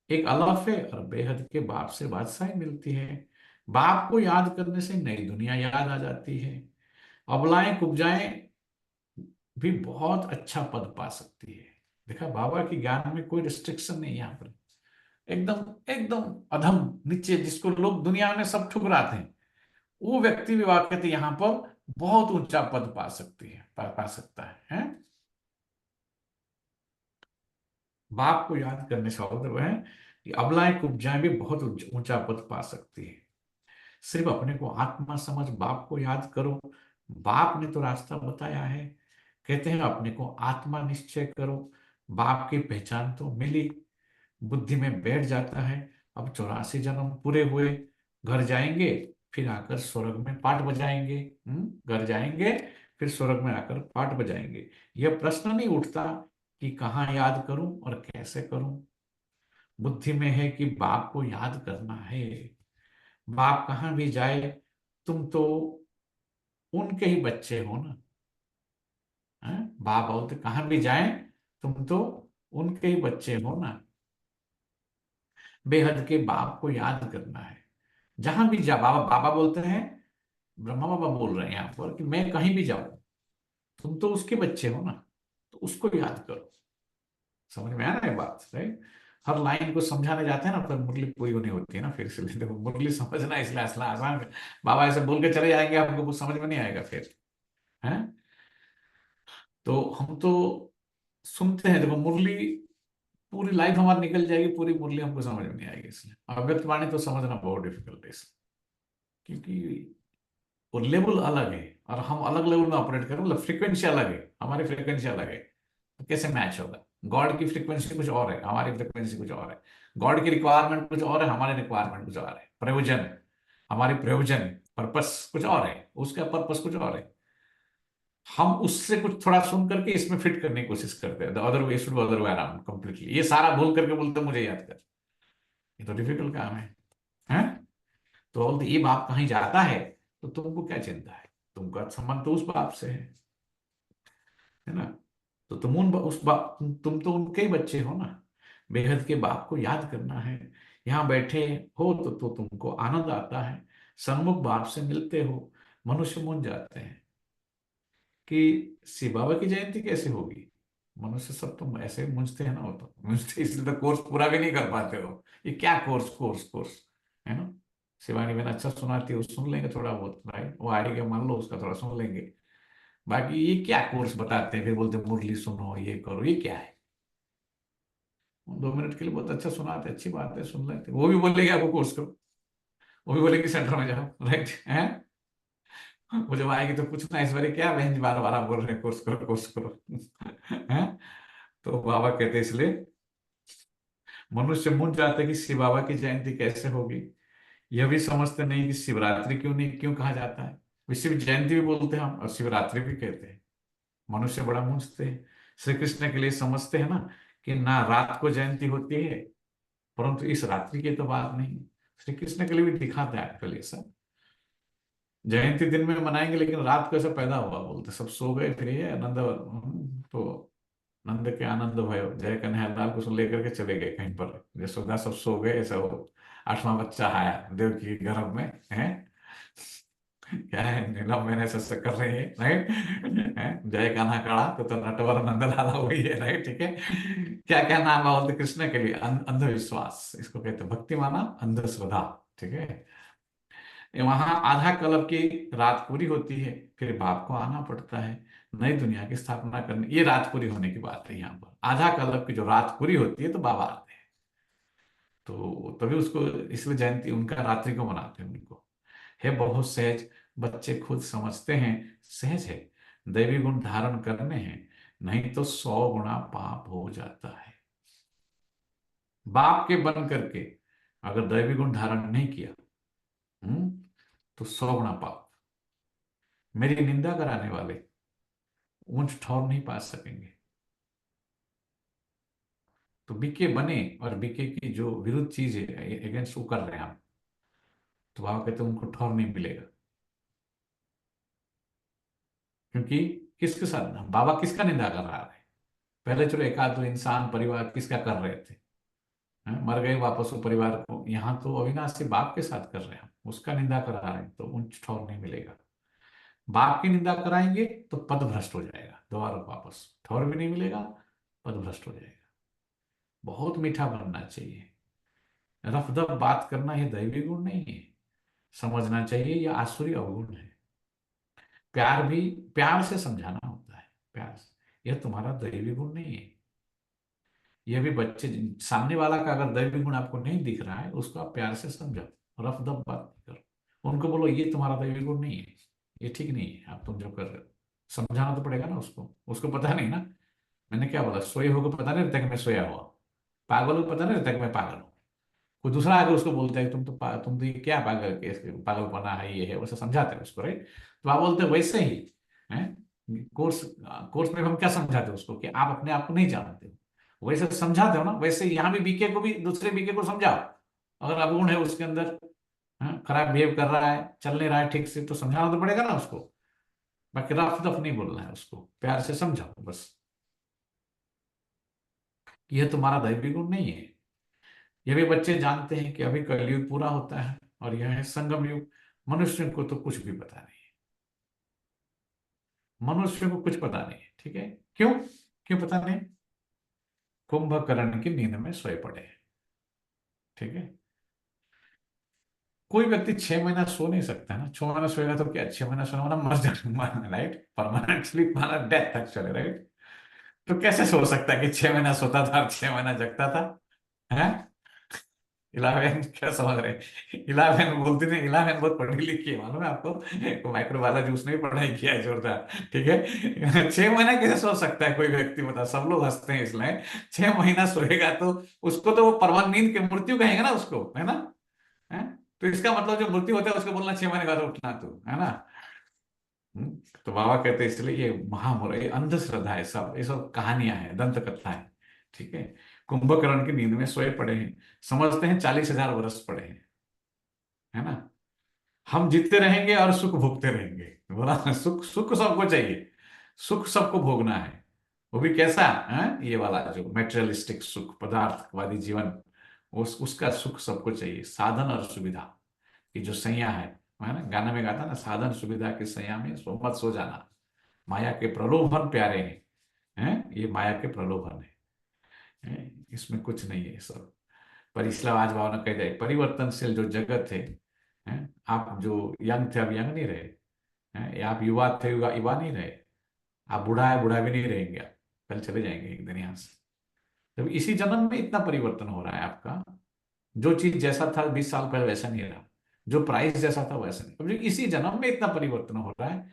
एक अलफ है और बेहद के बाप से बादशाही मिलती है, बाप को याद करने से नई दुनिया याद आ जाती है, अबलाएं कुब्जाएं भी बहुत अच्छा पद पा सकती है। देखा बाबा के ज्ञान में कोई रिस्ट्रिक्शन नहीं है यहाँ पर, एकदम एकदम अधम नीचे, जिसको लोग दुनिया में सब ठुकराते हैं, वो व्यक्ति भी वाकई यहाँ पर बहुत ऊंचा पद पा सकती है, पा सकता है? बाप को याद करने से मतलब है कि अबलाएं कुब्जाएं भी बहुत ऊंचा पद पा सकती है। सिर्फ अपने को आत्मा समझ बाप को याद करो, बाप ने तो रास्ता बताया है, कहते हैं अपने को आत्मा निश्चय करो, बाप की पहचान तो मिली, बुद्धि में बैठ जाता है, अब 84 जन्म पूरे हुए, घर जाएंगे फिर आकर स्वर्ग में पाठ बजाएंगे, घर जाएंगे फिर स्वर्ग में आकर पाठ बजाएंगे। यह प्रश्न नहीं उठता कि कहाँ याद करूं और कैसे करूं, बुद्धि में है कि बाप को याद करना है। बाप कहाँ भी जाए तुम तो उनके ही बच्चे हो ना, बाप बोलते कहाँ भी जाए तुम तो उनके ही बच्चे हो ना, बेहद के बाप को याद करना है। जहां भी जा, बाबा बाबा बोलते हैं, ब्रह्मा बाबा बोल रहे हैं यहाँ पर कि मैं कहीं भी जाऊं तुम तो उसके बच्चे हो ना, तो उसको याद करो। समझ में आया ना ये बात, राइट। हर लाइन को समझाने जाते हैं ना तो मुरली पूरी होनी होती है ना, फिर से देखो मुरली समझना इसलिए असला आसान है। बाबा ऐसे बोल के चले जाएंगे आपको कुछ समझ में नहीं आएगा फिर, है। तो हम तो सुनते हैं, देखो मुरली पूरी लाइफ हमारी निकल जाएगी, पूरी मुरली हमको समझ में नहीं आएगी। इसलिए अव्यक्त वाणी तो समझना बहुत डिफिकल्ट है इसलिए, क्योंकि वो लेवल अलग है और हम अलग लेवल में ऑपरेट करें, मतलब फ्रीक्वेंसी अलग है, हमारी फ्रीक्वेंसी अलग है, तो कैसे मैच होगा? गॉड की फ्रीक्वेंसी कुछ और है, हमारी फ्रीक्वेंसी कुछ और है। गॉड की रिक्वायरमेंट कुछ और है, हमारी रिक्वायरमेंट कुछ और है। प्रयोजन, हमारी प्रयोजन, पर्पस कुछ और है, उसका पर्पस कुछ और है। हम उससे कुछ थोड़ा सुन करके इसमें फिट करने की कोशिश करते हैं, other way should other way around completely. ये सारा भूल करके बोलते हैं, मुझे याद कर। ये तो डिफिकल्ट काम है? तो बोलते ये बाप कहीं जाता है तो तुमको क्या चिंता है, तुमका संबंध तो उस बाप से है ना? तो तुम उस बाप, तुम तो उनके ही बच्चे हो ना। बेहद के बाप को याद करना है। यहाँ बैठे हो तो तुमको आनंद आता है, सन्मुख बाप से मिलते हो। मनुष्य मूंझ जाते हैं कि शिव बाबा की जयंती कैसे होगी। मनुष्य सब तुम ऐसे मूंझते हैं ना, वो तो मूंझते, इसलिए तो कोर्स पूरा भी नहीं कर पाते हो। ये क्या कोर्स कोर्स कोर्स है ना? शिवानी बहन अच्छा सुनाती है, वो सुन लेंगे थोड़ा बहुत, राइट, वो आगे के मान लो उसका थोड़ा सुन लेंगे। बाकी ये क्या कोर्स बताते हैं, फिर बोलते हैं मुरली सुनो, ये करो, ये क्या है? 2 मिनट के लिए बहुत अच्छा सुनाते, अच्छी बात है, सुन लेते। वो भी बोलेंगे आपको कोर्स करो, वो भी बोलेंगे सेंटर में जाओ, राइट है? वो जब आएगी तो पूछना इस बार क्या बहन जी बार बार आप बोल रहे हैं कोर्स करो कोर्स करो। हैं? तो बाबा कहते हैं इसलिए मनुष्य मूंझ जाते कि शिव बाबा की जयंती कैसे होगी। यह भी समझते नहीं कि शिवरात्रि क्यों नहीं, क्यों कहा जाता है। शिव जयंती भी बोलते हैं हम और शिवरात्रि भी कहते हैं। मनुष्य बड़ा मूंझते हैं। श्री कृष्ण के लिए समझते हैं ना कि ना रात को जयंती होती है, परंतु इस रात्रि की तो बात नहीं। श्री कृष्ण के लिए भी दिखाता है एक्चुअली ऐसा। जयंती दिन में मनाएंगे लेकिन रात को ऐसा पैदा हुआ, बोलते सब सो गए, फिर ये आनंद, तो नंद के आनंद भयो, जय कन्हैयालाल को लेकर के चले गए कहीं पर, यशोदा सब सो गए, ऐसा वो 8वां बच्चा आया देव की गर्भ में है। क्या है, नीलम मैंने ऐसा कर रही है, राइट है? जय कान्हा कड़ा तो नटवर नंदलाला वही है, राइट, ठीक है। क्या क्या नाम है बोलते कृष्ण के लिए? अंधविश्वास, इसको कहते हैं भक्ति माना अंधश्रद्धा, ठीक है। वहां आधा कल्प की रात पूरी होती है, फिर बाप को आना पड़ता है नई दुनिया की स्थापना करने। ये रात पूरी होने की बात है, यहाँ पर आधा कल्प की जो रात पूरी होती है तो बाबा आते हैं, तो तभी उसको, इसलिए जयंती उनका रात्रि को मनाते हैं उनको। है बहुत सहज, बच्चे खुद समझते हैं सहज है, दैवी गुण धारण करने हैं, नहीं तो 100 गुना पाप हो जाता है। बाप के बन करके अगर दैवी गुण धारण नहीं किया तो 100 गुना पाप। मेरी निंदा कराने वाले ऊंच ठौर नहीं पा सकेंगे। तो बीके बने और बीके की जो विरुद्ध चीज है अगेंस्ट वो कर रहे हैं हम, तो बाबा कहते हैं उनको ठौर नहीं मिलेगा। क्योंकि किसके साथ बाबा किसका निंदा कर रहा है? पहले चलो एक आध दो इंसान परिवार किसका कर रहे थे, मर गए वापस वो परिवार को, यहाँ तो अविनाशी बाप के साथ कर रहे हैं, उसका निंदा करा रहे हैं, तो ऊंच ठौर नहीं मिलेगा। बाप की निंदा कराएंगे तो पद भ्रष्ट हो जाएगा, दोबारा वापस ठौर भी नहीं मिलेगा, पद भ्रष्ट हो जाएगा। बहुत मीठा बनना चाहिए, रफदफ बात करना ये दैवी गुण नहीं है, समझना चाहिए ये आसुरी अवगुण है। प्यार भी प्यार से समझाना होता है, प्यार से, यह तुम्हारा दैवी गुण नहीं है। यह भी बच्चे, सामने वाला का अगर दैवी गुण आपको नहीं दिख रहा है उसको आप प्यार से समझाओ, रफदफ बात नहीं करो। उनको बोलो ये तुम्हारा दैवी गुण नहीं है, ये ठीक नहीं है आप तुम जो कर रहे हो। समझाना तो पड़ेगा ना उसको, उसको पता नहीं ना। मैंने क्या बोला, सोए हो को पता नहीं रहता कि मैं सोया हुआ, पागल को पता नहीं रहता कि मैं पागल हूँ। कोई दूसरा आके उसको बोलता है तुम तो ये क्या पागल के पागलपना है, ये है, वैसे समझाते हैं उसको, राइट। तो आप बोलते हैं वैसे ही है। कोर्स कोर्स में हम क्या समझाते हैं उसको कि आप अपने आप को नहीं जानते हो, वैसे समझाते हो ना, वैसे यहाँ भी बीके को भी दूसरे बीके को समझाओ। अगर अवगुण है उसके अंदर, खराब बिहेव कर रहा है, चल नहीं रहा है ठीक से, तो समझाना तो पड़ेगा ना उसको। बाकी रफ दफ नहीं बोलना है उसको, प्यार से समझाओ बस। यह तुम्हारा दैवी गुण नहीं है। यह भी बच्चे जानते हैं कि अभी कलयुग पूरा होता है और यह है संगम युग। मनुष्य को तो कुछ भी पता नहीं है, मनुष्य को कुछ पता नहीं है, ठीक है। क्यों क्यों पता नहीं? कुंभकर्ण की नींद में सोए पड़े हैं, ठीक है। कोई व्यक्ति 6 महीना सो नहीं सकता है ना, 6 महीना सोएगा तो क्या, 6 महीना सोना माना मर जाना, राइट, परमानेंट स्लीप माना डेथ तक चले, राइट। तो कैसे सो सकता है कि 6 महीना सोता था और 6 महीना जगता था? है? इलावेन क्या समझ रहे? इलावेन बोलती नहीं, इलावेन बहुत पढ़ी लिखी है, मालूम है आपको? माइक्रोबायोलॉजी उसने भी पढ़ाई किया है जोरदार। ठीक है। 6 महीना कैसे सो सकता है कोई व्यक्ति, बता? सब लोग हंसते हैं इसलिए। 6 महीना सोएगा तो उसको तो वो परमान नींद की मृत्यु कहेंगे ना उसको, है ना? है? तो इसका मतलब जो मृत्यु होता है उसको बोलना 6 महीने बाद उठना, तो है ना? हम्म, तो बाबा कहते हैं इसलिए ये महामुरा, ये अंधश्रद्धा है, सब ये सब कहानियां हैं, दंत कथा है। ठीक है। कुंभकर्ण की नींद में सोए पड़े हैं, समझते हैं 40,000 वर्ष पड़े हैं, है ना? हम जीते रहेंगे और सुख भोगते रहेंगे। बोला ना, सुख सुख सबको चाहिए, सुख सबको भोगना है। वो भी कैसा है? ये वाला जो मेटेरियलिस्टिक सुख, पदार्थवादी जीवन, उसका सुख सबको चाहिए। साधन और सुविधा की जो सैया है ना, गाना में गाता ना, साधन सुविधा की सैया में सो मत सो जाना, माया के प्रलोभन प्यारे हैं, ये माया के प्रलोभन हैं? इसमें कुछ नहीं है सब। पर इसलिए आज बाबा ने कह दिया, परिवर्तनशील जो जगत है? आप जो यंग थे अब यंग नहीं रहे हैं, या आप युवा थे युवा युवा नहीं रहे, आप बूढ़ा है बूढ़ा भी नहीं रहेंगे आप, कल चले जाएंगे एक दिन यहाँ से। जब इसी जन्म में इतना परिवर्तन हो रहा है आपका, जो चीज जैसा था 20 साल पहले वैसा नहीं रहा, जो प्राइस जैसा था वैसा नहीं, अब जो इसी जन्म में इतना परिवर्तन हो रहा है,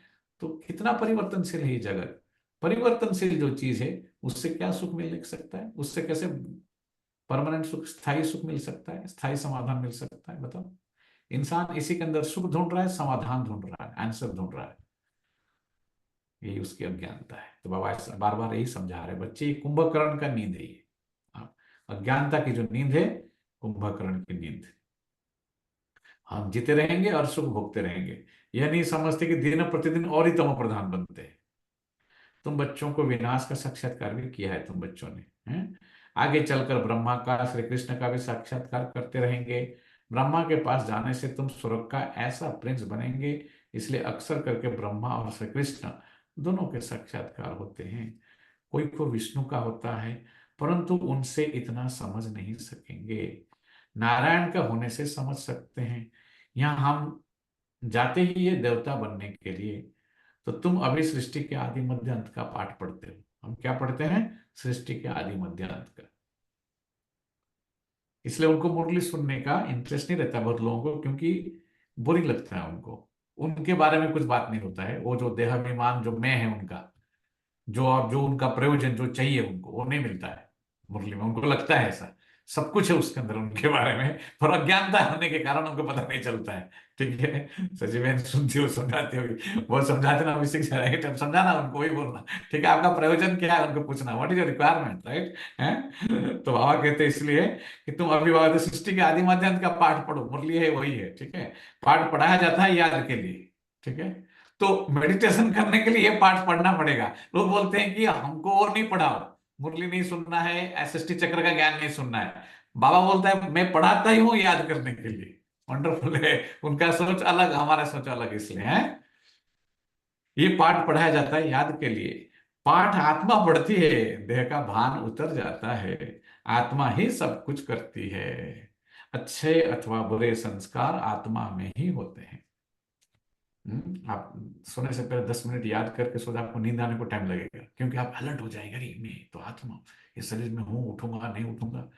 तो कितना परिवर्तनशील है ये जगत। परिवर्तनशील जो चीज है उससे क्या सुख मिल सकता है? उससे कैसे परमानेंट सुख, स्थायी सुख मिल सकता है, स्थायी समाधान मिल सकता है? बताओ। इंसान इसी के अंदर सुख ढूंढ रहा है, समाधान ढूंढ रहा है, आंसर ढूंढ रहा है। यही उसकी अज्ञानता है। तो बाबा बार बार यही समझा रहे बच्चे, ये कुंभकर्ण का नींद है ये। हाँ, अज्ञानता की जो नींद है, कुंभकर्ण की नींद। हम जीते रहेंगे और सुख भोगते रहेंगे, यह नहीं समझते कि दिन प्रतिदिन और ही तमो प्रधान बनते हैं। तुम बच्चों को विनाश का साक्षात्कार भी किया है तुम बच्चों ने, हैं? आगे चलकर ब्रह्मा का, श्री कृष्ण का भी साक्षात्कार करते रहेंगे। ब्रह्मा के पास जाने से तुम स्वर्ग का ऐसा प्रिंस बनेंगे, इसलिए अक्सर करके ब्रह्मा और श्री कृष्ण दोनों के साक्षात्कार होते हैं। कोई को विष्णु का होता है, परंतु उनसे इतना समझ नहीं सकेंगे। नारायण का होने से समझ सकते हैं। यहाँ हम जाते ही ये देवता बनने के लिए, तो तुम अभी सृष्टि के आदि मध्य अंत का पाठ पढ़ते हो। हम क्या पढ़ते हैं? सृष्टि के आदि मध्य अंत का। इसलिए उनको मुरली सुनने का इंटरेस्ट नहीं रहता बहुत लोगों को, क्योंकि बोरिंग लगता है उनको। उनके बारे में कुछ बात नहीं होता है, वो जो देहाभिमान जो मैं है उनका, जो और जो उनका प्रयोजन जो चाहिए उनको, वो नहीं मिलता है मुरली में। उनको लगता है ऐसा सब कुछ है उसके अंदर उनके बारे में, पर अज्ञानता होने के कारण उनको पता नहीं चलता है। ठीक है। सची बहन सुनती हो, समझाती होगी, वो समझाते ना, इसी से राइट, अब समझाना उनको, वही बोलना। ठीक है, आपका प्रयोजन क्या है उनको पूछना, what is your requirement, right है? तो बाबा कहते हैं इसलिए कि तुम अभी बाबा तो सृष्टि के आदि मध्यांत का पाठ पढ़ो, मुरली है वही है। ठीक है। पाठ पढ़ाया जाता है याद के लिए। ठीक है। तो मेडिटेशन करने के लिए ये पाठ पढ़ना पड़ेगा। लोग बोलते हैं कि हमको और नहीं पढ़ाओ, मुरली नहीं सुनना है, एसएसटी चक्र का ज्ञान नहीं सुनना है। बाबा बोलता है मैं पढ़ाता ही हूँ याद करने के लिए। वंडरफुल है। उनका सोच अलग, हमारा सोच अलग, इसलिए है ये पाठ पढ़ाया जाता है याद के लिए। पाठ आत्मा पढ़ती है, देह का भान उतर जाता है, आत्मा ही सब कुछ करती है। अच्छे अथवा बुरे संस्कार आत्मा में ही होते हैं। आप सोने से पहले 10 मिनट याद करके सो जाओ, आपको नींद आने को टाइम लगेगा, क्योंकि आप अलर्ट हो जाएंगे, अरे मैं तो आत्मा इस शरीर में हूँ, उठूंगा नहीं उठूंगा।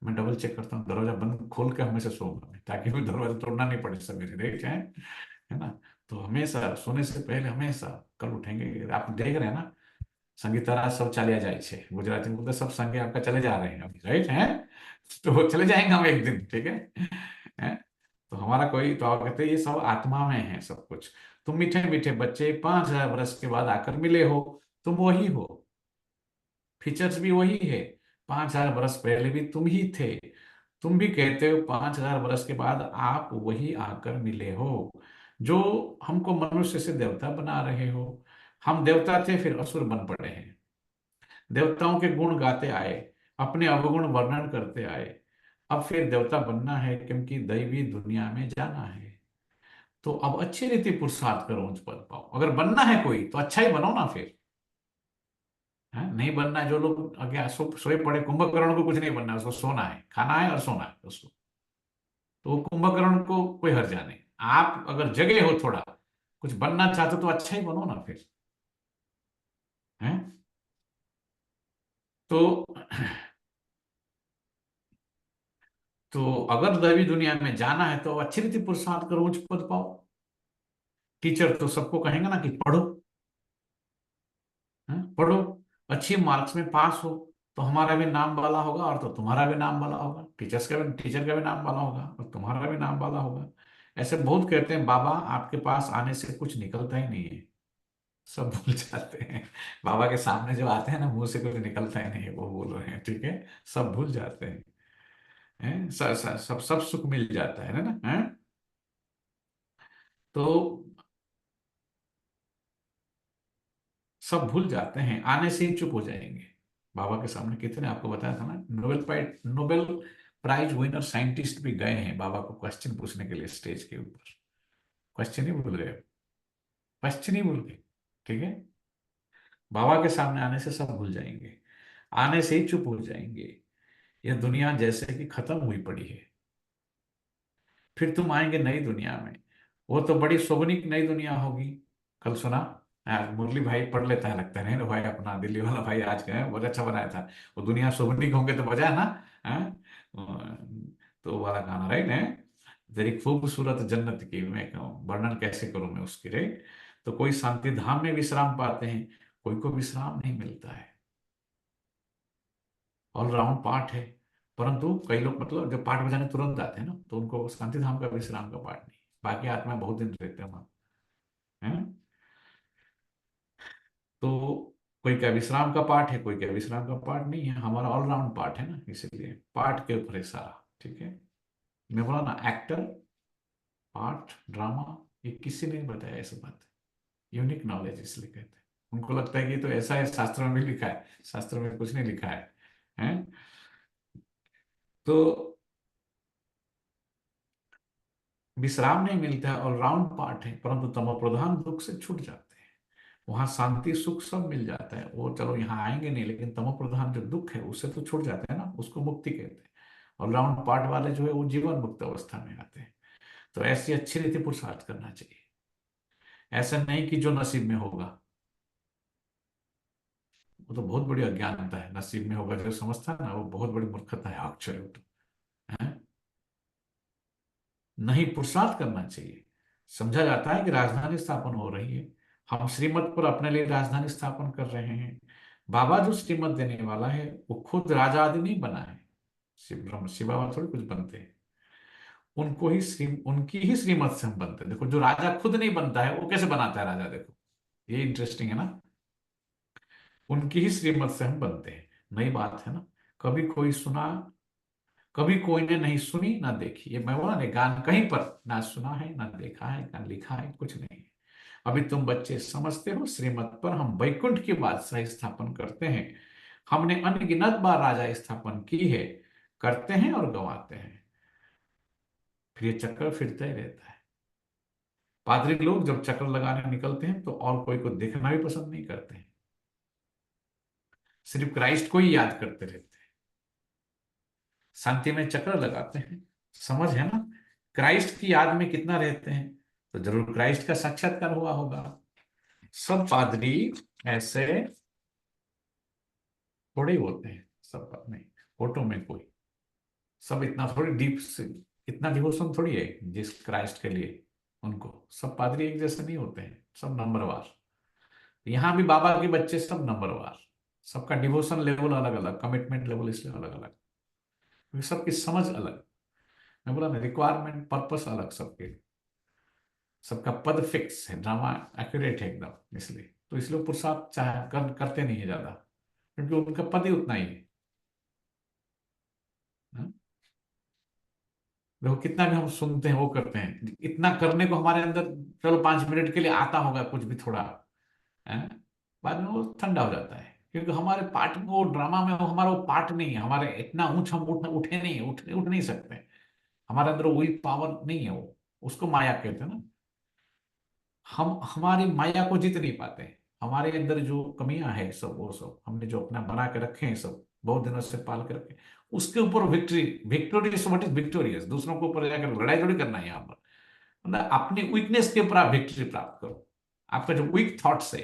मैं डबल चेक करता हूँ, दरवाजा बंद खोल के हमेशा सोऊंगा मैं, ताकि भी दरवाजा तोड़ना नहीं पड़े सवेरे, देख जाए, है ना? तो हमेशा सोने से पहले हमेशा कल उठेंगे। आप देख रहे हैं ना, संगीत राज सब चलिया जाए छे, गुजराती में बोलते सब संगे आपका चले जा रहे हैं अभी, राइट है? तो चले जाएंगे हम एक दिन। ठीक है? तो हमारा कोई, तो आप कहते हैं ये सब आत्मा में है सब कुछ। तुम मीठे मीठे बच्चे 5,000 वर्ष के बाद आकर मिले हो, तुम वही हो, फीचर्स भी वही है। 5,000 वर्ष पहले भी तुम ही थे। तुम भी कहते हो 5,000 वर्ष के बाद आप वही आकर मिले हो, जो हमको मनुष्य से देवता बना रहे हो। हम देवता थे फिर असुर बन पड़े हैं, देवताओं के गुण गाते आए, अपने अवगुण वर्णन करते आए। अब फिर देवता बनना है, क्योंकि दैवी दुनिया में जाना है। तो अब अच्छी रीति पुरुषार्थ करो, उच्च पद पाओ। अगर बनना है कोई तो अच्छा ही बनो ना फिर, है? नहीं बनना है, जो लोग अज्ञान सोए पड़े, कुंभकर्ण को कुछ नहीं बनना है, उसको सोना है, खाना है और सोना है उसको। तो वो कुंभकर्ण को कोई हर्जा नहीं। आप अगर जगे हो, थोड़ा कुछ बनना चाहते हो तो अच्छा ही बनो ना फिर, है? तो तो अगर दैवी दुनिया में जाना है तो अच्छी रीति पुरुषार्थ करो, उच्च पद पाओ। टीचर तो सबको कहेंगे ना कि पढ़ो, पढ़ो, अच्छी मार्क्स में पास हो तो हमारा भी नाम वाला होगा और तो तुम्हारा भी नाम वाला होगा, टीचर का भी नाम वाला होगा और तुम्हारा भी नाम वाला होगा। ऐसे बहुत कहते हैं बाबा आपके पास आने से कुछ निकलता ही नहीं है, सब भूल जाते हैं। बाबा के सामने जब आते हैं ना मुंह से कुछ निकलता ही नहीं है, वो बोल रहे हैं, ठीक है, सब भूल जाते हैं, सब सुख मिल जाता है ना, हैं? तो सब भूल जाते हैं, आने से ही चुप हो जाएंगे। बाबा के सामने कितने, आपको बताया था ना, नोबेल प्राइज विनर साइंटिस्ट भी गए हैं बाबा को क्वेश्चन पूछने के लिए स्टेज के ऊपर। क्वेश्चन ही भूल गए, क्वेश्चन ही भूल गए, ठीक है। बाबा के सामने आने से सब भूल जाएंगे, आने से ही चुप हो जाएंगे। यह दुनिया जैसे कि खत्म हुई पड़ी है, फिर तुम आएंगे नई दुनिया में, वो तो बड़ी शोभनीक नई दुनिया होगी। कल सुना, मुरली भाई पढ़ लेता है लगता है, नहीं भाई अपना दिल्ली वाला भाई आज गए, बहुत अच्छा बनाया था। वो दुनिया शोभनीक होंगे तो बजा ना, हैं? तो वो वाला गाना, राइट है, तेरी खूबसूरत जन्नत की मैं कहूँ वर्णन कैसे करूं मैं उसकी, राइट। तो कोई शांति धाम में विश्राम पाते हैं, कोई को विश्राम नहीं मिलता है। ऑलराउंड पाठ है, परंतु कई लोग मतलब जब पाठ बजाने तुरंत आते हैं ना तो उनको शांति धाम का विश्राम का पाठ नहीं, बाकी आत्मा बहुत दिन रहते हैं वहां, हैं? तो कोई का विश्राम का पाठ है, कोई का विश्राम का पाठ नहीं है, हमारा ऑलराउंड पाठ है ना, इसीलिए पाठ के ऊपर है सारा, ठीक है। मैं बोला ना, एक्टर, पाठ, ड्रामा, ये किसी ने नहीं बताया ऐसा बात, यूनिक नॉलेज इसलिए कहते हैं। उनको लगता है कि तो ऐसा है, शास्त्र में भी लिखा है, शास्त्र में कुछ नहीं लिखा है, हैं? तो विश्राम नहीं मिलता है, ऑलराउंड पार्ट है, परंतु तमोप्रधान दुख से छूट जाते हैं, वहां शांति सुख सब मिल जाता है। वो चलो यहाँ आएंगे नहीं, लेकिन तमोप्रधान जो दुख है उससे तो छूट जाते हैं ना, उसको मुक्ति कहते हैं। ऑलराउंड पार्ट वाले जो है वो जीवन मुक्त अवस्था में आते हैं। तो ऐसी अच्छी रीति पुरुषार्थ करना चाहिए, ऐसा नहीं कि जो नसीब में होगा, वो तो बहुत बड़ी अज्ञानता है। नसीब में होगा जो समझता है ना, वो बहुत बड़ी मूर्खता है, अक्षय वो तो, है? नहीं, पुरुषार्थ करना चाहिए। समझा जाता है कि राजधानी स्थापन हो रही है, हम श्रीमत पर अपने लिए राजधानी स्थापन कर रहे हैं। बाबा जो श्रीमत देने वाला है वो खुद राजा आदि नहीं बना है, शिव बाबा थोड़ी कुछ बनते हैं, उनकी ही श्रीमत से हम बनते हैं। देखो, जो राजा खुद नहीं बनता है वो कैसे बनाता है राजा, देखो ये इंटरेस्टिंग है ना, उनकी ही श्रीमत से हम बनते हैं। नई बात है ना, कभी कोई सुना, कभी कोई ने नहीं सुनी ना देखी, ये मैं बोला नहीं, गान कहीं पर ना सुना है ना देखा है ना लिखा है, कुछ नहीं। अभी तुम बच्चे समझते हो, श्रीमत पर हम वैकुंठ की बादशाही स्थापन करते हैं। हमने अनगिनत बार राजा स्थापन की है, करते हैं और गंवाते हैं, फिर ये चक्कर फिरता ही रहता है। पादरी लोग जब चक्कर लगाने निकलते हैं तो और कोई को देखना भी पसंद नहीं करते हैं, सिर्फ क्राइस्ट को ही याद करते रहते हैं, शांति में चक्कर लगाते हैं। समझ है ना, क्राइस्ट की याद में कितना रहते हैं, तो जरूर क्राइस्ट का साक्षात्कार हुआ होगा। सब पादरी ऐसे थोड़े ही होते हैं, सब नहीं, फोटो में कोई, सब इतना थोड़ी डीप से, इतना डिवोशन थोड़ी है जिस क्राइस्ट के लिए, उनको सब पादरी एक जैसे नहीं होते हैं, सब नंबरवार। यहाँ भी बाबा के बच्चे सब नंबरवार, सबका डिवोशन लेवल अलग अलग, कमिटमेंट लेवल इसलिए अलग अलग, क्योंकि सबकी समझ अलग। मैं बोला ना, रिक्वायरमेंट पर्पस अलग सबके, सबका पद फिक्स है, ड्रामा एक्यूरेट है एकदम, इसलिए तो इसलिए पुरुषार्थ चाहे करते नहीं है ज्यादा, क्योंकि उनका पद ही उतना ही है। हाँ? देखो कितना भी हम सुनते हैं वो करते हैं, इतना करने को हमारे अंदर चलो 5 मिनट के लिए आता होगा कुछ भी थोड़ा, है? बाद में वो ठंडा हो जाता है, क्योंकि हमारे पार्ट में वो ड्रामा में वो हमारा वो पार्ट नहीं है, हमारे इतना ऊंच हम उठे नहीं, उठ नहीं सकते, हमारे अंदर वही पावर नहीं है, वो उसको माया कहते हैं ना। हम हमारी माया को जीत नहीं पाते, हमारे अंदर जो कमियां है सब, वो सब हमने जो अपना बना के रखे हैं, सब बहुत दिनों से पाल के रखे, उसके ऊपर विक्टोरियस, व्हाट इज विक्टोरियस, दूसरों के ऊपर जाकर लड़ाई जोड़ी करना है यहाँ पर, मतलब अपनी वीकनेस के ऊपर आप विक्ट्री प्राप्त करो। आपका जो वीक थॉट्स है,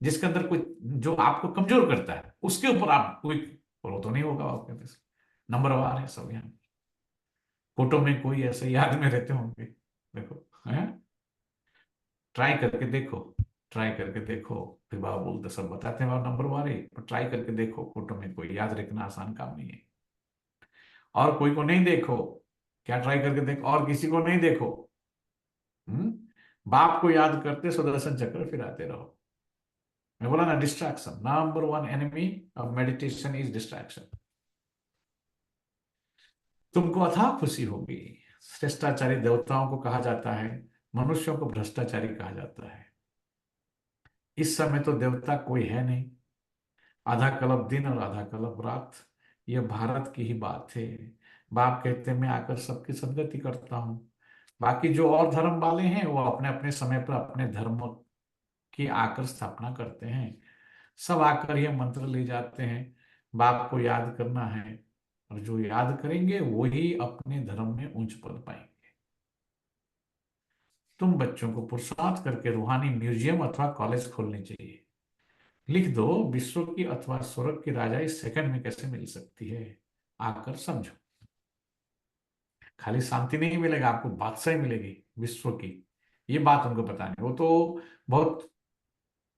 जिसके अंदर कोई जो आपको कमजोर करता है उसके ऊपर आप कोई फॉलो तो नहीं होगा आप कहते हैं। नंबरवार है सब यहाँ। फोटो में कोई ऐसे याद में रहते होंगे, देखो है, ट्राई करके देखो, ट्राई करके देखो। फिर बाबा बोलते सब बताते हैं बाबा नंबरवार है, पर ट्राई करके देखो, फोटो में कोई याद रखना आसान काम नहीं है। और कोई को नहीं देखो, क्या ट्राई करके देखो, और किसी को नहीं देखो। बाप को याद करते सुदर्शन चक्र फिराते रहो। मैं बोला ना, distraction number one enemy of meditation is distraction. तुमको अथाह खुशी होगी। श्रेष्ठाचारी देवताओं को कहा जाता है, मनुष्यों को भ्रष्टाचारी कहा जाता है। इस समय तो देवता कोई है नहीं, आधा कल्प दिन और आधा कल्प रात। यह भारत की ही बात है। बाप कहते हैं मैं आकर सबकी सदगति करता हूँ। बाकी जो और धर्म वाले हैं वो अपने अपने समय पर अपने धर्म की आकर स्थापना करते हैं। सब आकर यह मंत्र ले जाते हैं, बाप को याद करना है, और जो याद करेंगे वही अपने धर्म में ऊंच पद पाएंगे। तुम बच्चों को पुरुषार्थ करके रूहानी म्यूजियम अथवा कॉलेज खोलनी चाहिए। लिख दो, विश्व की अथवा स्वर्ग की राजाई सेकंड में कैसे मिल सकती है, आकर समझो। खाली शांति नहीं मिलेगा आपको, बादशाही मिलेगी विश्व की। ये बात उनको बतानी, वो तो बहुत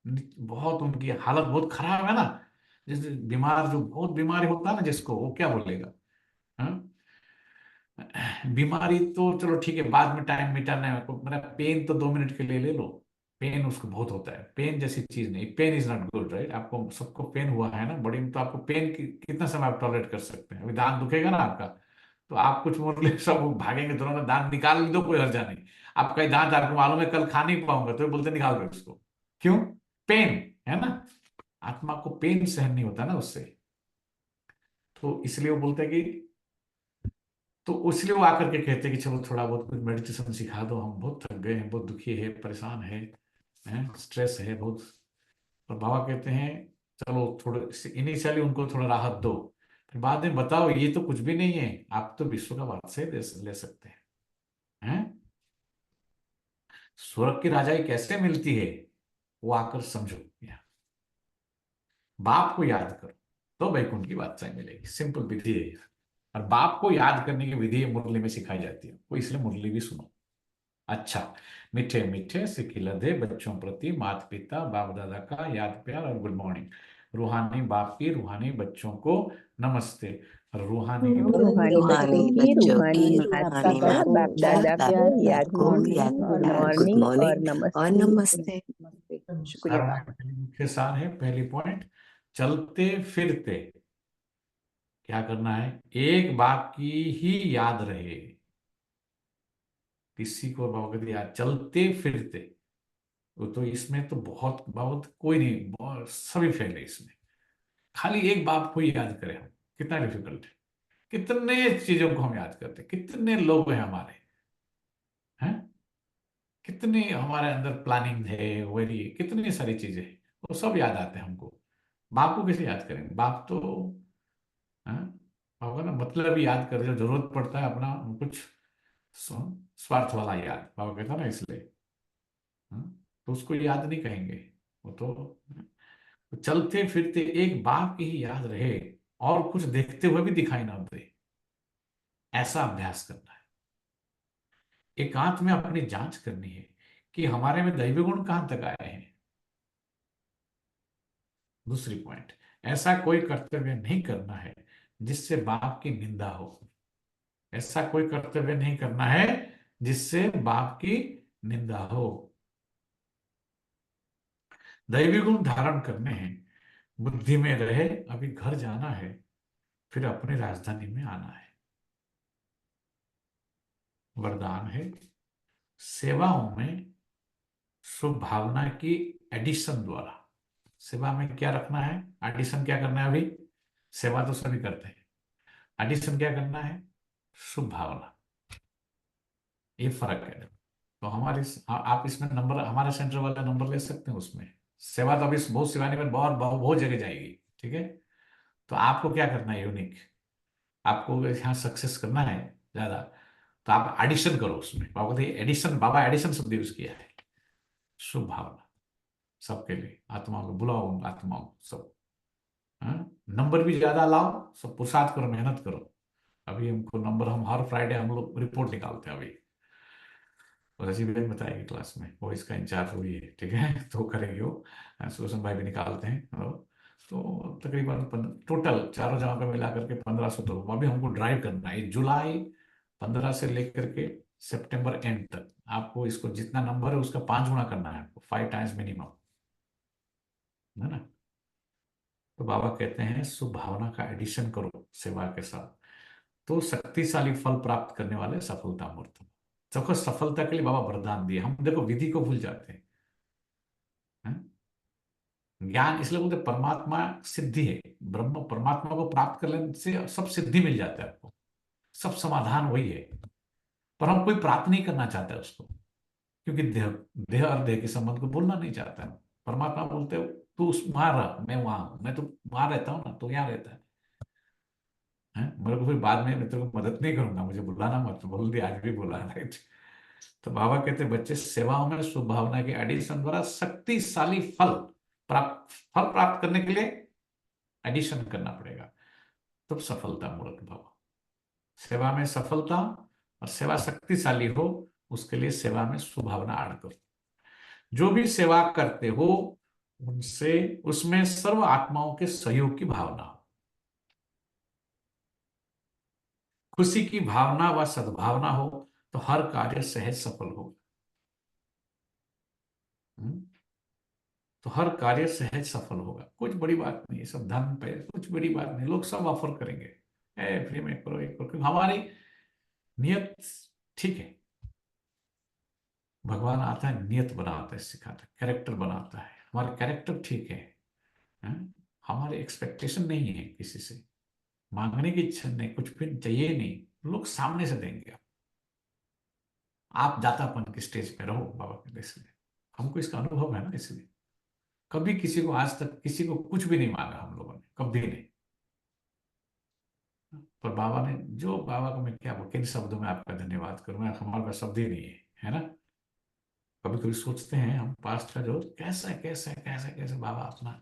बहुत उनकी हालत बहुत खराब है ना। जैसे बीमार, जो बहुत बीमारी होता है ना जिसको, वो क्या बोलेगा। हाँ? बीमारी तो चलो ठीक है, बाद में टाइम मिटाना है, मेरा पेन तो 2 मिनट के लिए ले लो। पेन उसको बहुत होता है, पेन जैसी चीज नहीं, pain is not good right. आपको सबको पेन हुआ है ना बॉडी में, तो आपको पेन कितना समय आप टॉलरेट कर सकते हैं। अभी दांत दुखेगा ना आपका, तो आप कुछ मुरली सब भागेंगे दोनों में, दांत निकाल भी दो, कोई हर्जा नहीं। आपका ही दांत आपको मालूम है कल खा नहीं पाऊंगा, तो ये बोलते निकाल दो इसको। क्यों? पेन है ना। आत्मा को पेन सहन नहीं होता ना उससे, तो इसलिए वो बोलते हैं कि, तो इसलिए वो आकर के कहते हैं कि चलो थोड़ा बहुत कुछ मेडिटेशन सिखा दो, हम बहुत थक गए हैं, बहुत दुखी है, परेशान है, स्ट्रेस है बहुत। और बाबा कहते हैं चलो थोड़े इनिशियली उनको थोड़ा राहत दो, फिर बाद में बताओ ये तो कुछ भी नहीं है, आप तो विश्व का बादशाह ले सकते हैं। स्वर्ग की राजाई कैसे मिलती है, वो आकर समझो। बाप को याद करो तो वैकुंठ की बादशाही मिलेगी, सिंपल विधि है। और बाप को याद करने की विधि मुरली में सिखाई जाती है, वो इसलिए मुरली भी सुनो। अच्छा, मीठे मीठे सिखिलधे बच्चों प्रति माता पिता बाप दादा का याद प्यार और गुड मॉर्निंग। रूहानी बाप की रूहानी बच्चों को नमस्ते। और रूहानी रूहानी बच्चों की रूहानी माता बाप दादा दादा को याद को याद मॉर्निंग और प्यार गुड मॉर्निंग और मॉर्निंग और नमस्ते। शुक्रिया बाबा। मुख्य सार है, पहली पॉइंट, चलते फिरते क्या करना है, एक बाप की ही याद रहे। किसी को बाबा कहते याद, चलते फिरते, तो इसमें तो बहुत बहुत कोई नहीं, बहुत सभी फेल है इसमें। खाली एक बाप को ही याद करें हम, कितना डिफिकल्ट है। कितने चीजों को हम याद करते हैं, कितने लोग हैं हमारे, हैं कितने हमारे अंदर प्लानिंग है, वही कितनी सारी चीजें हैं, वो सब याद आते हैं हमको। बाप को कैसे याद करेंगे, बाप तो हाँ, बाप का ना मतलब ही याद कर, जो जरूरत पड़ता है अपना कुछ स्वार्थ वाला याद, बाबा कहता ना इसलिए। हाँ, तो उसको याद नहीं कहेंगे, वो तो चलते फिरते एक बाप की ही याद रहे, और कुछ देखते हुए भी दिखाई ना दे, ऐसा अभ्यास करना है। एकांत में अपनी जांच करनी है कि हमारे में दैवी गुण कहां तक आए हैं। दूसरी पॉइंट, ऐसा कोई कर्तव्य नहीं करना है जिससे बाप की निंदा हो। ऐसा कोई कर्तव्य नहीं करना है जिससे बाप की निंदा हो। दैवी गुण धारण करने हैं, बुद्धि में रहे अभी घर जाना है, फिर अपनी राजधानी में आना है। वरदान है, सेवाओं में शुभ भावना की एडिशन द्वारा। सेवा में क्या रखना है, एडिशन क्या करना है, अभी सेवा तो सभी करते हैं, एडिशन क्या करना है, शुभ भावना। ये फर्क है। तो हमारे आप इसमें नंबर, हमारे सेंटर वाला नंबर ले सकते हैं उसमें। सेवा तो अभी बहुत शिवानी में बहुत बहुत बहुत जगह जाएगी, ठीक है। तो आपको क्या करना है, यूनिक, आपको यहाँ सक्सेस करना है ज्यादा, तो आप एडिशन करो उसमें। बाबा कहते एडिशन, बाबा एडिशन शब्द यूज किया है, शुभ भावना। सबके लिए, आत्माओं को बुलाओ, उन आत्माओं को सब। हाँ? नंबर भी ज्यादा लाओ, सब पुरुषार्थ करो, मेहनत करो। अभी हमको नंबर, हम हर फ्राइडे हम लोग रिपोर्ट निकालते हैं अभी, और रजी बेन बताएगी क्लास में, वो इसका इंचार्ज हुई है, ठीक है। तो करेगी वो, सुदर्शन भाई भी निकालते हैं हम लोग। तो तकरीबन टोटल चारों जगह पे मिला करके 1500। तो अभी हमको ड्राइव करना है जुलाई 15 से लेकर के सितंबर एंड तक। आपको इसको जितना नंबर है उसका 5 गुना करना है आपको, 5 टाइम्स मिनिमम, है ना। तो बाबा कहते हैं शुभ भावना का एडिशन करो सेवा के साथ, तो शक्तिशाली फल प्राप्त करने वाले सफलता मूर्त। सबको सफलता के लिए बाबा वरदान दिए, हम देखो विधि को भूल जाते हैं, हैं? ज्ञान इसलिए बोलते परमात्मा सिद्धि है, ब्रह्म परमात्मा को प्राप्त कर लेने से सब सिद्धि मिल जाता है आपको, सब समाधान वही है। पर हम कोई प्राप्त नहीं करना चाहता है उसको, क्योंकि देह देह और देह के संबंध को भूलना नहीं चाहता है। परमात्मा बोलते हो तू वहां रह, मैं वहां हूं, मैं तो वहां रहता हूँ ना, तो यहाँ रहता है। मेरे को फिर बाद में मैं तेरे को मदद नहीं करूंगा, मुझे बुलाना मत, बोल दिया, आज भी बोला, राइट। तो बाबा कहते बच्चे सेवाओं में शुभ भावना के एडिशन द्वारा शक्तिशाली फल प्राप्त करने के लिए एडिशन करना पड़ेगा, तब सफलता मूर्त भव। सेवा में सफलता और सेवा शक्तिशाली हो, उसके लिए सेवा में शुभ भावना ऐड करो। जो भी सेवा करते हो उनसे उसमें सर्व आत्माओं के सहयोग की भावना हो, खुशी की भावना व सद्भावना हो, तो हर कार्य सहज सफल होगा। तो हर कार्य सहज सफल होगा, कुछ बड़ी बात नहीं है, सब धन पे कुछ बड़ी बात नहीं, लोग सब ऑफर करेंगे, फ्री में करो, एक करो, हमारी नियत ठीक है। भगवान आता है, नियत बनाता है, सिखाता है, कैरेक्टर बनाता है, हमारा कैरेक्टर ठीक है, हैं? हमारे एक्सपेक्टेशन नहीं है किसी से, मांगने की इच्छा नहीं, कुछ भी चाहिए नहीं, लोग सामने से देंगे। आप दातापन की स्टेज पे रहो बाबा के, इसलिए हमको इसका अनुभव है ना, इसलिए कभी किसी को आज तक किसी को कुछ भी नहीं मांगा हम लोगों ने, कभी नहीं। पर बाबा ने जो, बाबा को मैं क्या किन शब्दों में आपका धन्यवाद करूं, मैं, हमारे पास शब्द ही नहीं है ना। कभी कभी सोचते हैं हम पास्ट का जो कैसे कैसे कैसे कैसे बाबा अपना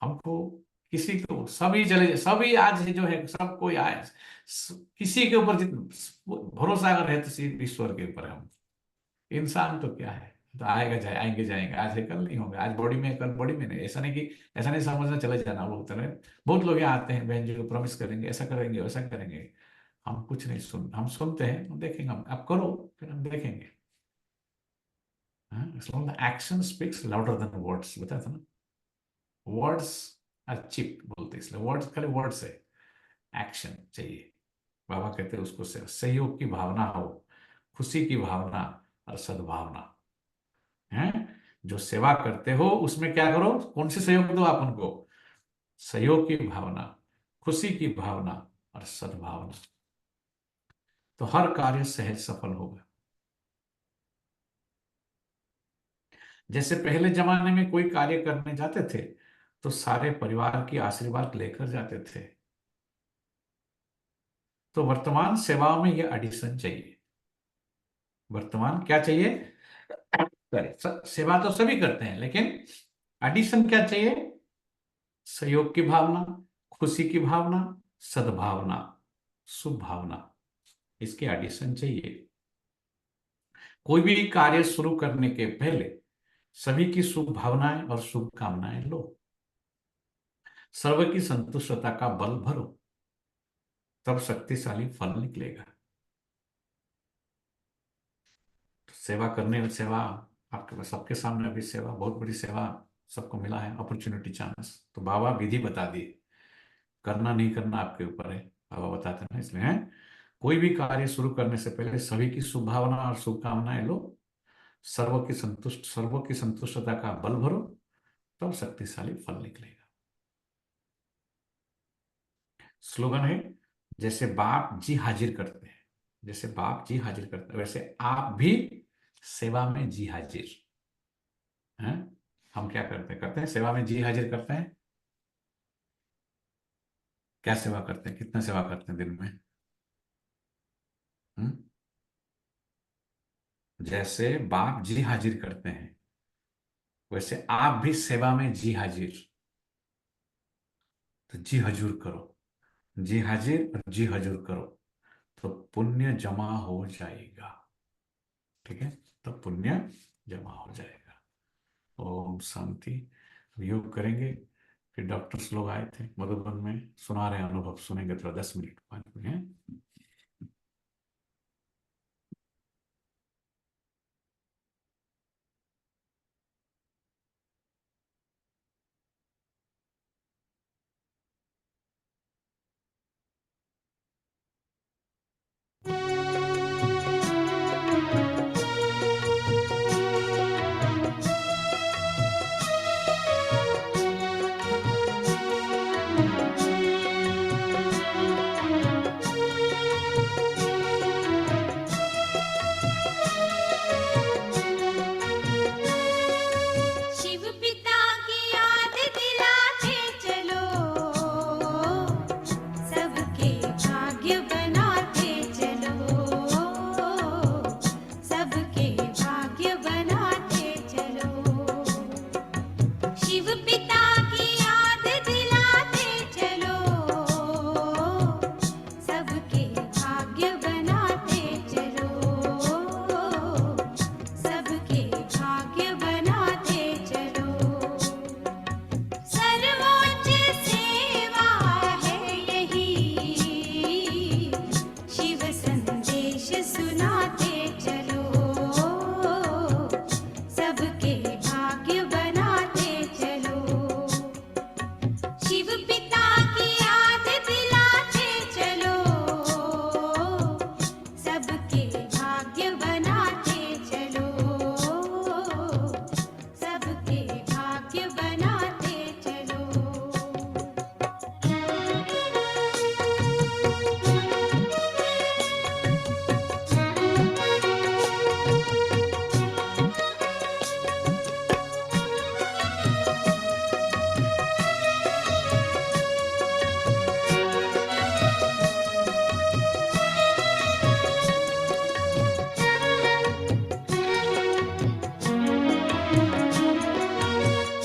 हमको, किसी को सभी चले, सभी आज जो है सब कोई आए, किसी के ऊपर जितना भरोसा अगर है तो सिर्फ ईश्वर के ऊपर है। हम इंसान तो क्या है, तो आएगा जाए, आएंगे जाएंगे, आज है कल नहीं होंगे, आज बॉडी में कल बॉडी में नहीं, ऐसा नहीं कि, ऐसा नहीं समझना चले जाना लोग तरह। बहुत लोग यहाँ आते हैं, बहन जी को प्रॉमिस करेंगे, ऐसा करेंगे वैसा करेंगे, हम कुछ नहीं हम सुनते हैं, हम देखेंगे, हम आप करो फिर हम देखेंगे। Action speaks louder than words, बताया था ना, वर्ड्स आर चिप बोलते, इसलिए वर्ड्स खाली वर्ड्स है, एक्शन चाहिए। बाबा कहते हैं उसको सहयोग की भावना हो, खुशी की भावना और सद्भावना है। जो सेवा करते हो उसमें क्या करो, कौन से सहयोग दो आप उनको, सहयोग की भावना, खुशी की भावना और सद्भावना, तो हर कार्य सहज सफल होगा। जैसे पहले जमाने में कोई कार्य करने जाते थे तो सारे परिवार की आशीर्वाद लेकर जाते थे, तो वर्तमान सेवाओं में यह एडिशन चाहिए। वर्तमान क्या चाहिए, सेवा तो सभी करते हैं, लेकिन एडिशन क्या चाहिए, सहयोग की भावना, खुशी की भावना, सद्भावना, शुभ भावना, इसके एडिशन चाहिए। कोई भी कार्य शुरू करने के पहले सभी की शुभ भावनाएं और शुभकामनाएं लो, सर्व की संतुष्टता का बल भरो, तब शक्तिशाली फल निकलेगा। सेवा करने में, सेवा आपके पास सबके सामने अभी सेवा, बहुत बड़ी सेवा सबको मिला है, अपॉर्चुनिटी, चांस, तो बाबा विधि बता दिए, करना नहीं करना आपके ऊपर है, बाबा बताते हैं ना, इसलिए है कोई भी कार्य शुरू करने से पहले सभी की शुभ भावना और शुभकामनाएं लो, सर्व की संतुष्टता का बल भरो, तब शक्तिशाली फल निकलेगा। स्लोगन है, जैसे बाप जी हाजिर करते हैं, जैसे बाप जी हाजिर करते हैं वैसे आप भी सेवा में जी हाजिर हैं। हम क्या करते हैं सेवा में जी हाजिर करते हैं। क्या सेवा करते हैं, कितना सेवा करते हैं दिन में? हम्म? जैसे बाप जी हाजिर करते हैं वैसे आप भी सेवा में जी हाजिर, तो जी हजूर करो, जी हाजिर और जी हजूर करो, तो पुण्य जमा हो जाएगा। ठीक है, तो पुण्य जमा हो जाएगा। ओम शांति। योग करेंगे। फिर डॉक्टर्स लोग आए थे मधुबन में, सुना रहे हैं अनुभव, सुनेंगे थोड़ा 10 मिनट 5 मिनट हैं। शिव पिता की याद दिलाते चलो, सबके भाग्य बनाते चलो, सबके भाग्य बनाते चलो। शिव पिता की याद दिलाते चलो, सबके भाग्य बनाते चलो, सबके भाग्य बनाते चलो। सर्वोच्च सेवा है यही, शिव संदेश सुनाते चलो, सबके भाग्य बनाते चलो। शिव पिता की याद दिलाते चलो, सबके भाग्य बनाते चलो, सबके भाग्य बनाते चलो।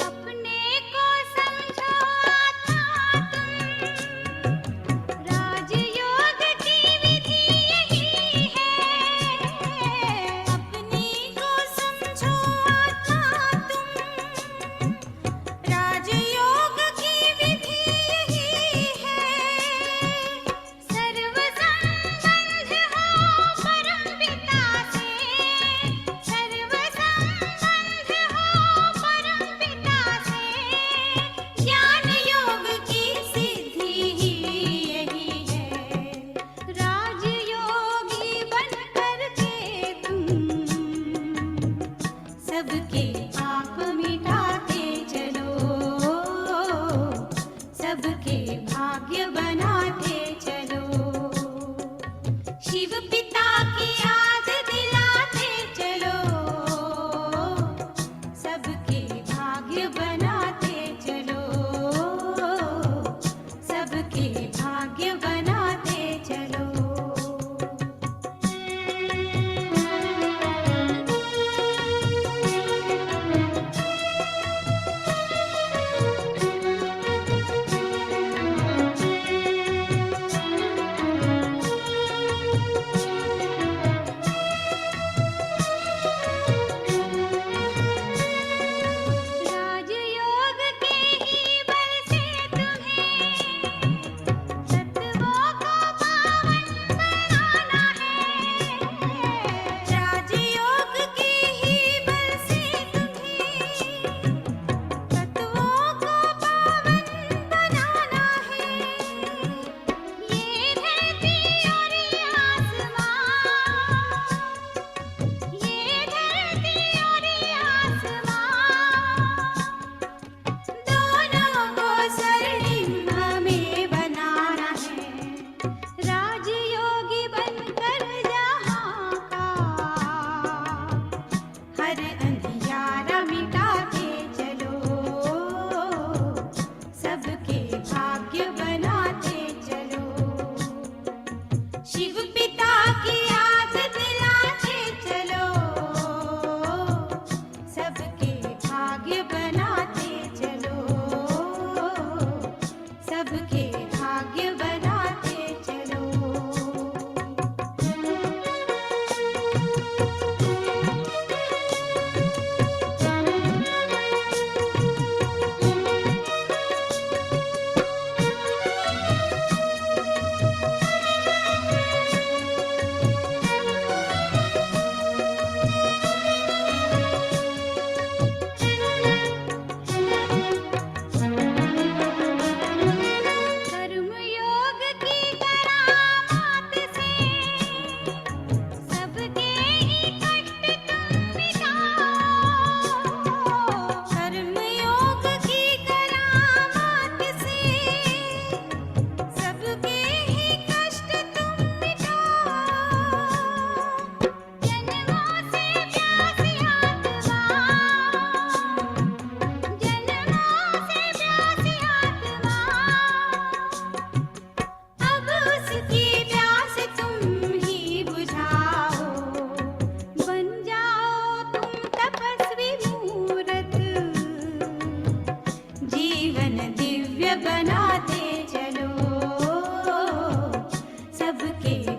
अपने को समझो आत्मा तुम, राजयोग की विधि यही है। अपने को समझो आत्मा तुम, राजयोग की विधि यही है। सर्व संबंध हो परम पिता से, सर्व संबंध हो परम पिता से। ज्ञान योग की सिद्धि ही यही है। राजयोगी बन करके तुम, सबके पाप मिटाते चलो, सबके भाग्य बनाते चलो। शिव पिता की याद दिलाते चलो, सबके भाग्य बनाते चलो, सबके भाग्य बनाते चलो। के